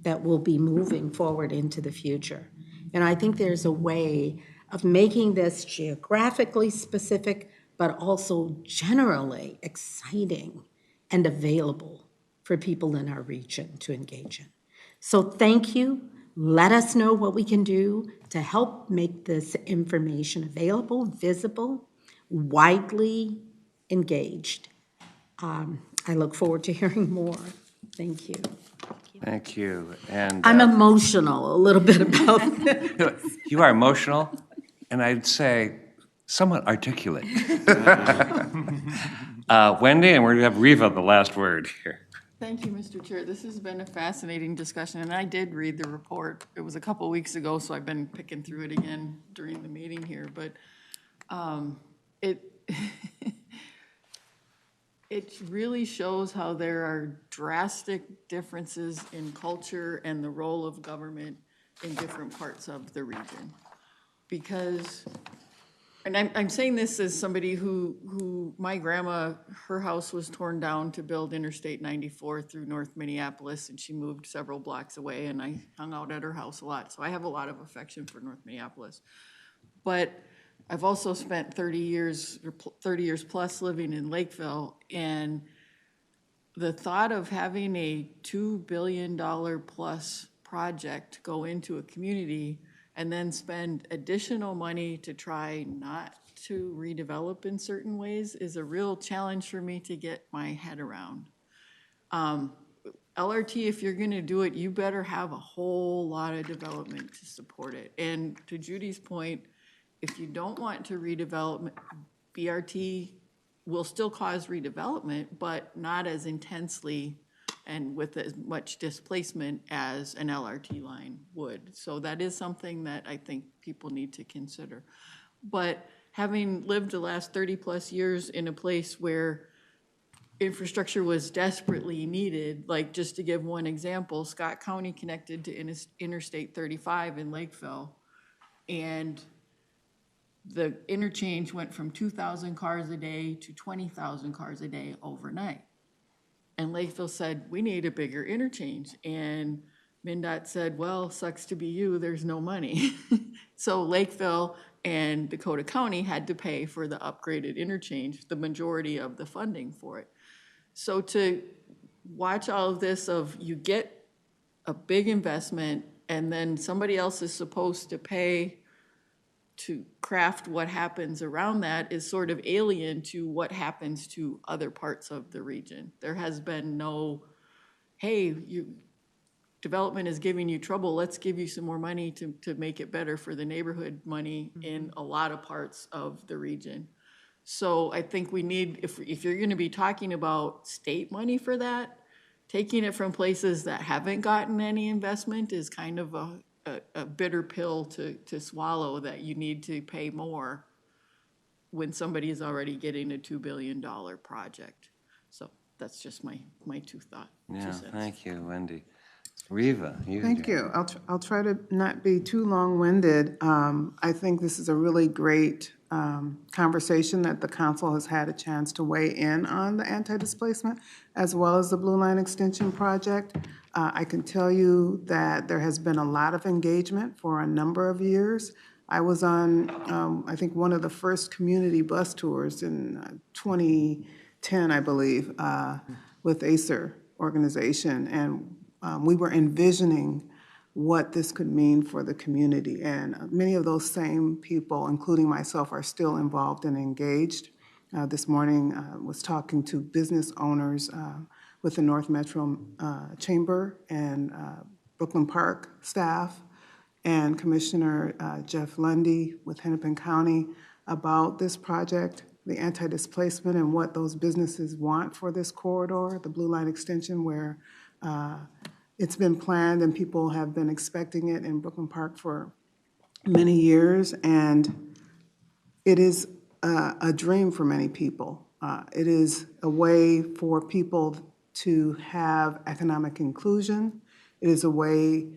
that will be moving forward into the future. And I think there's a way of making this geographically specific, but also generally exciting and available for people in our region to engage in. So thank you. Let us know what we can do to help make this information available, visible, widely engaged. I look forward to hearing more. Thank you. Thank you. And I'm emotional a little bit about this. you are emotional, and I'd say somewhat articulate. Wendy, and we're going to have Riva the last word here. Thank you, Mr. Chair. This has been a fascinating discussion, and I did read the report. It was a couple weeks ago, so I've been picking through it again during the meeting here. But it really shows how there are drastic differences in culture and the role of government in different parts of the region. Because, and I'm saying this as somebody who my grandma, her house was torn down to build Interstate 94 through North Minneapolis, and she moved several blocks away, and I hung out at her house a lot. So I have a lot of affection for North Minneapolis. But I've also spent 30 years plus living in Lakeville, and the thought of having a $2 billion plus project go into a community and then spend additional money to try not to redevelop in certain ways is a real challenge for me to get my head around. LRT, if you're gonna do it, you better have a whole lot of development to support it. And to Judy's point, if you don't want to redevelop, BRT will still cause redevelopment, but not as intensely and with as much displacement as an LRT line would. So that is something that I think people need to consider. But having lived the last 30 plus years in a place where infrastructure was desperately needed, like just to give one example, Scott County connected to Interstate 35 in Lakeville, and the interchange went from 2,000 cars a day to 20,000 cars a day overnight. And Lakeville said, we need a bigger interchange. And MnDOT said, well, sucks to be you, there's no money. So Lakeville and Dakota County had to pay for the upgraded interchange, the majority of the funding for it. So to watch all of this of you get a big investment and then somebody else is supposed to pay to craft what happens around that is sort of alien to what happens to other parts of the region. There has been no, hey, development is giving you trouble, let's give you some more money to make it better for the neighborhood money in a lot of parts of the region. So I think we need, if you're gonna be talking about state money for that, taking it from places that haven't gotten any investment is kind of a bitter pill to swallow, that you need to pay more when somebody is already getting a $2 billion project. So that's just my two thoughts. Yeah, thank you, Wendy. Riva, you. Thank you. I'll try to not be too long-winded. I think this is a really great conversation that the council has had a chance to weigh in on the anti-displacement as well as the Blue Line Extension project. I can tell you that there has been a lot of engagement for a number of years. I was on, I think, one of the first community bus tours in 2010, I believe, with ACER organization, and we were envisioning what this could mean for the community. And many of those same people, including myself, are still involved and engaged. this morning was talking to business owners with the North Metro Chamber and Brooklyn Park staff and Commissioner Jeff Lundy with Hennepin County about this project, the anti-displacement, and what those businesses want for this corridor, the Blue Line extension, where it's been planned and people have been expecting it in Brooklyn Park for many years, and it is a dream for many people. It is a way for people to have economic inclusion. It is a way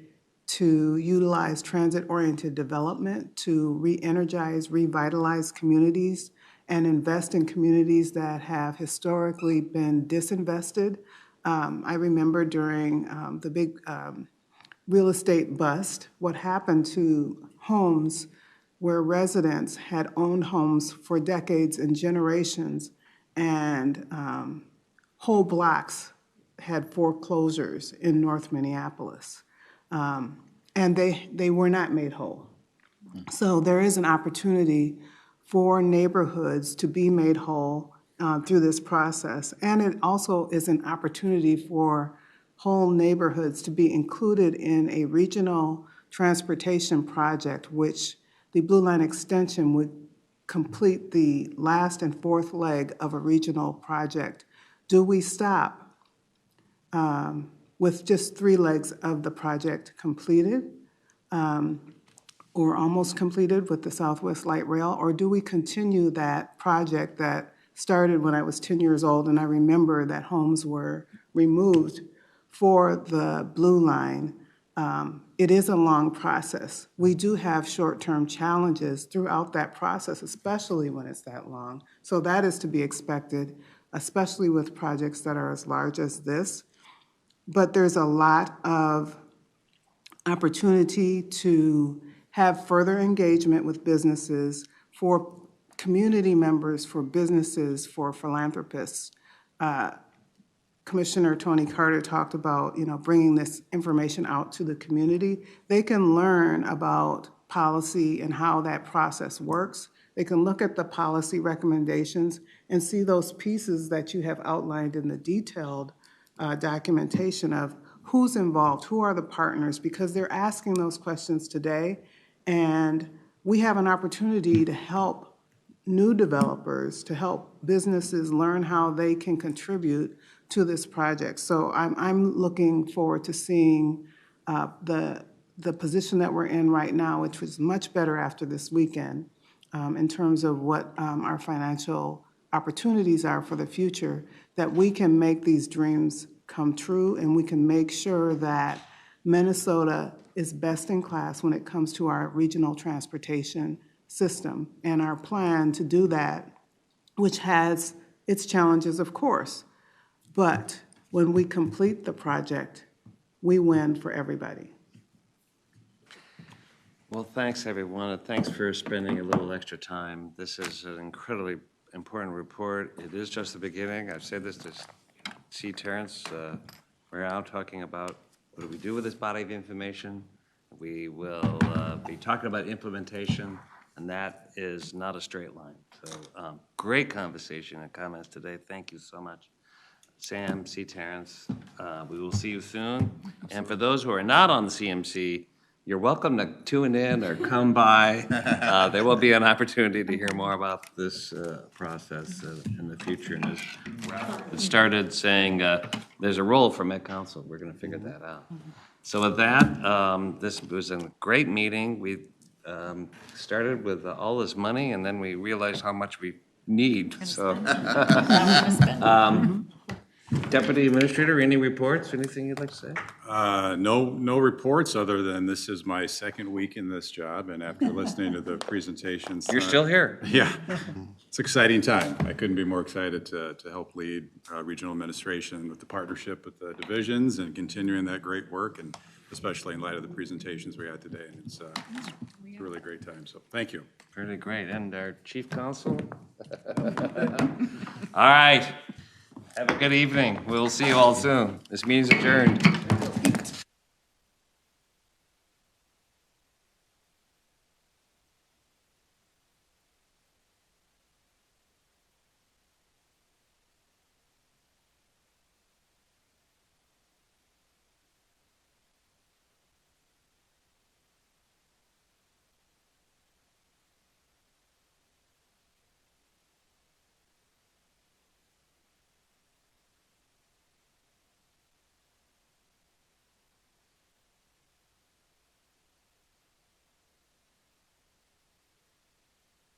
to utilize transit-oriented development to re-energize, revitalize communities and invest in communities that have historically been disinvested. I remember during the big real estate bust, what happened to homes where residents had owned homes for decades and generations, and whole blocks had foreclosures in North Minneapolis. And they were not made whole. So there is an opportunity for neighborhoods to be made whole through this process. And it also is an opportunity for whole neighborhoods to be included in a regional transportation project, which the Blue Line extension would complete the last and fourth leg of a regional project. Do we stop with just 3 legs of the project completed or almost completed with the Southwest Light Rail, or do we continue that project that started when I was 10 years old and I remember that homes were removed for the Blue Line? It is a long process. We do have short-term challenges throughout that process, especially when it's that long. So that is to be expected, especially with projects that are as large as this. But there's a lot of opportunity to have further engagement with businesses, for community members, for businesses, for philanthropists. Commissioner Tony Carter talked about, bringing this information out to the community. They can learn about policy and how that process works. They can look at the policy recommendations and see those pieces that you have outlined in the detailed documentation of who's involved, who are the partners, because they're asking those questions today. And we have an opportunity to help new developers, to help businesses learn how they can contribute to this project. So I'm looking forward to seeing the position that we're in right now, which was much better after this weekend, in terms of what our financial opportunities are for the future, that we can make these dreams come true, and we can make sure that Minnesota is best in class when it comes to our regional transportation system. And our plan to do that, which has its challenges, of course, but when we complete the project, we win for everybody. Well, thanks, everyone, and thanks for spending a little extra time. This is an incredibly important report. It is just the beginning. I've said this to C. Terrence. We're now talking about what do we do with this body of information. We will be talking about implementation, and that is not a straight line. So great conversation and comments today. Thank you so much. Sam, C. Terrence, we will see you soon. And for those who are not on the CMC, you're welcome to tune in or come by. There will be an opportunity to hear more about this process in the future. And as it started saying, there's a role for Met Council. We're going to figure that out. So with that, this was a great meeting. We started with all this money, and then we realized how much we need. So, Deputy Administrator, any reports? Anything you'd like to say? No reports, other than this is my second week in this job, and after listening to the presentations. You're still here. Yeah, it's an exciting time. I couldn't be more excited to help lead regional administration with the partnership with the divisions and continuing that great work, and especially in light of the presentations we had today. And it's a really great time, so thank you. Really great. And our Chief Counsel? All right. Have a good evening. We'll see you all soon. This meeting's adjourned.